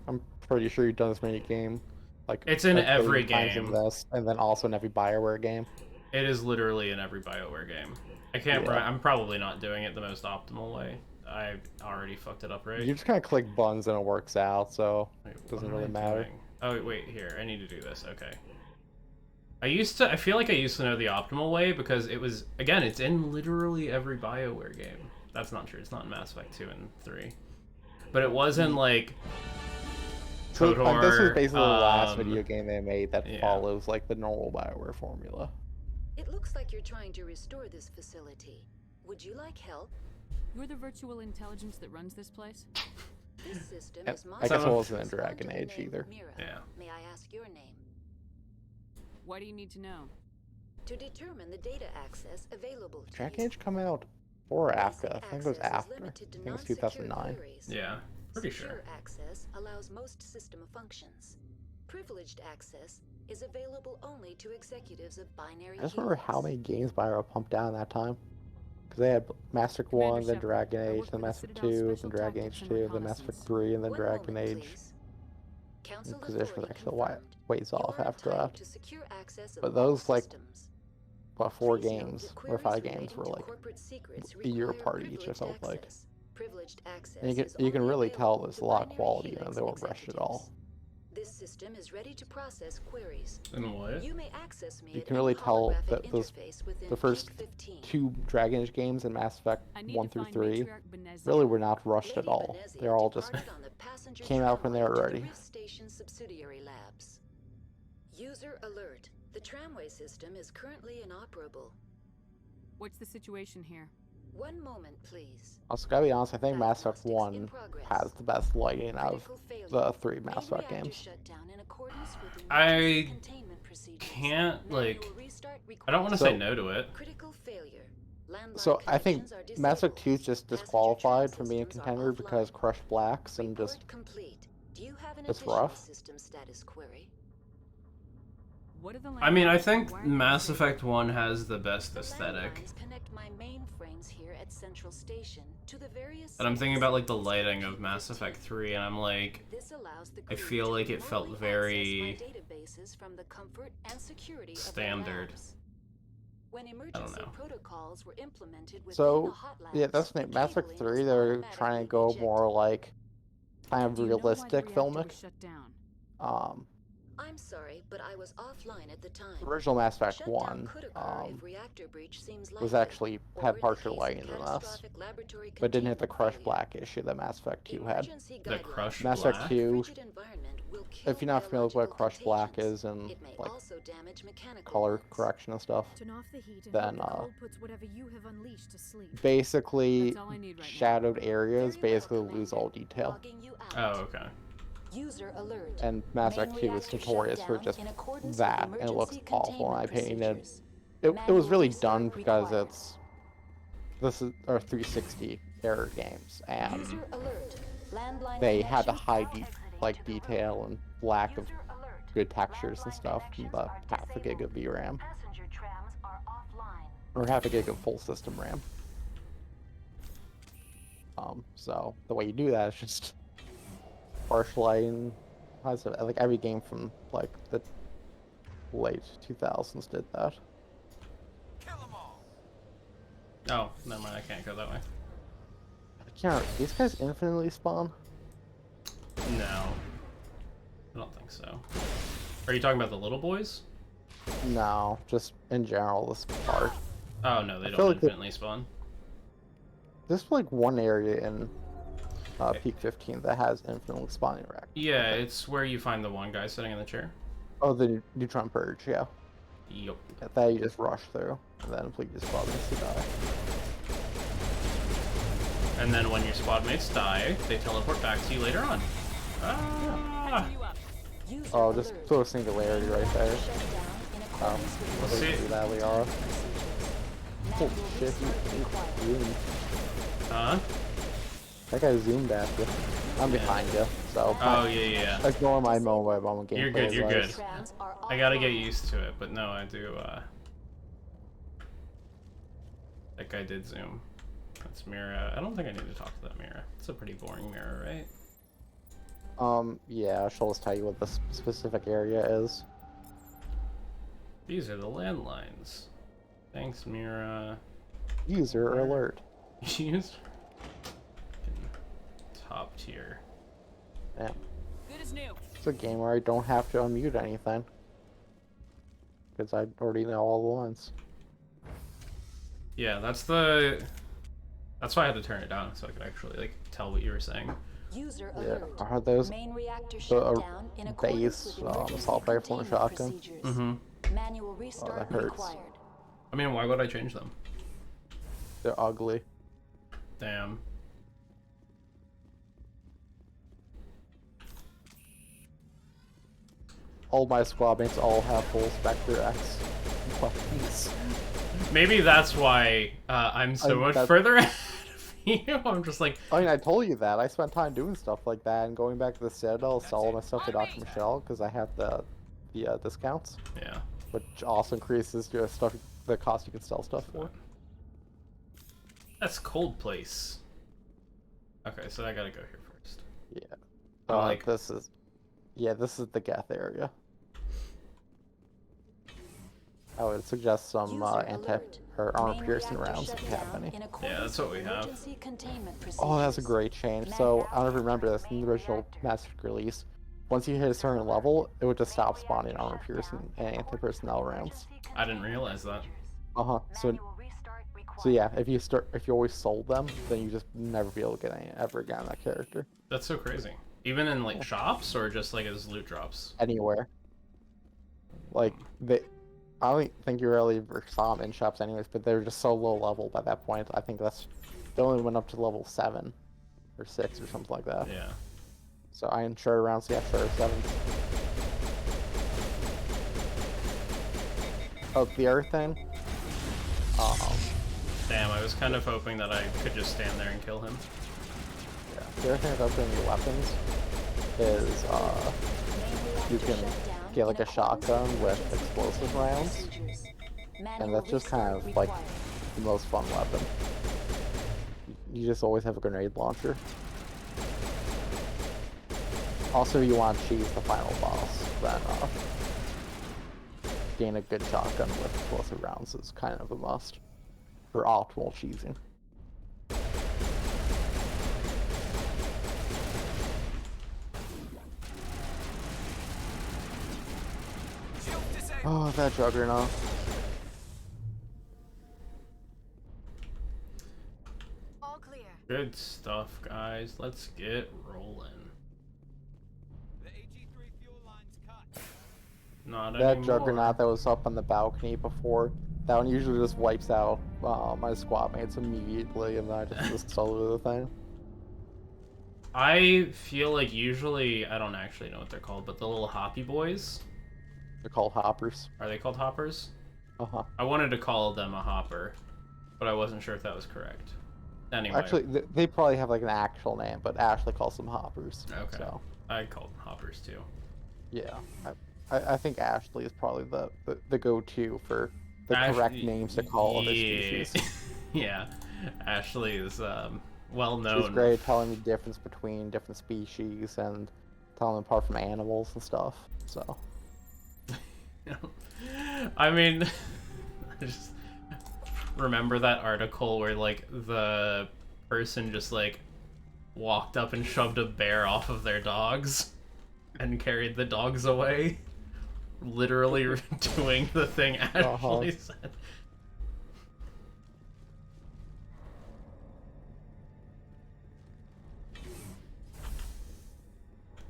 I'm pretty sure you've done this many game. Like It's in like 30 every times game. in this, and then also in every BioWare game. It is literally in every BioWare game. I can't. Yeah. I'm probably not doing it the most optimal way. I already fucked it up, right? You just kind of click buttons and it works out, so Wait, it what doesn't am really I matter. doing? Oh, wait, here. I need to do this. Okay. I feel like I used to know the optimal way because it was, again, it's in literally every BioWare game. That's not true. It's not in Mass Effect 2 and 3. But it was in, like, So, KOTOR, this is basically the last video game they made that yeah. follows like the normal BioWare formula. It looks like you're trying to restore this facility. Would you like help? You're the virtual intelligence that runs this place? This system And is I guess it Some- wasn't in Dragon Age either. Mira. Yeah. May I ask your name? What do you need to know? To determine the data access available to Dragon you. Age come out or after? I Basic think it was access is after. I limited to think it was non-secure 2009. queries. Yeah, pretty Secure sure. access allows most system functions. Privileged access is available only to executives of binary I just remember how keywords. many games BioWare pumped down that time. Because they had Mass Effect 1, Commander then Shepard, Dragon I Age, work then for the Mass Effect Citadel 2, then Special Dragon Tactics Age and 2, then Mass Effect Reconnaissance. 3, and then One Dragon moment, Age. please. Council Inquisition authority actually confirmed. ways You off are after entitled that. to secure access of But all those, like, systems. What, 4 Please note games that or 5 queries games relating were to like corporate secrets a year require apart each or privileged something like. access. Privileged access And you is can only really tell available there's to a lot of binary quality and Helix they weren't rushed at all. executives. This system is ready to process queries. And what? You may access me You at can any really tell holographic that those interface within the first Peak 15. 2 Dragon Age games in Mass Effect I need 1 to through find 3 Matriarch Benezia. really were not rushed at Lady all. Benezia They're all just departed on the passenger came out when they tramway were to the ready. Rift Station subsidiary labs. User alert. The tramway system is currently inoperable. What's the situation here? One moment, please. Also, gotta be honest, I think Mass Effect Diagnostics in 1 progress. has the best lighting out of Critical failure. the 3 Mass Main Effect reactor games. shut down in accordance with I emergency containment procedures. can't, like, Manual restart I don't want to So- say no to it. Critical failure. Landline So I think connections are Mass Effect disabled. 2 is just Passenger disqualified tram from being a systems are contender because offline. Crush Blacks and Report just complete. Do you have an it's additional rough. system status query? What are the I mean, I landlines think and why are they Mass disabled? Effect 1 has the best The aesthetic. landlines connect my mainframes here at Central Station to the various. But I'm thinking sites about, like, the inside lighting of Peak Mass 15. Effect 3, and I'm like, This allows the I crew feel to like it felt remotely very access my databases from the comfort and security of their standard. labs. When don't emergency know. protocols were implemented within the so hot yeah, labs, that's the Mass Effect cabling 3. was They're automatically trying to go ejected. more like kind of Do you know why the realistic reactor filmic. was shut down? I'm sorry, but I was offline at the time. The original Mass Effect Shutdown 1 could occur if reactor breach seems was likely, actually or had in partial case of lighting than us, catastrophic laboratory but didn't hit the containment Crush failure. Black issue that Mass Effect 2 had. Emergency The guidelines Crush Mass Black? Effect 2, frigid environment will kill if you're not familiar with what biological Crush Black contagions. is and It may like also damage mechanical color ones. correction and stuff, Turn off the heat and then hope the cold puts whatever you have unleashed to sleep. basically That's all I need right now. shadowed areas Very well, basically lose Commander. all detail. Logging you Oh, out. okay. User alert. And Mass Effect 2 was notorious for just that, and it looks awful in my opinion. It was really done because this is our 360 era games, and User alert. Landline they had the connections high are exiting like to the room. detail and lack of User alert. good textures and Landline stuff from the connections half are a gig of disabled. VRAM Passenger trams are offline. or half a gig of full system RAM. So the way you do that is just partial lighting. Like every game from like the late 2000s did that. Oh, never mind, I can't go that way. I can't. These guys infinitely spawn? No. I don't think so. Are you talking about the little boys? No, just in general this part. Oh, no, they feel don't like they- infinitely spawn. There's like one area in Peak 15 that has infinitely spawning rack. Yeah, it's where you find the one guy sitting in the chair. Oh, the Neutron Purge, yeah. Yup. That you just rush through, and then please just spawn to die. And then when your squad mates die, they teleport back to you later on. Ah! You up. User Oh, just alert. throw a singularity right there. Shut down in accordance with Let's see. Do that, Liara. procedures. Holy Manual shit, restart you required. zoomed. Huh? That guy zoomed at you. I'm behind you, so Oh, yeah. ignore my moment by moment gameplay. You're good, you're advice. good. Trams are I gotta get offline. used to it, but no, I do, That guy did zoom. That's Mira. I don't think I need to talk to that Mira. It's a pretty boring Mira, right? Yeah, she'll just tell you what the specific area is. These are the landlines. Thanks, Mira. User alert. Used? tier. Yeah. Good as new. It's a game where I don't have to unmute anything. Because I already know all the lines. Yeah, that's why I had to turn it down so I could actually like tell what you were saying. User Yeah. alert. Are those Main reactor the shut down in accordance base with emergency assault rifle and containment shotgun? procedures. Mm-hmm. Manual restart hurts. required. I mean, why would I change them? They're ugly. Damn. All my squad mates all have full Spectre X weapons. Maybe that's why I'm so much further ahead of you. I'm just like, I mean, I told you that. I spent time doing stuff like that and going back to the Citadel, sell all my stuff to Dr. Michelle because I have the discounts, yeah. which also increases your stuff, the cost you can sell stuff for. That's Cold Place. Okay, so I gotta go here first. Yeah. Like- this is the Geth area. I would suggest some User anti alert. or armor Main piercing reactor rounds shut if you have down any. in accordance that's what with we have. emergency containment Oh, that's a procedures. great change. So I don't know if you remember this in the original Mass Effect release. Once you hit a certain level, it would just stop spawning armor piercing and anti-personnel rounds. I didn't realize that. So yeah, if you always sold them, then you just never be able to get any ever again that character That's so crazy. Even in like shops or just like as loot drops. anywhere. Like I don't think you really ever saw them in shops anyways, but they were just so low level by that point. I think they only went up to level 7 or 6 or something like that. Yeah. So I insured around, so yeah, sure, 7. Oh, the other thing. Damn, I was kind of hoping that I could just stand there and kill him. Yeah, the other thing about upgrading your weapons is you can get like a shotgun with explosive rounds, and that's just kind of like the most fun weapon. You just always have a grenade launcher. Also, you want to cheese the final boss, then gain a good shotgun with explosive rounds is kind of a must for optimal cheesing. Oh, that Juggernaut. All clear. Good stuff, guys. Let's get rolling. Not That anymore. Juggernaut that was up on the balcony before, that one usually just wipes out my squad mates immediately, and then I just solo the thing. I feel like usually, I don't actually know what they're called, but the little hoppy boys, They're called hoppers. are they called hoppers? Uh-huh. I wanted to call them a hopper, but I wasn't sure if that was correct. Anyway. Actually, they probably have like an actual name, but Ashley calls them hoppers. Okay. So, I called them hoppers too. yeah. I think Ashley is probably the go-to for the correct Ashley- names to call other yeah. species. Yeah. Ashley is well known. She's great at telling me the difference between different species and telling them apart from animals and stuff. So. I mean, I just remember that article where like the person just like walked up and shoved a bear off of their dogs and carried the dogs away. Literally doing the thing Ashley said.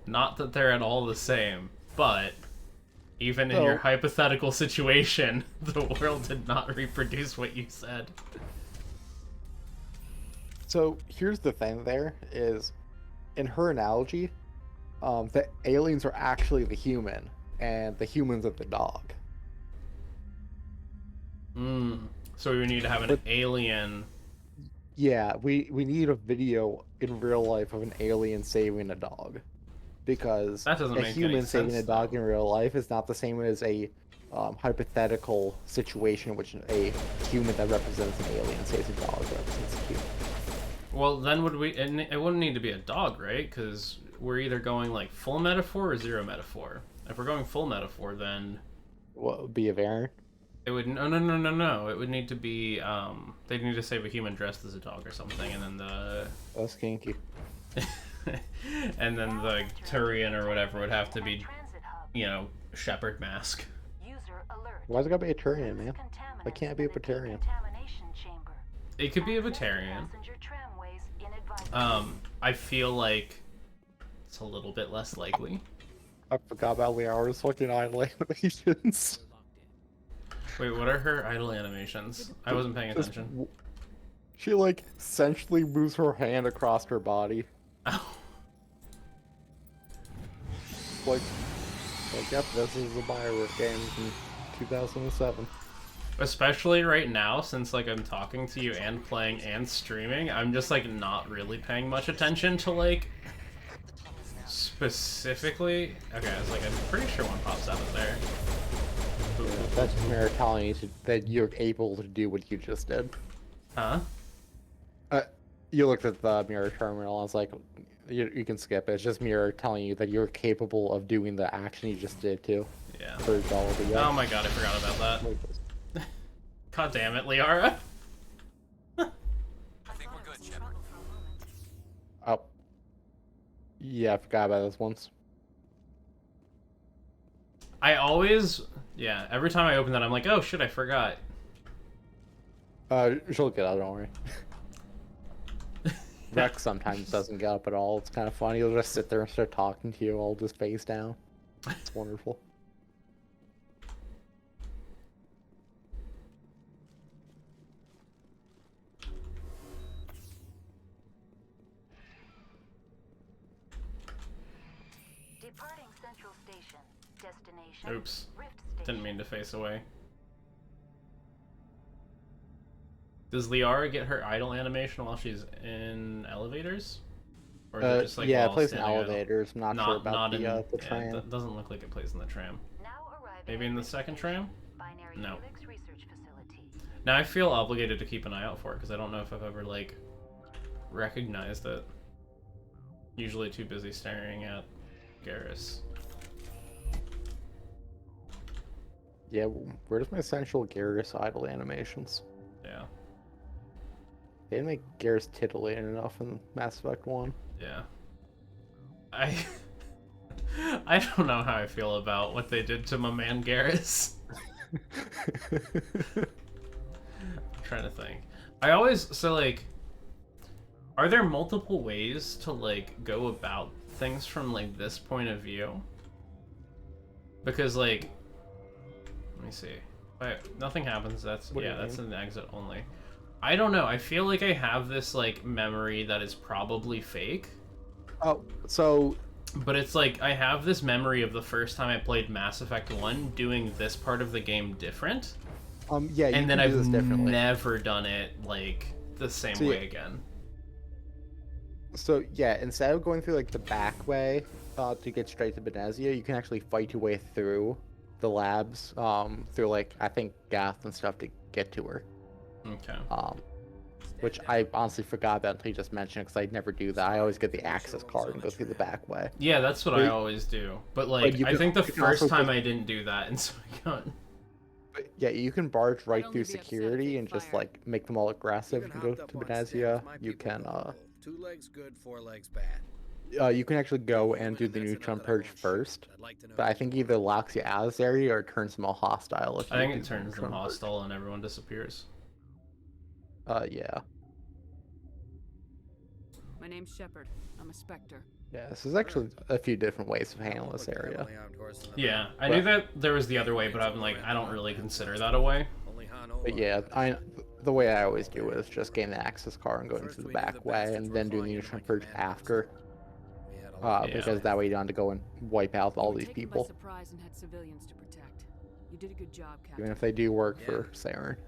Not that they're at all the same, but even in your hypothetical situation, the world did not reproduce what you said. So here's the thing there is, in her analogy, the aliens are actually the human, and the humans are the dog. So we need to have an alien. Yeah, we need a video in real life of an alien saving a dog. Because That doesn't a make human any saving sense, a dog in real life is not the same as a hypothetical situation in which a human that represents an alien saves a dog that represents a human. Well, then would we? It wouldn't need to be a dog, right? Because we're either going like full metaphor or zero metaphor. If we're going full metaphor, then What would be a variant? it would no. It would need to be they'd need to save a human dressed as a dog or something, and then the That's kinky. And then the Turian or whatever would have to be, you know, Shepherd Mask. Why's it gotta be a Turian, man? Why can't it be a Batarian? It could be a Batarian. I feel like it's a little bit less likely. I forgot about Liara's fucking idle animations. Wait, what are her idle animations? I wasn't paying Just attention. She like essentially moves her hand across her body. Oh. Like, yep, this is a Bioware game from 2007. Especially right now, since like I'm talking to you and playing and streaming, I'm just like not really paying much attention to like specifically. Okay, I was like, I'm pretty sure one pops out of there. Yeah, that's Mirror telling you that you're able to do what you just did. Huh? You looked at the mirror terminal. I was like, you can skip it. It's just Mirror telling you that you're capable of doing the action you just did too. Yeah. Oh my god, I forgot about that. God damn it, Liara. I think we're good, Shepard. Oh. Yeah, I forgot about this once. I always, yeah, every time I open that, I'm like, oh shit, I forgot. She'll get out, don't worry. Rex sometimes doesn't get up at all. It's kind of funny. He'll just sit there and start talking to you, all just face down. It's wonderful. Departing Central Station. Destination. Oops. Rift Station. Didn't mean to face away. Does Liara get her idle animation while she's in elevators? Or is it just like yeah, it while plays in standing idle? elevators. I'm not sure about the yeah, tram. It doesn't look like it plays in the tram. Maybe in the second tram? No. Now I feel obligated to keep an eye out for it because I don't know if I've ever like recognized it. Usually too busy staring at Garrus. Yeah, where's my essential Garrus idle animations? Yeah. They didn't make Garrus titillating enough in Mass Effect 1. Yeah. I don't know how I feel about what they did to my man Garrus. I'm trying to think. I always, so like, are there multiple ways to like go about things from like this point of view? Because like, let me see. Nothing happens. That's that's an exit only. I don't know. I feel like I have this like memory that is probably fake. Oh, so. But it's like I have this memory of the first time I played Mass Effect 1 doing this part of the game different. Yeah, you and then can do I've this differently. never done it like the same way again. So yeah, instead of going through like the back way to get straight to Benezia, you can actually fight your way through the labs, through like I think Gath and stuff to get to her. Okay. Which I honestly forgot about until you just mentioned it because I never do that. I always get the access card and go through the back way. Yeah, that's what I always do. But like, I think the first time I didn't do that, and so I got. But yeah, you can barge right through security and just like make them all aggressive and go to Benezia. You can 2 legs good, 4 legs bad. you can actually go and do the neutron purge first, but I think either locks you out of this area or turns them all hostile. If I think it turns them hostile and everyone disappears. Yeah. My name's Shepard. I'm a Spectre. Yeah, this is actually a few different ways of handling this area. Yeah, I knew that there was the other way, but I'm like, I don't really consider that a way. But yeah, the way I always do it is just getting the access card and going through the back way, and then doing the neutron purge after. Because that way you don't have to go and wipe out all these people. Surprise and had civilians to protect. You did a good job, Captain. Even if they do work for Saren. Sure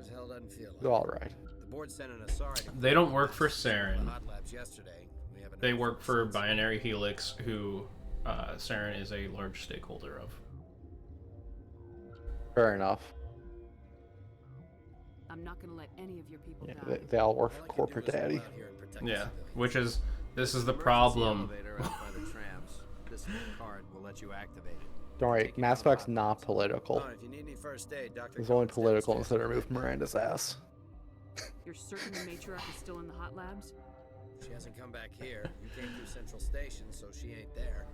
as hell doesn't feel like They're all right. The board's sending us sorry. They don't work for Saren. Hot labs yesterday. We have They work for Binary Helix, who Saren is a large stakeholder of. Fair enough. I'm not gonna let any of your people Yeah, they all work for corporate daddy. Yeah, which is, this is the problem. This card will let you activate it. Don't worry, Mass Effect's not political. If you need any first aid, Dr. It's only political instead of remove Miranda's ass. You're certain the matriarch is still in the hot labs? She hasn't come back here. You came through Central Station, so she ain't there.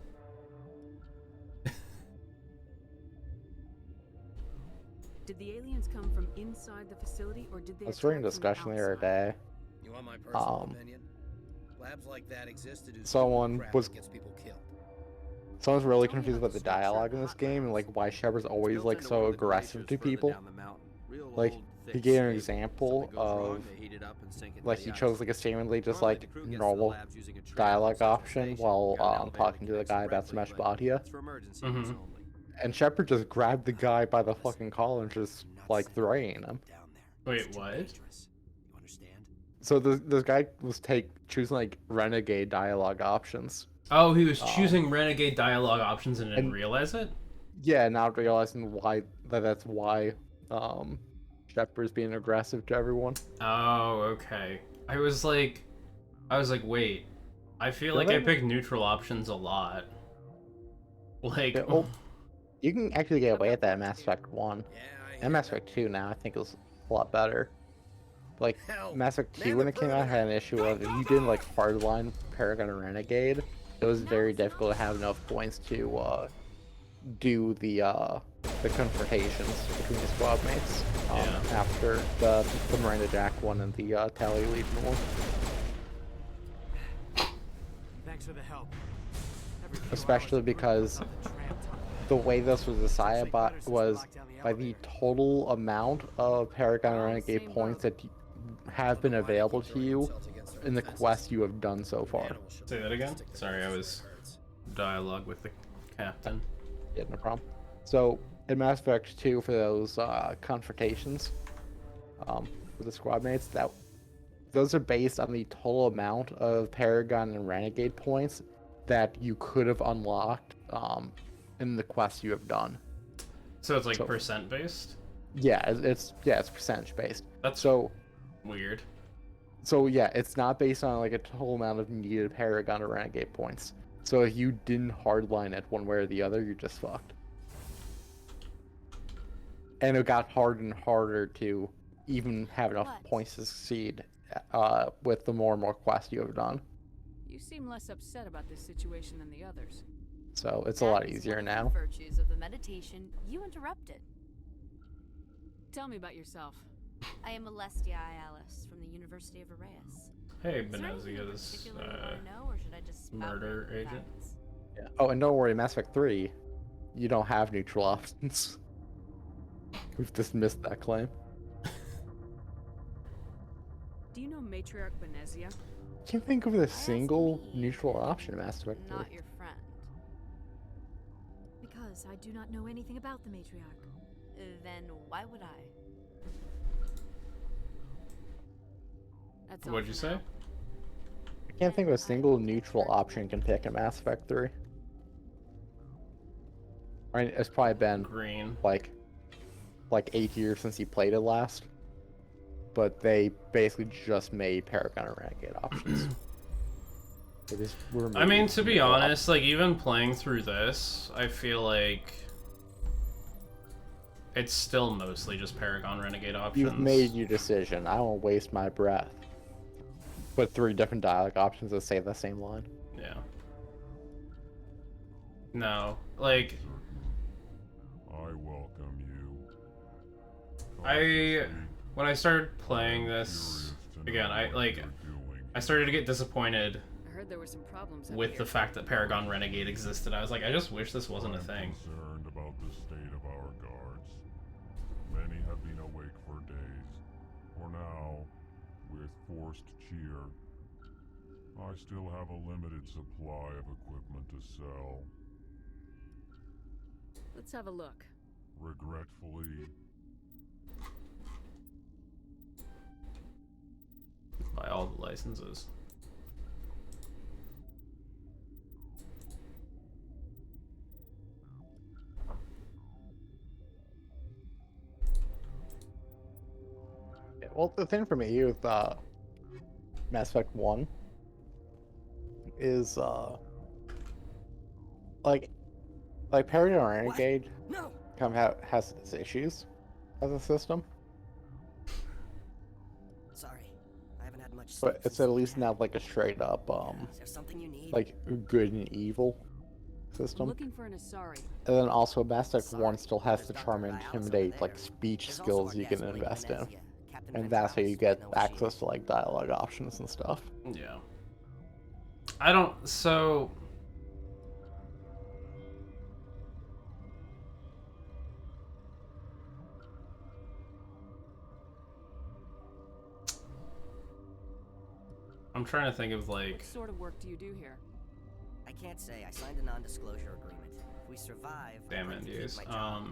Did the aliens come from inside the facility, or did they? I was reading a attack from the discussion the other outside? day. You want my personal opinion? Labs like that exist to do Someone crap was that gets people killed. Someone's really confused about the dialogue in this game and like why Shepard's always like so aggressive to people. Like he gave an example of like he chose like a seemingly just like normal dialogue option while talking to the guy about Smash Badia. And Shepard just grabbed the guy by the fucking collar and just like throwing him. Wait, what? So this guy was choosing like renegade dialogue options. Oh, he was choosing renegade dialogue options and didn't realize it? Yeah, not realizing that's why Shepard's being aggressive to everyone. Oh, okay. I was like, wait. I feel like I pick neutral options a lot. Like, yeah, well, you can actually get away with that in Mass Effect 1. And Mass Effect 2 now, I think is a lot better. Like, Mass Effect 2, when it came out, had an issue of if you didn't like hardline Paragon or Renegade, it was very difficult to have enough points to do the confrontations between the squad mates after the Miranda Jack one and the Tally Legion one. Thanks for the help. Especially because the way this was decided was by the total amount of Paragon and Renegade points that have been available to you in the quest you have done so far. Say that again? Sorry, I was dialogue with the captain. Yeah, no problem. So, in Mass Effect 2, for those confrontations with the squad mates, those are based on the total amount of Paragon and Renegade points that you could have unlocked in the quests you have done. So it's like percent based? Yeah, it's percentage based. That's so weird. So yeah, it's not based on like a total amount of needed Paragon or Renegade points. So if you didn't hardline it one way or the other, you're just fucked. And it got harder and harder to even have enough points to succeed with the more and more quests you have done. You seem less upset about this situation than the others. So it's a lot easier now. Virtues of the meditation you interrupted. Tell me about yourself. I am Alestia Alice from the University of Arraeus. Hey, Benezia's murder agent. Yeah. Oh, and don't worry, Mass Effect 3, you don't have neutral options. We've dismissed that claim. Do you know Matriarch Benezia? I can't think of a single neutral option in Mass Effect 3. Not your friend. Because I do not know anything about the Matriarch. Then why would I? That's What'd you say? I can't think of a single neutral option you can pick in Mass Effect 3. I mean, it's probably been green, like 8 years since you played it last. But they basically just made Paragon and Renegade options. I mean, to be honest, like even playing through this, I feel like it's still mostly just Paragon Renegade options. You've made your decision. I won't waste my breath. Put 3 different dialogue options that say the same line. Yeah. No, like I welcome you. When I started playing this again, I started to get disappointed I heard there were some problems with the fact that Paragon Renegade existed. I was like, I just wish this wasn't a thing. Concerned about the state of our guards. Many have been awake for days. For now, with forced cheer, I still have a limited supply of equipment to sell. Let's have a look. Regretfully, Buy all the licenses. Yeah, well, the thing for me with Mass Effect 1 is like Paragon and Renegade kind of has its issues as a system. Sorry, I haven't had much but it's at least not like a straight up like good and evil system. Looking for an Asari. And then also Mass Effect 1 still has the charm and intimidate like speech skills you can invest in. And that's how you get access to like dialogue options and stuff. Yeah. I don't so I'm trying to think of like What sort of work do you do here? I can't say. I signed a non-disclosure agreement. If we survive, damn I'm going to keep Indies. my job.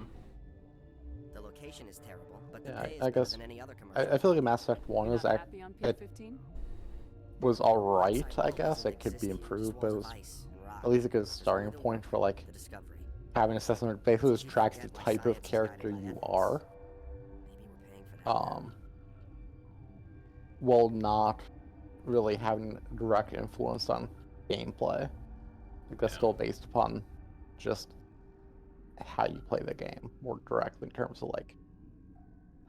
The location is terrible, but the Yeah, pay is I better guess than any other commercial. I feel like Mass Effect 1 You're was not act happy on it P15? was alright, I guess. It could be improved, but it was at least a good starting point for like having an assessment. Basically, just tracks the type of character you are. While not really having direct influence on gameplay. Like that's still based upon just how you play the game more directly in terms of like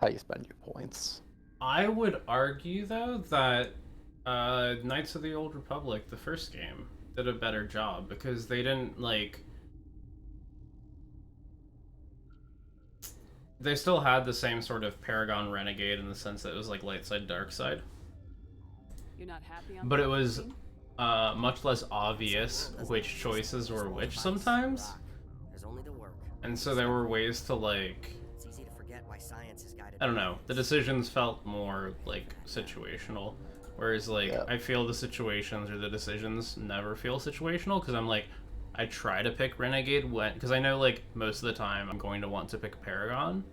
how you spend your points. I would argue though that Knights of the Old Republic, the first game, did a better job because they didn't like they still had the same sort of Paragon Renegade in the sense that it was like light side, dark side. You're not happy on But it was P15? much less obvious which choices were which sometimes. There's only the work. And so there were ways to like It's easy to forget why science is guided. I don't know, the decisions felt more like situational. Whereas like I feel the situations or the decisions never feel situational because I'm like I try to pick Renegade when because I know like most of the time I'm going to want to pick Paragon.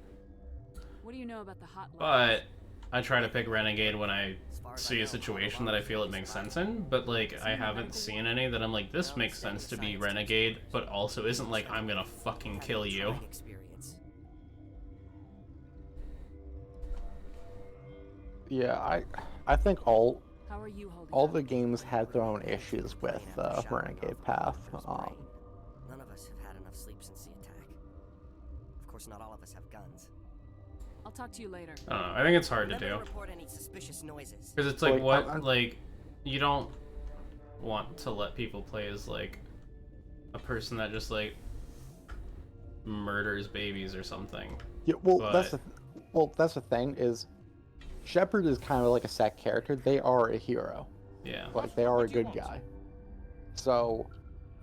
What do you know about the hot But I try to pick Renegade when I see a situation that I feel it makes sense in, but like I haven't seen any that I'm like this makes sense to be Renegade, but also isn't like I'm gonna fucking kill you. Yeah, I think all How are you holding the games had their own issues with Renegade Path. None of us have had enough sleep since the attack. Of course, not all of us have guns. I'll talk to you later. I don't know, I think it's hard to Remember do. report any suspicious noises. Because it's like, what, like, you don't want to let people play as, like, a person that just, like, murders babies or something. Yeah, well, But- that's the thing is, Shepard is kind of like a set character. They are a hero. Yeah. Like, they are a good guy. So,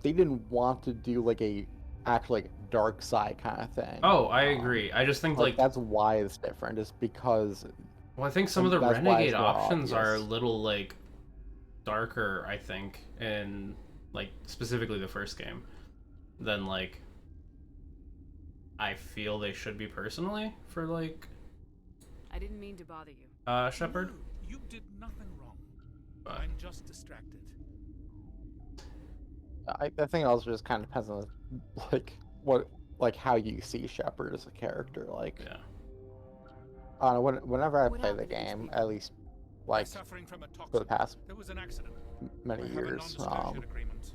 they didn't want to do, like, a actually like, dark side kind of thing. Oh, I agree. I just think, like... That's why it's different, is because... Well, I think some of the that's why it's Renegade more options are a obvious. little, like, darker, I think, in, like, specifically the first game, than, like, I feel they should be personally for, like, I didn't mean to bother you. Shepard. You did nothing wrong. But... I'm just distracted. I think it also just kind of depends on, like, how you see Shepard as a character. Like, yeah. I don't know, whenever I play the game, at least, like, Suffering from a for toxin. the past There was an accident. many I have a years, non-disclosure agreement.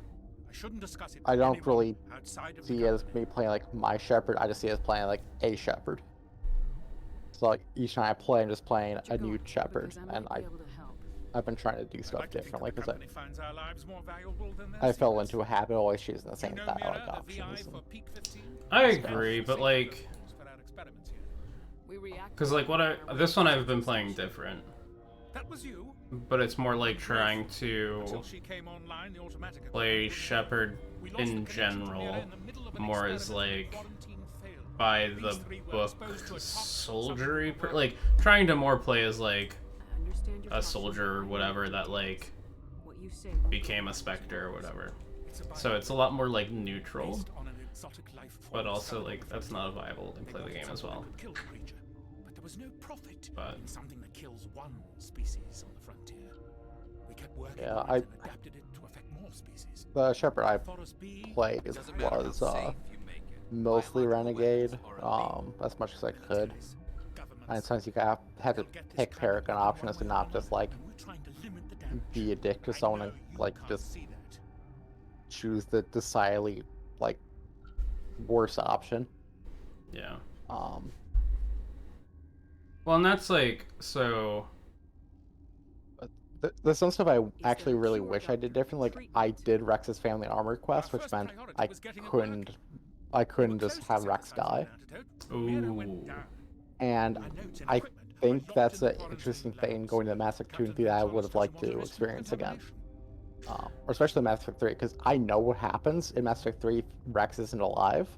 I shouldn't discuss it I with don't anyone really outside of see the it as company. me playing, like, my Shepard. I just see it as playing, like, a Shepard. So, like, each time I play, I'm just playing a new Shepard, and I've been trying to do stuff differently, because Company finds our lives more valuable than their I fell secrets. into a habit of always choosing the same You know dialogue Mira, the VI options. for Peak 15? I agree, but, like... We react. Because, like, this one I've been playing different. That was you? But it's more like trying to Until she came online, the automatic play Shepard in general more as, like, by the book soldiery, like, trying to more play as, like, a soldier or whatever that, like, became a Spectre or whatever. So it's a lot more, like, neutral. But also, like, that's not a viable to play the game as well. But there was no profit But in something that kills one species on the frontier. We kept working Yeah, on it and adapted it to affect more species. The Shepard I played was mostly Renegade, as much as I could. And since you had to pick Paragon options to not just like be a dick to someone and like just choose the decidedly like worse option. Yeah. Well, and that's like, so... There's some stuff I actually really wish I did different. Like I did Rex's family armor quest, which meant I couldn't just have Rex die. Ooh. And I think that's an interesting thing going to Mass Effect 2 and 3 that I would have liked to experience again. Or especially Mass Effect 3, because I know what happens in Mass Effect 3 if Rex isn't alive.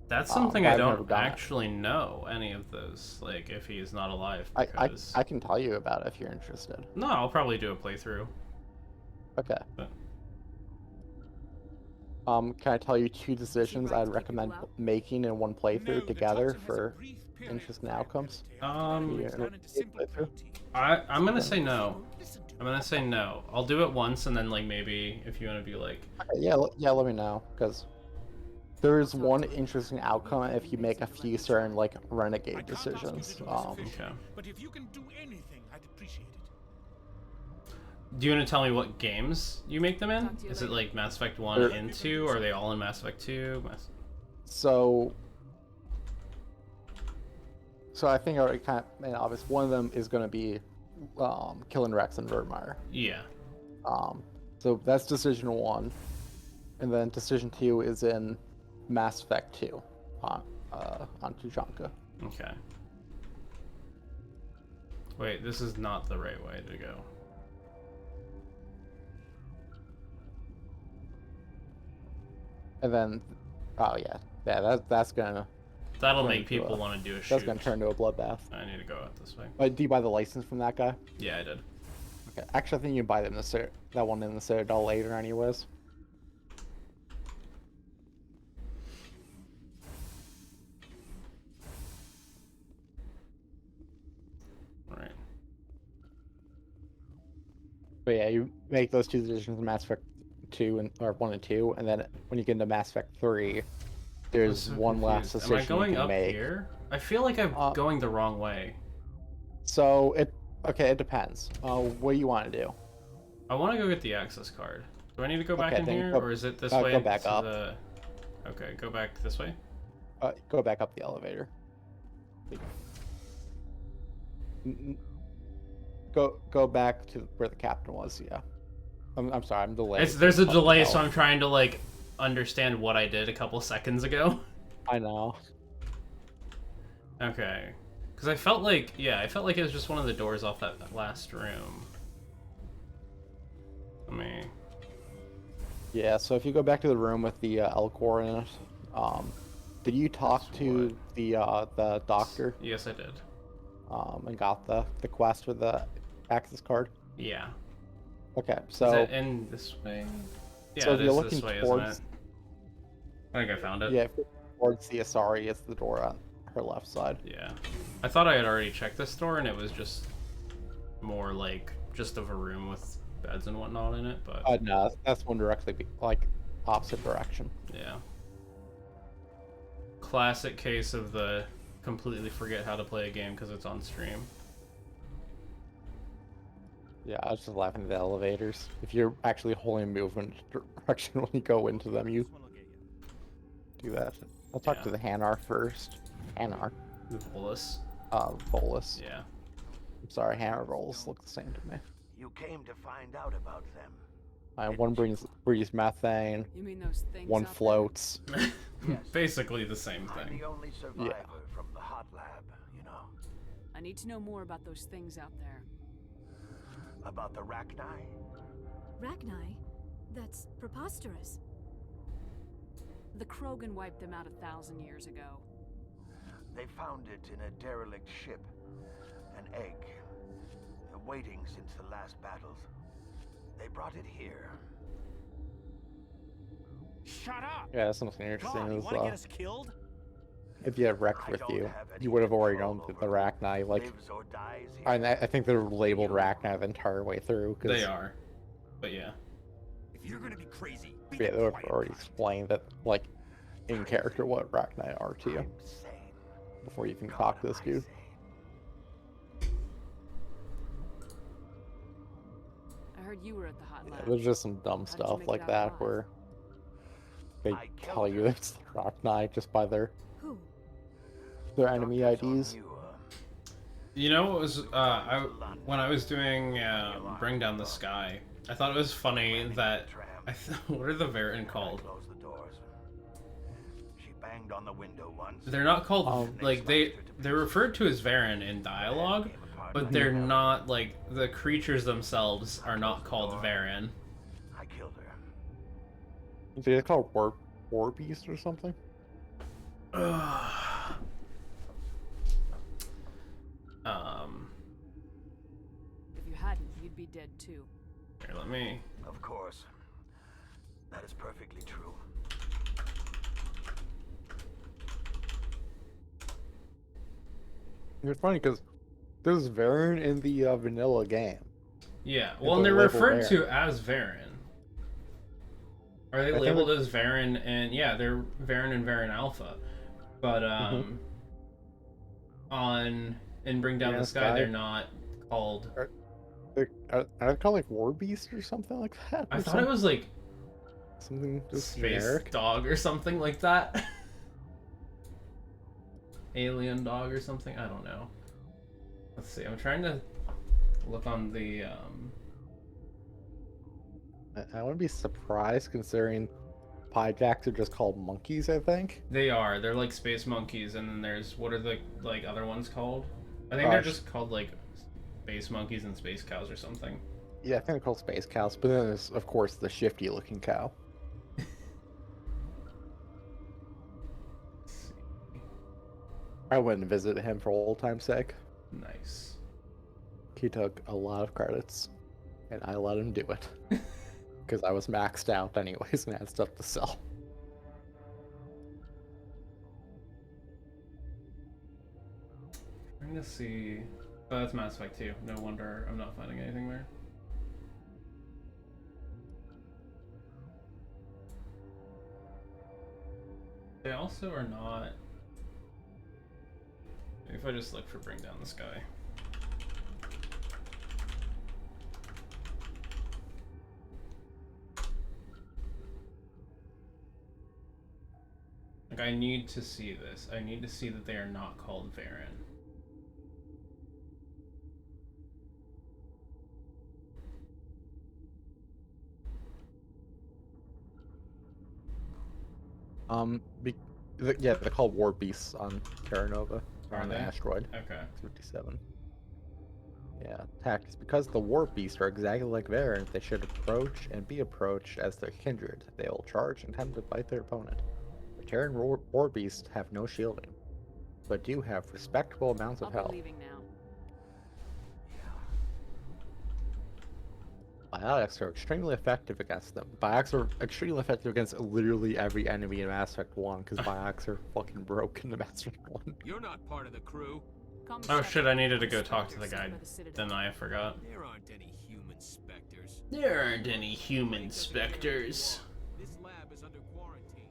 That's something I I've never don't done it. actually know any of those, like if he's not alive. I Because... I can tell you about it if you're interested. No, I'll probably do a playthrough. Okay. But... Can I tell you 2 decisions I'd recommend making in one playthrough together for interesting outcomes? I'm gonna say no. I'm gonna say no. I'll do it once, and then like maybe if you want to be like, Okay, yeah, let me know, because there is one interesting outcome if you make a few certain like renegade decisions. Okay. But if you can do anything, I'd appreciate it. Do you want to tell me what games you make them in? Is it like Mass Effect 1 and 2? Or are they all in Mass Effect 2? So I think I already kind of made it obvious. One of them is going to be killing Rex and Vermeer. Yeah. So that's decision 1, and then decision 2 is in Mass Effect 2 on Tuchanka. Okay. Wait, this is not the right way to go. And then, oh yeah, that's gonna. That'll make people want to do a shoot. That's gonna turn into a bloodbath. I need to go out this way. Do you buy the license from that guy? Yeah, I did. Okay, actually, I think you can buy that one in the Citadel later, anyways. Right. But yeah, you make those 2 decisions in Mass Effect 2 or 1 and 2, and then when you get into Mass Effect 3, there's so one last confused. decision Am I going you can up make. here? I feel like I'm going the wrong way. So it depends. What do you want to do? I want to go get the access card. Do I need to go back in then here, go- or is it this go way? back to up. The... Okay, go back this way. Go back up the elevator. Go back to where the captain was. Yeah. I'm sorry. I'm delayed. There's a delay, so I'm trying to like understand what I did a couple seconds ago. I know. Okay. Because I felt like it was just one of the doors off that last room. Let me... Yeah, so if you go back to the room with the Elcor in it, did you talk to the doctor? Yes, I did. And got the quest for the access card? Yeah. Okay, so... Is it in this way? Yeah, so it if you're is looking this way, towards... isn't it? I think I found it. Yeah, towards the Asari, it's the door on her left side. Yeah. I thought I had already checked this door, and it was just more like just of a room with beds and whatnot in it, but... No, that's one directly, like, opposite direction. Yeah. Classic case of the completely forget how to play a game because it's on stream. Yeah, I was just laughing at the elevators. If you're actually holding movement direction when you go into them, you do that. I'll talk to the Hanar first. Hanar. The Volus. Volus. Yeah. I'm sorry, Hanar Volus look the same to me. You came to find out about them. One breathes methane. You mean those things one out floats. Basically the same thing. I'm the only survivor from the hot lab, you know. I need to know more about those things out there. About the Rachni? Rachni? That's preposterous. The Krogan wiped them out 1,000 years ago. They found it in a derelict ship. An egg. Waiting since the last battles. They brought it here. Shut up! Yeah, that's something interesting. God, you Is, want to get us killed? if you had Rex with you, you would have already known that the Rachni, like... And I think they're labeled Rachni the entire way through. Cause, They are. But yeah. If you're gonna be crazy, Yeah, they would have already explained that, like, in character what Rachni are to you. Before you can talk to this dude. I heard you were at the hot lab. There's just some dumb stuff like that where they tell you it's the Rachni just by their enemy IDs. You know what was when I was doing Bring Down the Sky, I thought it was funny that what are the Varren called? Close the doors. She banged on the window once. They're not called like they're referred to as Varren in dialogue, but they're not like the creatures themselves are not called Varren. I killed her. Is it called war beast or something? If you hadn't, you'd be dead too. Here, let me. Of course. That is perfectly true. It's funny because there's Varren in the vanilla game. Yeah, well, and they're referred to as Varren. Are they labeled as Varren? And yeah, they're Varren and Varren Alpha. But in Bring Down the Sky, they're not called. Are they called like War Beast or something like that? I thought it was like something just Space generic? Dog or something like that. Alien Dog or something. I don't know. Let's see. I'm trying to look on the. I wouldn't be surprised considering Pyjaks are just called monkeys, I think. They are. They're like space monkeys, and then there's what are the like other ones called? I think they're just called like space monkeys and space cows or something. Yeah, I think they're called space cows. But then there's of course the shifty-looking cow. I went and visited him for old time's sake. Nice. He took a lot of credits, and I let him do it. Because I was maxed out anyways and had stuff to sell. I'm gonna see. Oh, that's Mass Effect 2. No wonder I'm not finding anything there. They also are not. If I just look for Bring Down the Sky. Like, I need to see this. I need to see that they are not called Varren. Yeah, they're called War Beasts on Terra Nova. Are on the they? asteroid. Okay. 57. Yeah, tactics. Because the War Beasts are exactly like Varren, they should approach and be approached as their kindred. They will charge and attempt to fight their opponent. The Terran War Beasts have no shielding, but do have respectable amounts of I'll health. be leaving now. Biotics are extremely effective against them. Biotics are extremely effective against literally every enemy in Mass Effect 1, because biotics are fucking broken in Mass Effect 1. You're not part of the crew. Oh shit, I needed to go talk to the guy. Then I forgot. There aren't any human specters. There aren't any human specters. This lab is under quarantine.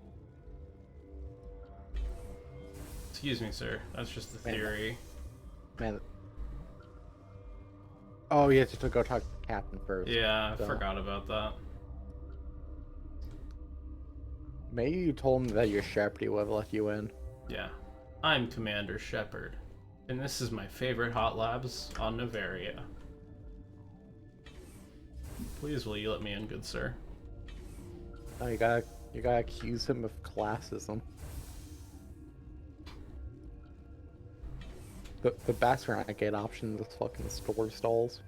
Excuse me, sir. That's just a theory. Man. Oh, yeah, just to go talk to the captain first. Yeah, I forgot about that. Maybe you told him that your Shepard would have let you in. Yeah. I'm Commander Shepard, and this is my favorite hot labs on Novaria. Please will you let me in, good sir? Oh, you gotta accuse him of classism. The best renegade option is fucking store stalls.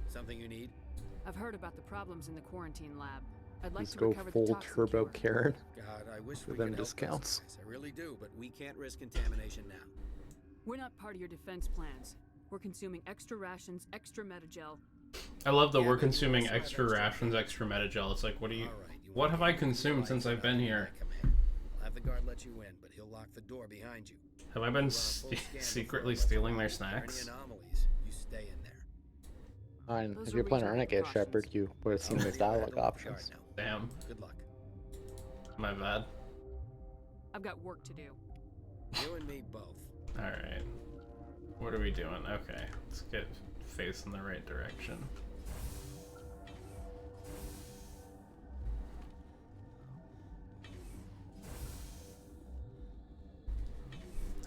Something you need? I've heard about the problems in the quarantine lab. I'd like Just to go recover full the toxin turbo cure. Karen. God, I wish For we them could help discounts. those guys. I really do, but we can't risk contamination now. We're not part of your defense plans. We're consuming extra rations, extra metagel. I love that we're consuming extra rations, extra metagel. It's like, what do you... What have I consumed since I've been here? I'll have the guard let you in, but he'll lock the door behind you. Have I been secretly stealing their snacks? Any anomalies, you stay in there. Fine. Those If are you're playing reasonable Renegade Shepard, you would have seen the dialogue options. Damn. Good luck. My bad. I've got work to do. You and me both. Alright. What are we doing? Okay, let's get facing the right direction.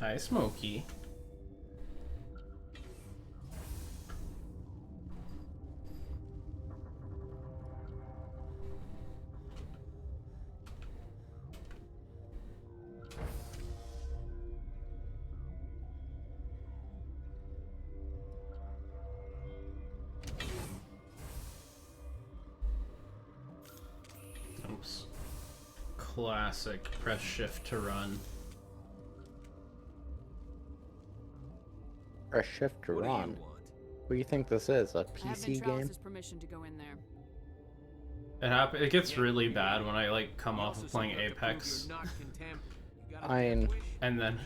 Hi, Smokey. classic press shift to run. Press shift to run. What do you think this is? A I have PC game? Ventralis's permission to go in there. It gets really bad when I like come off of playing Apex. And then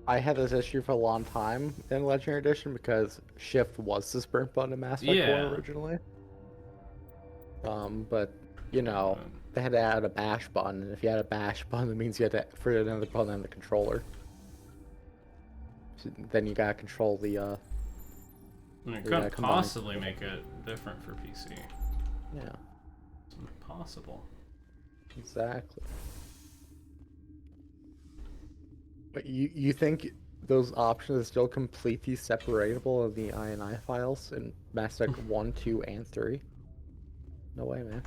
I had this issue for a long time in Legendary Edition because shift was the sprint button in Mass Effect 1 originally. But you know, they had to add a bash button, and if you had a bash button, it means you had to put another button on the controller. So then you gotta control the. I mean, it couldn't possibly make it different for PC. Yeah. It's impossible. Exactly. But you think those options are still completely separatable of the INI files in Mass Effect 1, 2, and 3? No way, man.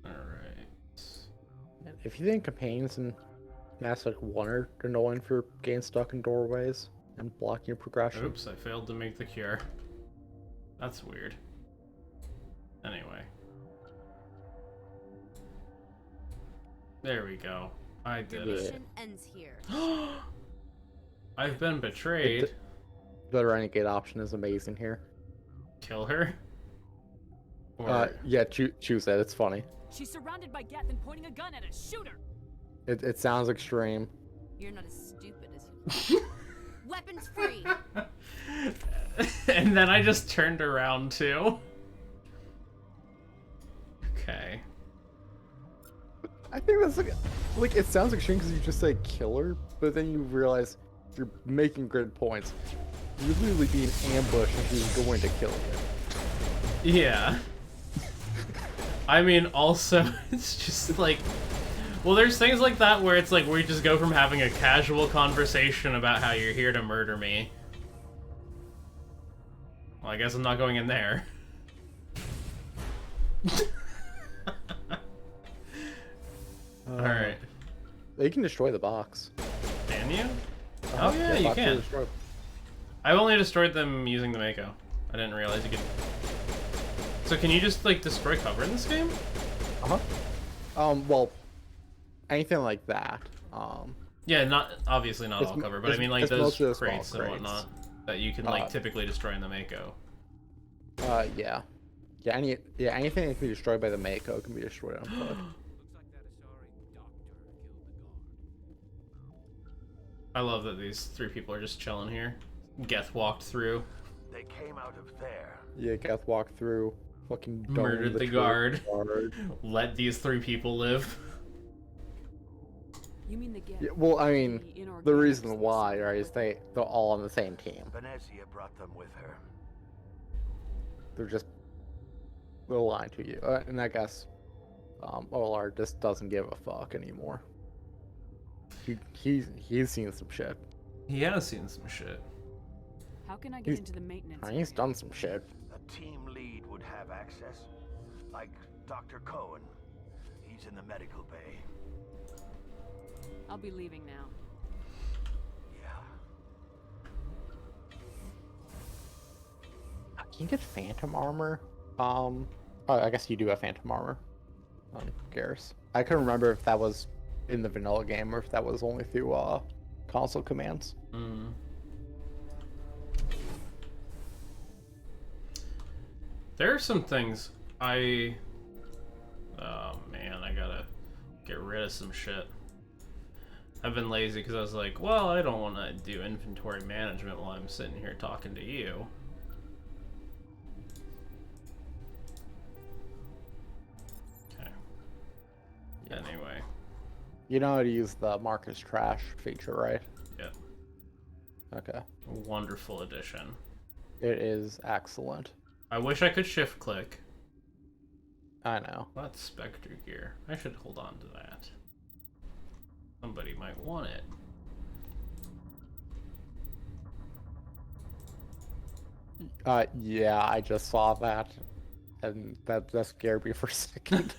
Alright. If you think companions in Mass Effect 1 are annoying for getting stuck in doorways and blocking your progression. Oops, I failed to make the cure. That's weird. Anyway. There we go. I did it. Mission ends here. I've been betrayed. The renegade option is amazing here. Kill her? Or... yeah, choose that. It's funny. She's surrounded by Geth and pointing a gun at us. Shoot her! It sounds extreme. You're not as stupid as you look. Weapons free. And then I just turned around too. Okay. I think that's like it sounds extreme because you just say killer, but then you realize you're making great points. You're literally being ambushed and she's going to kill you. Yeah. I mean, also, it's just like, well, there's things like that where it's like we just go from having a casual conversation about how you're here to murder me. Well, I guess I'm not going in there. Alright. You can destroy the box. Can you? Oh yeah, you can. I've only destroyed them using the Mako. I didn't realize you could... So can you just, like, destroy cover in this game? Well, anything like that. Yeah, obviously not all cover, but I mean, like, those crates and whatnot that you can, like, typically destroy in the Mako. Yeah. Yeah, anything that can be destroyed by the Mako can be destroyed on foot. I love that these three people are just chilling here. Geth walked through. They came out of there. Yeah, Geth walked through. Fucking murdered the guard. Let these three people live. You mean the Geth? Yeah, well, I mean, the reason why, right, is they're all on the same team. Venezia brought them with her. They're lying to you, and I guess OLR just doesn't give a fuck anymore. He's seen some shit. He has seen some shit. How can I get into the maintenance? He's done some shit. A team lead would have access, like Dr. Cohen. He's in the medical bay. I'll be leaving now. Can you get Phantom armor? Oh, I guess you do have Phantom armor on Garrus. I couldn't remember if that was in the vanilla game or if that was only through console commands. There are some things oh man, I gotta get rid of some shit. I've been lazy because I was like, well, I don't want to do inventory management while I'm sitting here talking to you. Okay. Anyway. You know how to use the Marcus Trash feature, right? Yep. Okay. Wonderful addition. It is excellent. I wish I could shift click. I know. That's Spectre gear. I should hold on to that. Somebody might want it. Yeah, I just saw that, and that scared me for a second.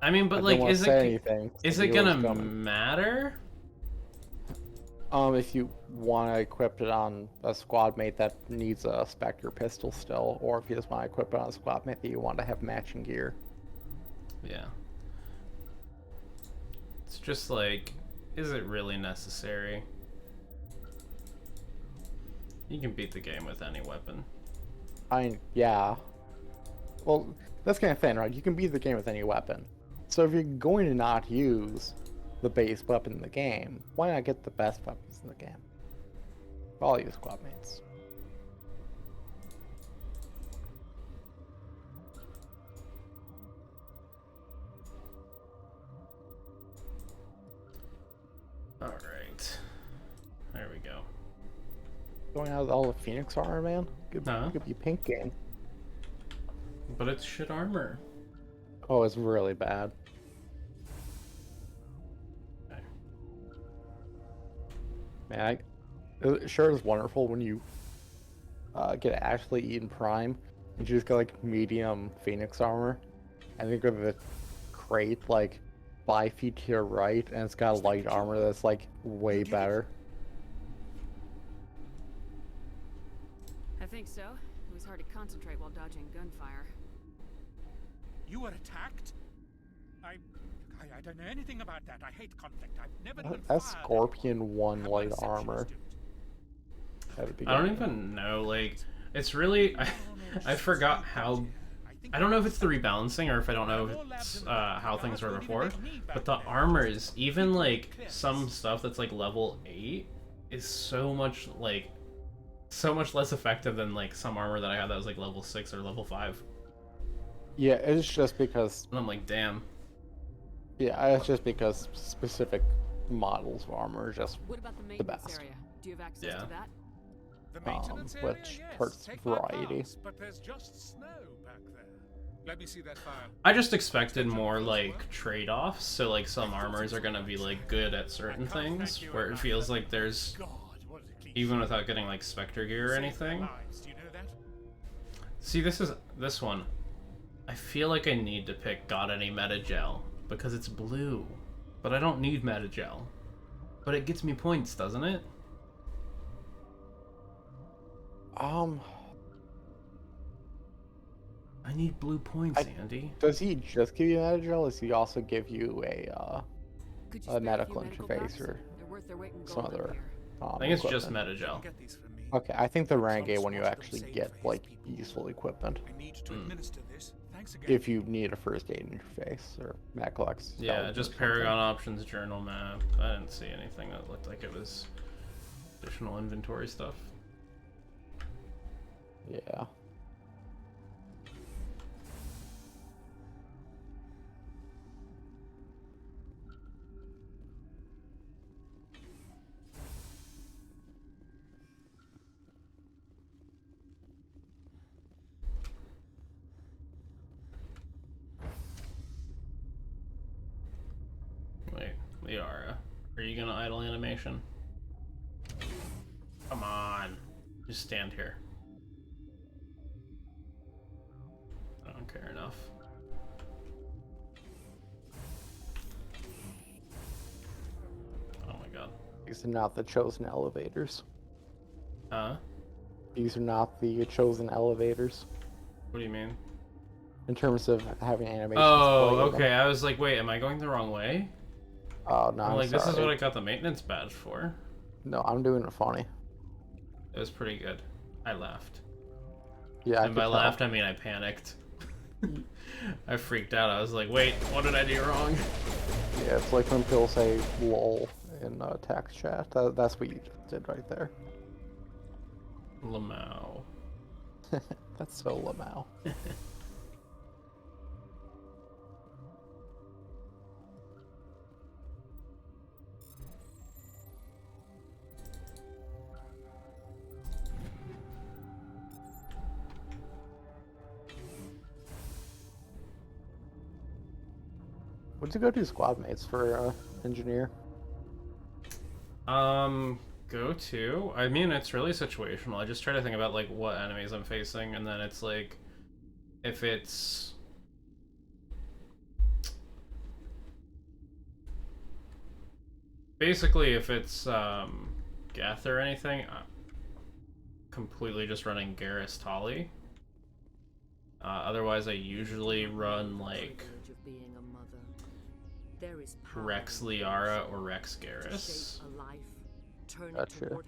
I mean, but like, is it gonna matter? If you want to equip it on a squad mate that needs a Spectre pistol still, or if you just want to equip it on a squad mate that you want to have matching gear. Yeah. It's just like, is it really necessary? You can beat the game with any weapon. Yeah. Well, that's kind of thing, right? You can beat the game with any weapon. So if you're going to not use the base weapon in the game, why not get the best weapons in the game? All your squad mates. Alright. There we go. Going out with all the Phoenix armor, man? Could be pink game. But it's shit armor. Oh, it's really bad. Okay. Man, it sure is wonderful when you get Ashley Eden Prime. You just get like medium Phoenix armor. And then go to the crate like 5 feet to your right, and it's got light armor that's like way better. I think so. It was hard to concentrate while dodging gunfire. You were attacked? I don't know anything about that. I hate conflict. I've never done That's fire. Scorpion 1 light armor. I don't even know, like, it's really, I forgot how, I don't know if it's the rebalancing or if I don't know if it's how things were before, but the armors, even like some stuff that's like level 8 is so much like, so much less effective than like some armor that I had that was like level 6 or level 5. Yeah, it's just because... And I'm like, damn. Yeah, it's just because specific models of armor are just What about the the maintenance best. area? Do you have access to that? The maintenance area, Which yes. hurts Take my variety. pass, but there's just snow back there. Let me see that file. I just expected more like trade-offs, so like some armors are gonna be like good at certain things, where it feels like there's, even without getting like Spectre gear or anything. Do you know that? See, this one. I feel like I need to pick Got Any Metagel because it's blue, but I don't need Metagel. But it gets me points, doesn't it? I need blue points, Andy. Does he just give you Metagel, or does he also give you a medical interface or some other I think it's just equipment? Metagel. Okay, I think the Renegade one you actually get like useful equipment. If you need a first aid interface or MacLex. Yeah, just Paragon Options Journal Map. I didn't see anything that looked like it was additional inventory stuff. Yeah. Wait, Liara, are you gonna idle animation? Come on, just stand here. I don't care enough. Oh my god. These are not the chosen elevators. Huh? These are not the chosen elevators. What do you mean? In terms of having animations. Oh, play with okay. them. I was like, wait, am I going the wrong way? Oh, no, I'm I'm like, this is sorry. what I got the maintenance badge for. No, I'm doing it funny. It was pretty good. I laughed. Yeah, I And could by tell. laughed, I mean I panicked. I freaked out. I was like, wait, what did I do wrong? Yeah, it's like when people say lol in text chat. That's what you just did right there. Lamau. That's so Lamau. What'd you go do squad mates for engineer? Go to. I mean, it's really situational. I just try to think about like what enemies I'm facing, and then it's like, if it's basically if it's Geth or anything, I'm completely just running Garrus Tali. Otherwise, I usually run like Rex Liara or Rex Garrus. Gotcha.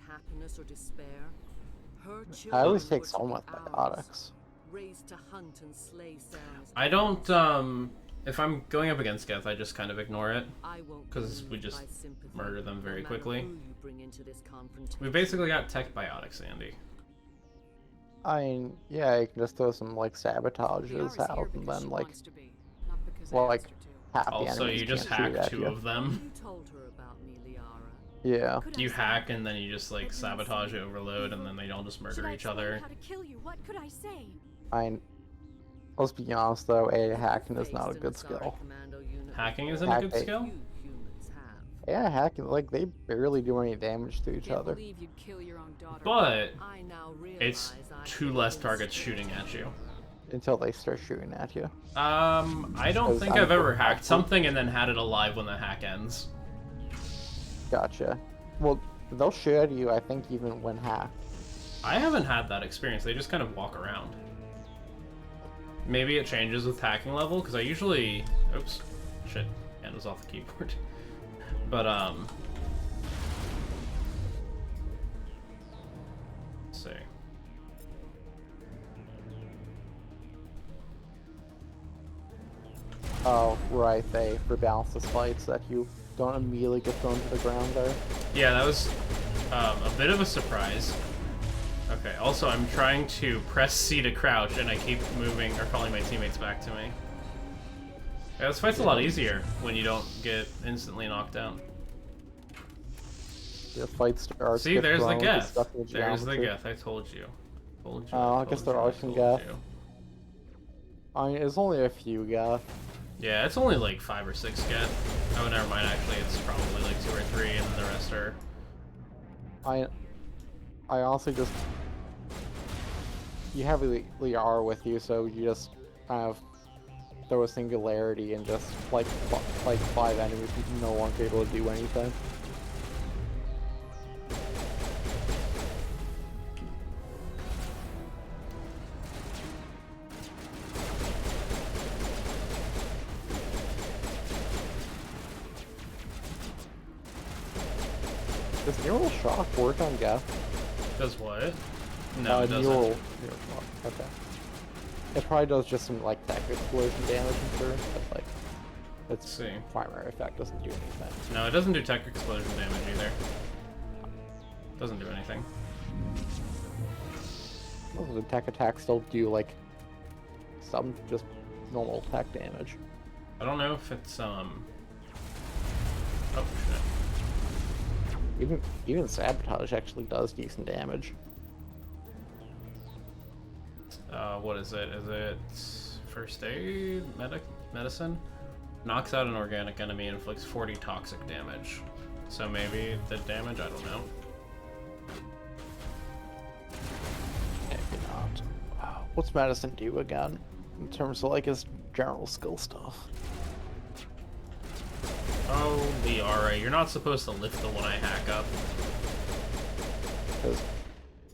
I always take someone with biotics. I don't, if I'm going up against Geth, I just kind of ignore it, because we just murder them very quickly. We basically got tech biotics, Andy. I mean, yeah, you can just throw some like sabotages out and then like, well, like half the Also, enemies you just can't shoot hack at 2 you. of them. Yeah. You hack and then you just like sabotage overload and then they all just murder each other. How to kill you? What could I say? Let's be honest though, hacking is not a good skill. Hacking isn't a good skill? Yeah, hacking, like, they barely do any damage to each other. But it's 2 less targets shooting at you. Until they start shooting at you. I don't think I've ever hacked something and then had it alive when the hack ends. Gotcha. Well, they'll shoot at you, I think, even when hacked. I haven't had that experience. They just kind of walk around. Maybe it changes with hacking level, because I usually... Oops. Shit. Hand was off the keyboard. But, let's see. Oh, right, they rebalance the fights so that you don't immediately get thrown to the ground there. Yeah, that was a bit of a surprise. Okay, also I'm trying to press C to crouch and I keep moving or calling my teammates back to me. Yeah, this fight's a lot easier when you don't get instantly knocked out. The fight starts. See, there's the Geth. There's the Geth, I told you. I guess there are some Geth. I mean, it's only a few Geth. Yeah, it's only like 5 or 6 Geth. Oh, never mind, actually, it's probably like 2 or 3 and the rest are... I honestly just... You have Liara with you, so you just kind of throw a singularity and just, like 5 enemies, no one's able to do anything. Does Neural Shock work on Geth? Does what? No, it doesn't. Neural Shock. Okay. It probably does just some like tech explosion damage, I'm sure, but like its primary effect doesn't do anything. No, it doesn't do tech explosion damage either. Doesn't do anything. Does the tech attack still do like some just normal tech damage? I don't know if it's Oh shit. Even sabotage actually does decent damage. What is it? Is it first aid? Medicine? Knocks out an organic enemy and inflicts 40 toxic damage. So maybe the damage? I don't know. Maybe not. Wow. What's medicine do again? In terms of like his general skill stuff. Oh, Liara, you're not supposed to lift the one I hack up.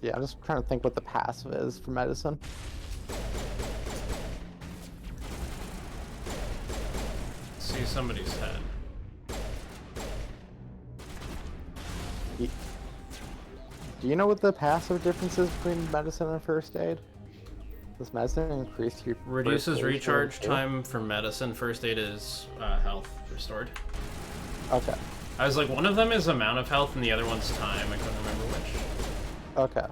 Yeah, I'm just trying to think what the passive is for medicine. See somebody's head. Do you know what the passive difference is between medicine and first aid? Does medicine increase your reduces recharge time for medicine? First aid is health restored. Okay. I was like, one of them is amount of health and the other one's time. I couldn't remember which. Okay.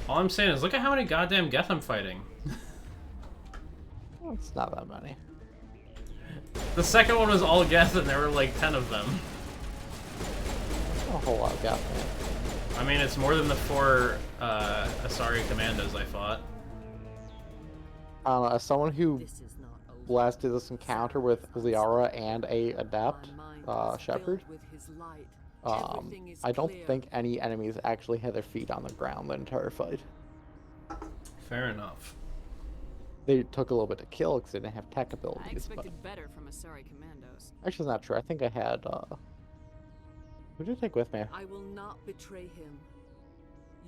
All I'm saying is, look at how many goddamn Geth I'm fighting. It's not that many. The second one was all Geth and there were like 10 of them. A whole lot of Geth, man. I mean, it's more than the 4 Asari commandos I fought. I don't know, as someone who last did this encounter with Liara and a Adept, Shepherd, I don't think any enemies actually had their feet on the ground the entire fight. Fair enough. they took a little bit to kill because they didn't have tech I abilities. But expected better from Asari commandos. actually, it's not true. I think I had. Who did I take with me? I will not betray him.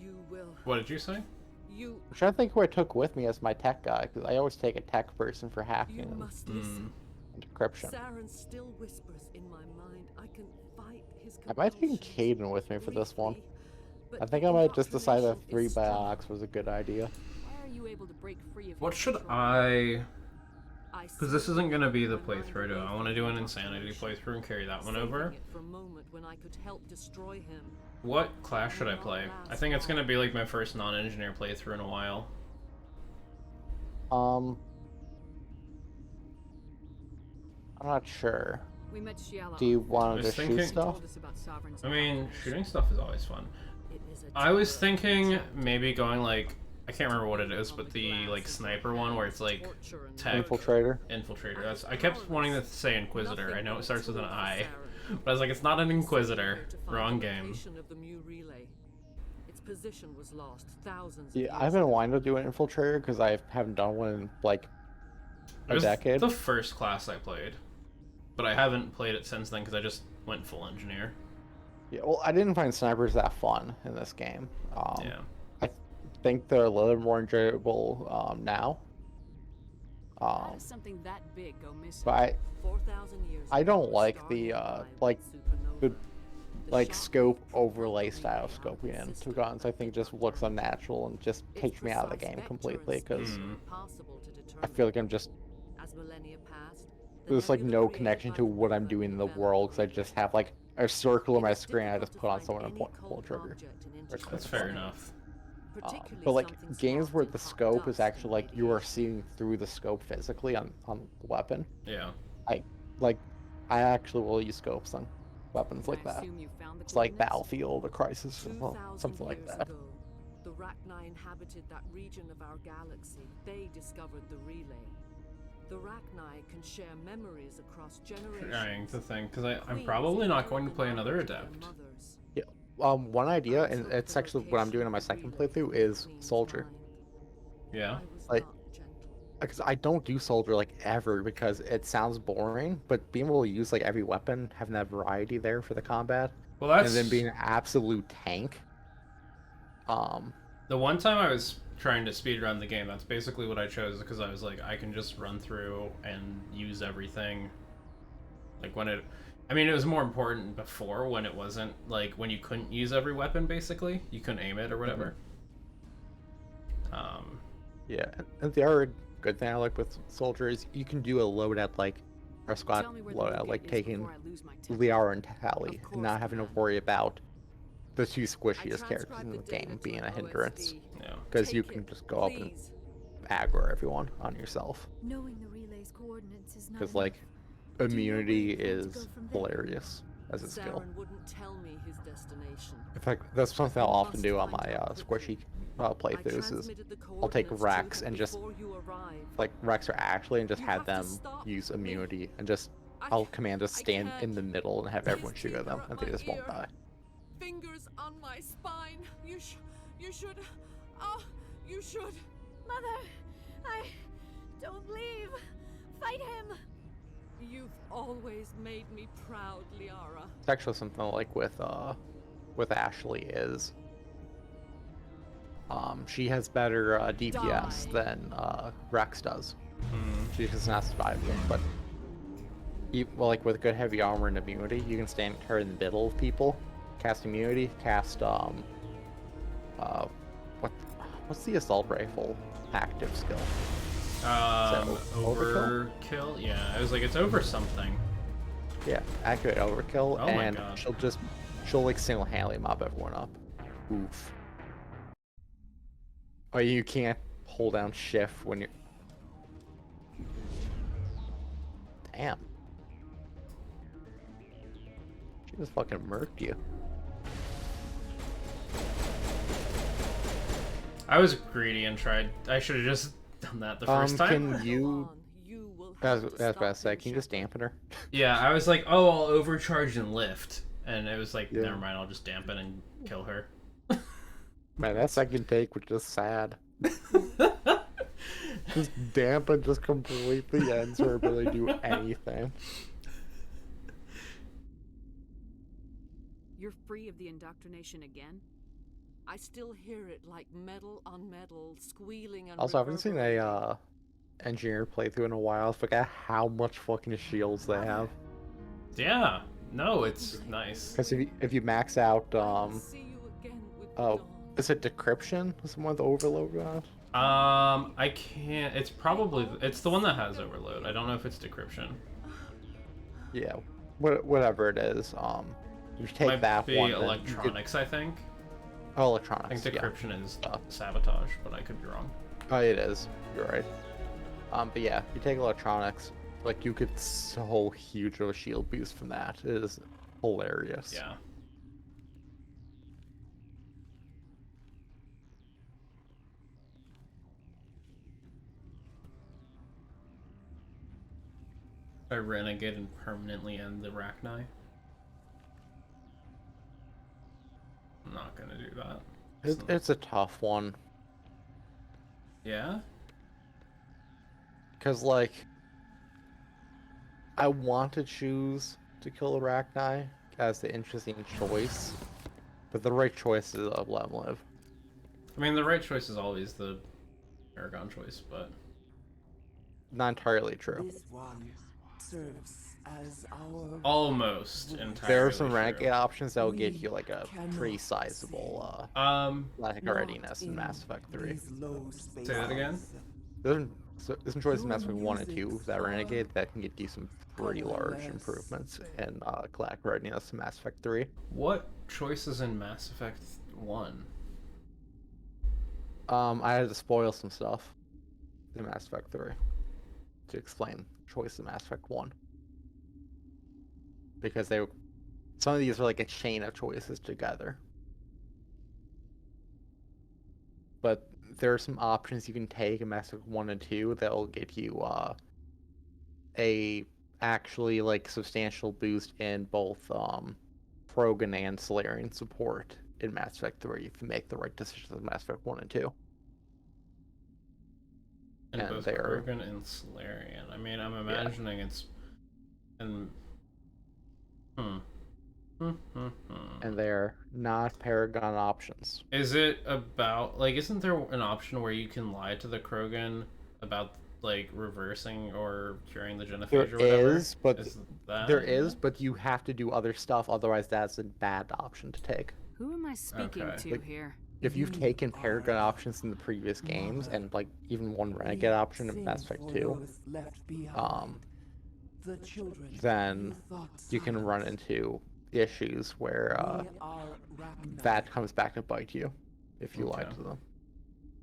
You will. What did you say? You. I'm trying to think who I took with me as my tech guy, because I always take a tech person for hacking You and must listen. encryption. Saren still whispers in my mind. I can fight his I might take Caden with me for this one. I think I might just decide that 3 biotics was a good idea. Why are you able to break free of What his should control? I... Because this isn't going to be the playthrough, do I want to do an Insanity playthrough and carry that one over? Saving it for a moment when I could help destroy him. What class should I play? I think it's going to be like my first non-engineer playthrough in a while. I'm not sure. We met Shiala. Do you want to was just shoot thinking- stuff? Told us about Sovereign's I mean, shooting stuff is always fun. It is a I was thinking maybe going like... I can't remember what it is, but the like sniper one where it's like tech Infiltrator. Infiltrator. That's I kept wanting to say Inquisitor. I know it starts with an I, but I was like, it's not an Inquisitor. Wrong game. of the Mu relay. Its position was lost thousands of Yeah, years I've been wanting to do an infiltrator because I haven't done one in like It a was decade. the first class I played, but I haven't played it since then because I just went full engineer. Yeah, well, I didn't find snipers that fun in this game. Yeah. I think they're a little more enjoyable now. How does something that big go missing? But 4,000 years I don't ago, like star the nearby like supernova. the like scope overlay style of scoping into guns. I think it just looks unnatural and just takes me out of the game completely because Impossible to I determine. feel like I'm just As millennia passed, there's like no connection to what I'm doing in the world because I just have like a circle on my screen. I just put on someone and pull the trigger. That's fair enough. But like games where the scope is actually like you are seeing through the scope physically on the weapon. Yeah. I actually will use scopes on weapons like that. It's like Battlefield or Crisis or something like that. The Rachni inhabited that region of our galaxy. They discovered the relay. The Rachni can share memories across generations. Trying to think, because I'm probably not going to play another Adept. Yeah. One idea, and it's actually what I'm doing on my second playthrough, is Soldier. Yeah. Like, because I don't do Soldier like ever because it sounds boring, but being able to use like every weapon, having that variety there for the combat, Well, that's... and then being an absolute tank. The one time I was trying to speedrun the game, that's basically what I chose because I was like, I can just run through and use everything. Like when it... I mean, it was more important before when it wasn't, like, when you couldn't use every weapon, basically. You couldn't aim it or whatever. Yeah, and the other good thing I like with Soldier is you can do a loadout like, or squad loadout, like taking Liara and Tally, and not having to worry about the two squishiest characters in the game being a hindrance. Yeah. Because you can just go up and aggro everyone on yourself. Knowing the relay's coordinates is not Because, enough. like, immunity is hilarious as a skill. Saren wouldn't tell me his destination. In fact, that's something I'll often do on my squishy playthroughs is I'll take Rex and just, like, Rex or Ashley and just have them use immunity and just, I'll command to stand in the middle and have everyone shoot at them and they just won't die. Fingers on my spine. You should. Oh, you should. Mother, don't leave. Fight him. You've always made me proud, Liara. It's actually something like with Ashley is she has better DPS than Rex does. She has not survived it, but well, like with good heavy armor and immunity, you can stand her in the middle of people, cast immunity, cast what's the assault rifle active skill? Overkill? Yeah, I was like, it's over something. Yeah, accurate overkill, Oh my and God. she'll like single-handedly mop everyone up. Oof. Oh, you can't hold down shift when you're... Damn. She just fucking murked you. I was greedy and tried. I should have just done that the first time. Can you... I was about to say, can you just dampen her? Yeah, I was like, oh, I'll overcharge and lift. And it was like, Yeah. never mind, I'll just dampen and kill her. Man, that second take was just sad. Just dampen just completely ends her ability to do anything. You're free of the indoctrination again? I still hear it like metal on metal, squealing and Also, I haven't seen a engineer playthrough in a while. I forget how much fucking shields they have. Yeah. No, it's nice. Because if you max out oh, is it decryption? Is the one with the overload on? I can't. It's probably the one that has overload. I don't know if it's decryption. Yeah, whatever it is. You take Might that be one. electronics, I think. Oh, electronics. I think decryption yeah. is sabotage, but I could be wrong. Oh, it is. You're right. But yeah, you take electronics. Like you get so huge of a shield boost from that. It is hilarious. Yeah. I renegade and permanently end the Rachni. I'm not gonna do that. It's a tough one. Yeah? Because, like, I want to choose to kill Arachni as the interesting choice, but the right choice is a Lemliv. I mean, the right choice is always the Paragon choice, but... Not entirely true. This one serves as our... Almost entirely There are some true. renegade options that will get you, like, a pretty sizable, like, readiness in Mass Effect 3. Say that again? There's some choices in Mass Effect 1 and 2 that renegade that can get you some pretty large improvements in Galactic readiness in Mass Effect 3. What choices in Mass Effect 1? I had to spoil some stuff in Mass Effect 3 to explain choice in Mass Effect 1. Because some of these are like a chain of choices together. But there are some options you can take in Mass Effect 1 and 2 that will get you a actually like substantial boost in both Krogan and Solarian support in Mass Effect 3 if you make the right decisions in Mass Effect 1 and 2. And both Krogan and Solarian. I mean, I'm imagining it's... And... And they're not Paragon options. Is it about... Like, isn't there an option where you can lie to the Krogan about, like, reversing or curing the genophage or whatever? There is, but you have to do other stuff, otherwise that's a bad option to take. Who am I speaking to here? If you've taken Paragon options in the previous games, and like even one Renegade option in Mass Effect 2, then you can run into issues where that comes back to bite you if you lie to them.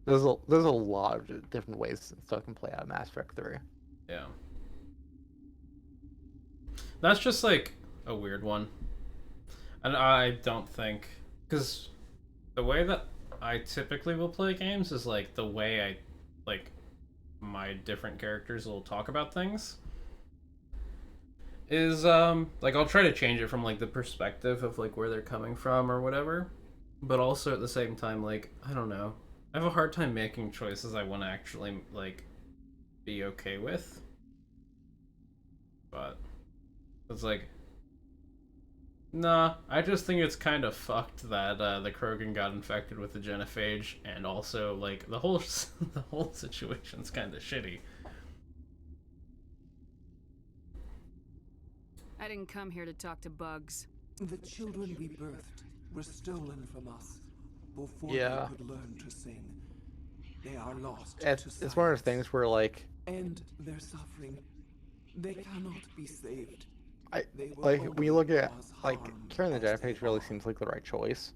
There's a lot of different ways stuff can play out in Mass Effect 3. Yeah. That's just like a weird one. And I don't think... Because the way that I typically will play games is like the way I... Like, my different characters will talk about things. Is, like, I'll try to change it from, like, the perspective of, like, where they're coming from or whatever. But also at the same time, like, I don't know. I have a hard time making choices I want to actually, like, be okay with. But it's like, nah, I just think it's kind of fucked that the Krogan got infected with the genophage, and also, like, the whole situation's kind of shitty. I didn't come here to talk to bugs. The children we birthed were stolen from us before Yeah. they could learn to sing. They are lost It's one of those things where, like... And their suffering, they cannot be saved. When you look at, like, curing the genophage really seems like the right choice.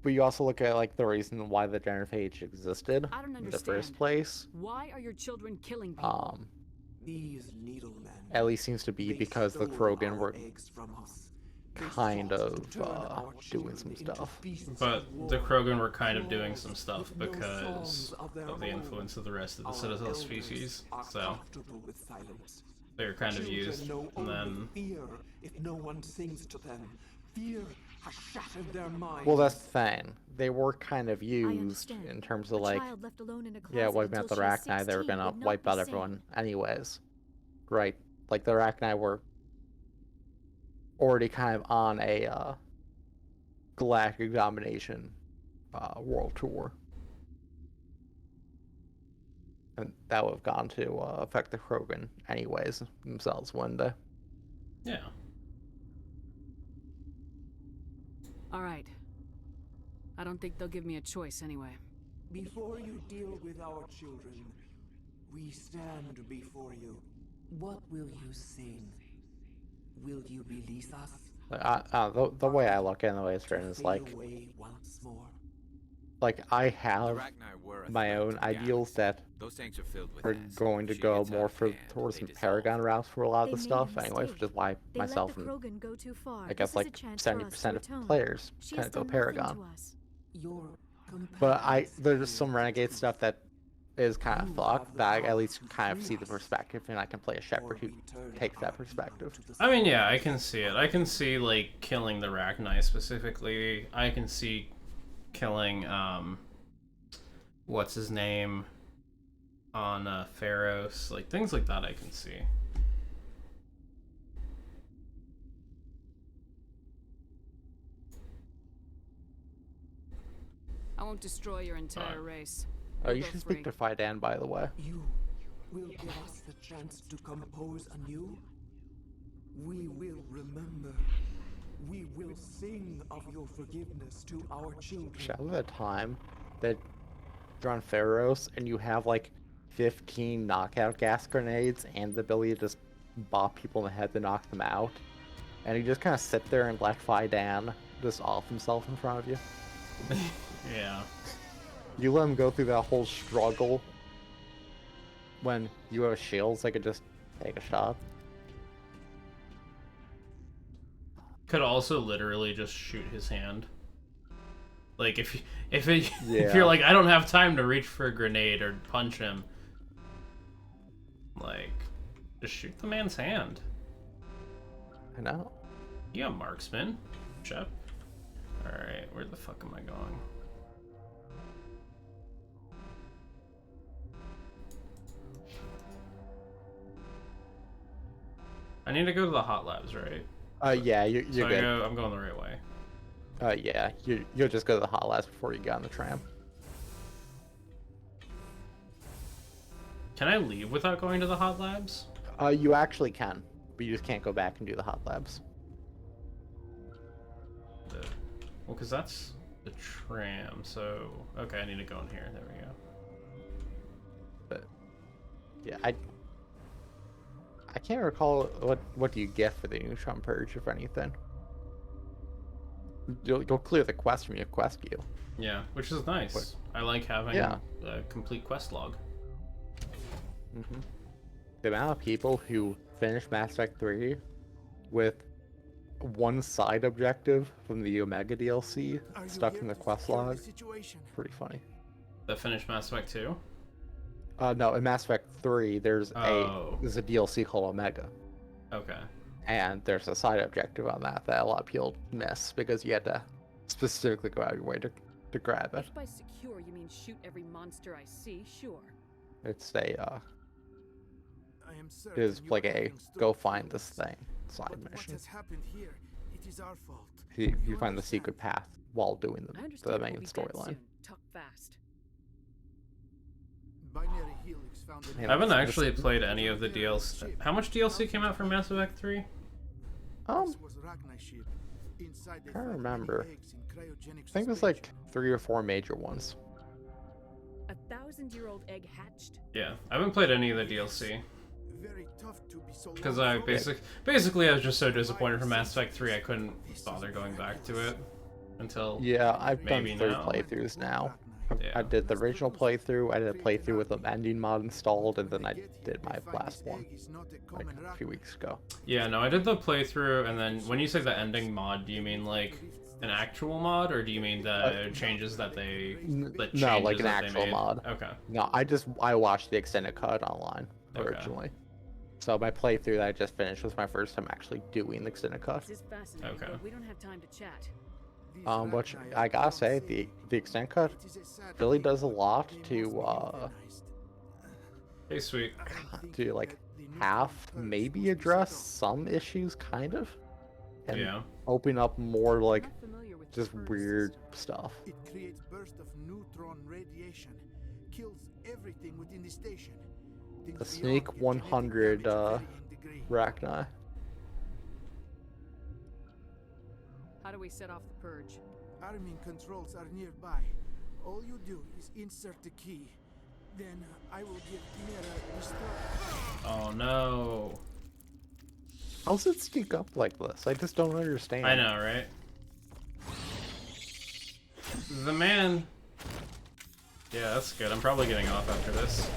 But you also look at, like, the reason why the genophage existed I don't in the first understand. place. Why are your children killing people? These needlemen. At least seems to be because the Krogan were kind of doing some stuff. But the Krogan were kind of doing some stuff because of the influence of the rest of the Citadel species, so they were kind of used, and then... Fear if no one sings to them. Fear I shattered their minds. Well, that's the thing. They were kind of I used understand. in terms of A like, child left alone in a yeah, closet wiping out the until she was Arachni, they were 16 gonna would not wipe be out sane. everyone anyways. Right. Like the Arachni were already kind of on a galactic domination world tour. And that would have gone to affect the Krogan anyways themselves one day. Yeah. All right. I don't think they'll give me a choice anyway. Before you deal with our children, we stand before you. What will you sing? Will you release us? The way I look at it is like, Away once more. like I have my own ideals that Those tanks are filled with are acid. going to Shit go gets out more of for hand, towards they some dissolve. Paragon routes for a lot of They the made stuff a anyway, which mistake. is why They myself let the and Krogan go too far. I This guess is a like chance for us 70% to of atone. players She kind has of go done nothing Paragon. to us. Your But companions there's some feel renegade the stuff that is kind of You fucked have the that I at power least to kind of free see the us, perspective, and I can play a shepherd who takes that perspective. I mean, yeah, I can see it. I can see, like, killing the Arachni specifically. I can see killing, what's his name on Pharos. Like, things like that I can see. I won't destroy your entire race. Oh, You'll you go should free. speak to Fidan, by the way. You will give us the chance to compose anew. We will remember. We will sing of your forgiveness to our children. Shout out the time that you're on Pharos and you have like 15 knockout gas grenades and the ability to just bop people in the head to knock them out. And you just kind of sit there and let Fidan just off himself in front of you. Yeah. You let him go through that whole struggle when you have shields, they could just take a shot. Could also literally just shoot his hand. Like if if Yeah. you're like, I don't have time to reach for a grenade or punch him, like just shoot the man's hand. I know. You got marksman, Shep. All right, where the fuck am I going? I need to go to the hot labs, right? Yeah, you're So good. I'm going the right way. Yeah, you'll just go to the hot labs before you get on the tram. Can I leave without going to the hot labs? You actually can, but you just can't go back and do the hot labs. Well, because that's the tram, so... Okay, I need to go in here. There we go. But, yeah, I can't recall what do you get for the Neutron Purge, if anything. You'll clear the quest from your quest queue. Yeah, which is nice. I like having Yeah. a complete quest log. The amount of people who finish Mass Effect 3 with one side objective from the Omega DLC stuck in the quest log, pretty funny. The finished Mass Effect 2? No, in Mass Effect 3, there's Oh. a DLC called Omega. Okay. And there's a side objective on that a lot of people miss because you had to specifically go out of your way to grab it. If by secure you mean shoot every monster I see, sure. It's a I am it certain is you like are a having stood go for find us. this thing side But what mission. has happened here? It is our fault. You find the secret path while doing I the understand main we'll be dead storyline. soon. Talk fast. Binary Helix found an I haven't actually played any of the DLC. How much DLC came out for Mass Effect 3? This was Rachni ship. Inside they I can't found remember. many eggs in cryogenic I think there's like 3 or 4 major ones. 1,000-year-old egg hatched. Yeah, I haven't played any of the DLC. Very tough to be so Because long I from- basically I was just so disappointed from Mass Effect 3 I couldn't bother going back to it until Yeah, I've done maybe 3 now. playthroughs now. Yeah. I did the original playthrough, I did a playthrough with the ending mod installed, and then I did my last one like a few weeks ago. Yeah, no, I did the playthrough, and then when you say the ending mod, do you mean like an actual mod, or do you mean the changes that they No, changes like an that they actual made? mod. Okay. No, I watched the extended cut online Okay. originally. So my playthrough that I just finished was my first time actually doing the extended cut. This is fascinating, Okay. but we don't have time to chat. Which I gotta say, the extent cut really does a lot to Hey, sweet. to like half maybe address some issues, kind of, and Yeah. open up more like just weird stuff. It creates bursts of neutron radiation, kills everything within the station. The Snake 100 Rachni. How do we set off the purge? Arming controls are nearby. All you do is insert the key. Then I will give Chimera the start. Oh no. How's it sneak up like this? I just don't understand. I know, right? The man. Yeah, that's good. I'm probably getting off after this.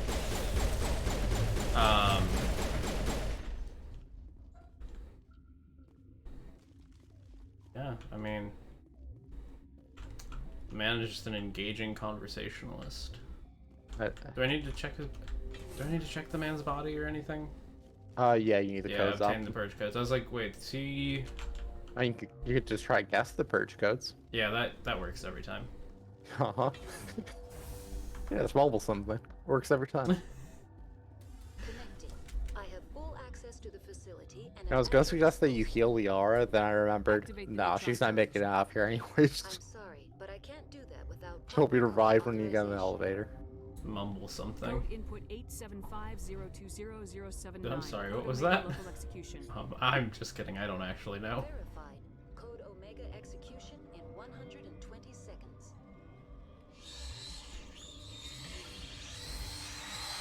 Yeah, I mean, the man is just an engaging conversationalist. Do I need to check his? Do I need to check the man's body or anything? Yeah, you need the Yeah, codes up. obtain the purge codes. I was like, wait, is he? I mean, you could just try to guess the purge codes. Yeah, that works every time. Uh-huh. Yeah, it's mobile something. Works every time. Connecting. I have full access to the facility and I was gonna suggest that you heal Liara, then I remembered, no, she's not making it out of here anyways. I'm sorry, but I can't do that without She'll be revived when you get in the elevator. Mumble something. Code input 875020079. I'm sorry, what Code was Omega that? local execution. I'm just kidding. I don't actually know. verified. Code Omega execution in 120 seconds.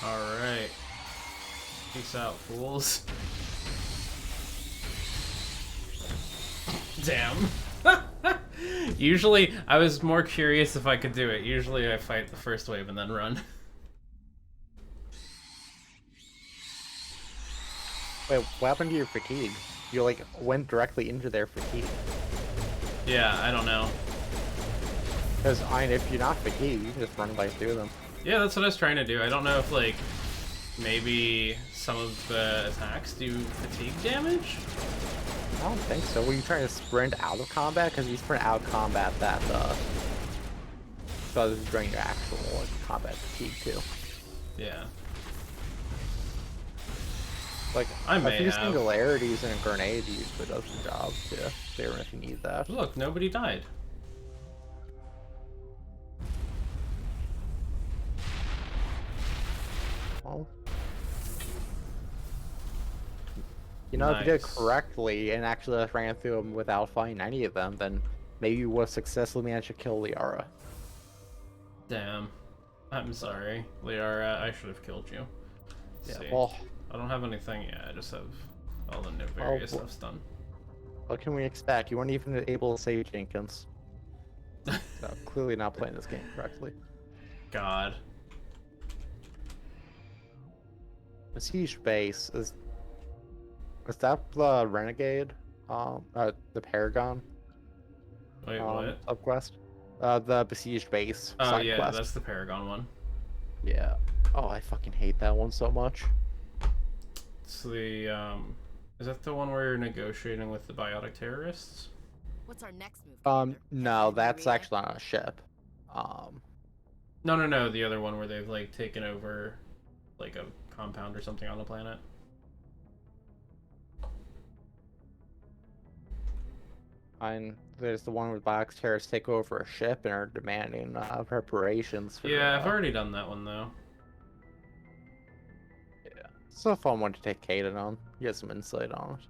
Alright. Peace out, fools. Damn. Usually, I was more curious if I could do it. Usually I fight the first wave and then run. Wait, what happened to your fatigue? You like went directly into their fatigue. Yeah, I don't know. Because I mean, if you're not fatigued, you can just run right through them. Yeah, that's what I was trying to do. I don't know if, like, maybe some of the attacks do fatigue damage? I don't think so. Were you trying to sprint out of combat? Because you sprint out of combat, that does bring your actual like, combat fatigue too. Yeah. Like I a may few have. singularities and a grenade usually does the job too. Even if you need that. Look, nobody died. Well, you know, if you did it Nice. correctly and actually just ran through them without fighting any of them, then maybe you would have successfully managed to kill Liara. Damn. I'm sorry, Liara. I should have killed you. Yeah, See. well, I don't have anything yet. I just have all the new various well, stuff's done. what can we expect? You weren't even able to save Jenkins. So clearly not playing this game correctly. God. Besiege base is that the Renegade? The Paragon? Wait, what? Subquest? The besieged base. Oh side yeah, quest. that's the Paragon one. Yeah. Oh, I fucking hate that one so much. It's the is that the one where you're negotiating with the biotic terrorists? What's our next move? No, that's actually on a ship. No, the other one where they've like taken over like a compound or something on the planet. And there's the one where biotic terrorists take over a ship and are demanding preparations for. Yeah, I've already done that one though. It's a fun one to take Kaden on. You get some insight on it.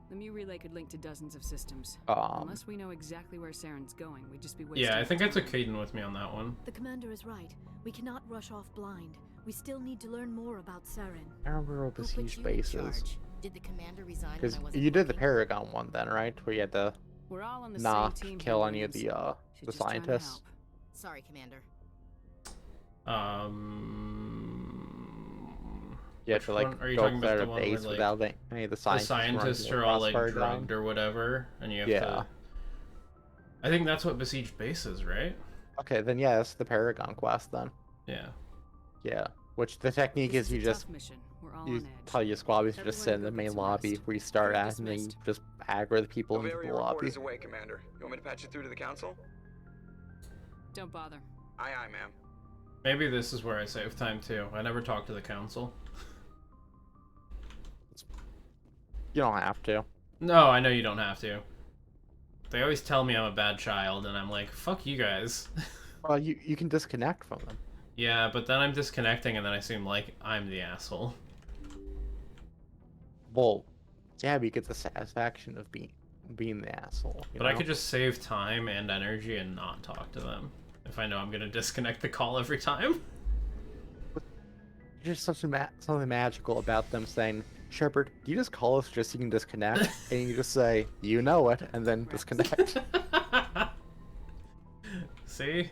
The Mu relay could link to dozens of systems. Um, Unless we know exactly where Saren's going, we'd just be wasting Yeah, I think I time. took Caden with me on that one. The commander is right. We cannot rush off blind. We still need to learn more about Saren. I remember what besieged base is. Did the commander resign when Because I wasn't you did the looking? Paragon one then, right? Where you had to We're all on the not same team kill here, any of the Williams. She's the just trying to scientists. help. Sorry, commander. You have Which to like one? Are you go talking to about their the one base where, like, without any of the scientists. The scientists are all like drugged or whatever, and you have to. I think that's what besieged base is, right? Okay, then yeah, that's the Paragon quest then. Yeah. Yeah. Which the technique This is you a just tough mission. We're all you on edge. tell your squad mates to just sit in the main lobby where you start at, and then you just aggro the people into the lobby. is away, Commander. You want me to patch you through to the council? Don't bother. Aye, aye, ma'am. Maybe this is where I save time too. I never talked to the council. You don't have to. No, I know you don't have to. They always tell me I'm a bad child, and I'm like, fuck you guys. Well, you can disconnect from them. Yeah, but then I'm disconnecting, and then I seem like I'm the asshole. Well, yeah, but you get the satisfaction of being the asshole. But I could just save time and energy and not talk to them if I know I'm gonna disconnect the call every time. There's just something magical about them saying, Shepard, you just call us just so you can disconnect, and you just say, you know it, and then disconnect. See?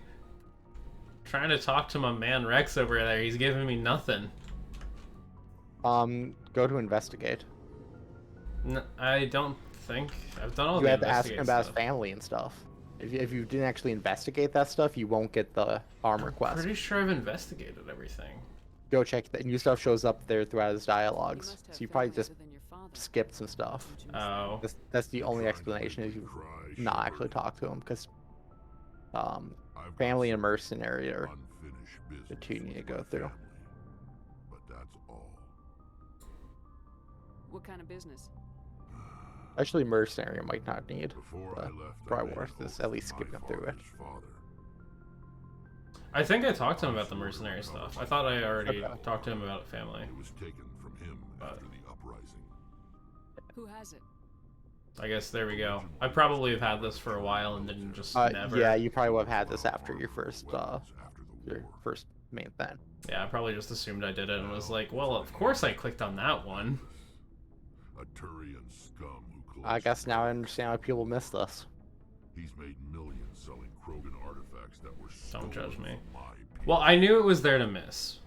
Trying to talk to my man Rex over there, he's giving me nothing. Go to investigate. I don't think I've done all You the have to ask him investigate about his stuff. family and stuff. If you didn't actually investigate that stuff, you won't get the armor quest. Pretty sure I've investigated everything. Go check that new stuff shows up there throughout his dialogues. So you probably just skipped some stuff. Oh. That's the only explanation is you not actually talk to him because family and mercenary are the two you need to go through. But that's all. What kind of business? Actually, mercenary might not need. But probably worth this at least skipping through it. I think I talked to him about the mercenary stuff. I thought I already talked to him about family. It was taken from him after the uprising. Who has it? I guess there we go. I probably have had this for a while and didn't just never. Yeah, you probably would have had this after your first main thing. Yeah, I probably just assumed I did it and was like, well, of course I clicked on that one. A Turian scum who I guess now I understand why people miss this. He's made millions selling Krogan artifacts that were Don't judge me. from my people. Well, I knew it was there to miss.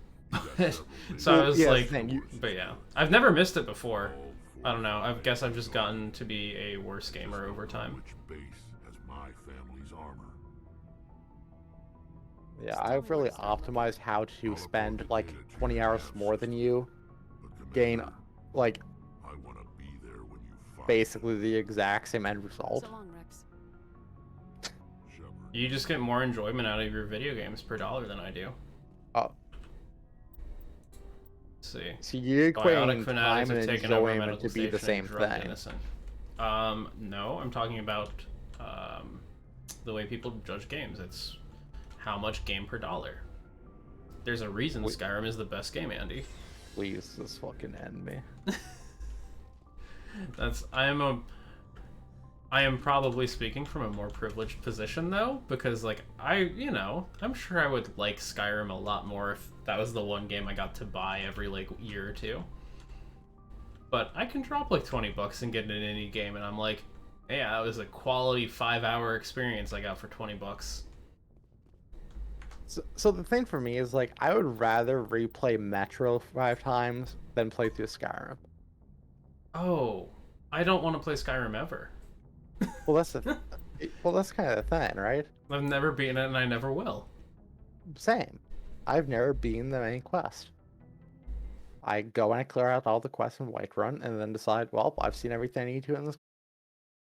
So I was yeah, like, same. but yeah. I've never missed it before. I don't know. I guess I've just gotten to be a worse gamer over time. Which base has my family's armor? Yeah, I've really optimized how to spend like 20 hours more than you, gain like I want to be there when you find basically the exact same end result. So long, Rex. You just get more enjoyment out of your video games per dollar than I do. Oh. See. So you're Biotic equating fanatics time have and taken over enjoyment medical to be the station same and drugged thing. innocent. No, I'm talking about the way people judge games. It's how much game per dollar. There's a reason Skyrim is the best game, Andy. Please, just fucking end me. I am probably speaking from a more privileged position though, because like I'm sure I would like Skyrim a lot more if that was the one game I got to buy every like year or two. But I can drop like $20 and get an indie game and I'm like, yeah, that was a quality 5-hour experience I got for $20. So the thing for me is like I would rather replay Metro 5 times than play through Skyrim. Oh, I don't want to play Skyrim ever. Well, that's kind of the thing, right? I've never beaten it and I never will. Same. I've never beaten the main quest. I go and I clear out all the quests in Whiterun and then decide, well, I've seen everything I need to in this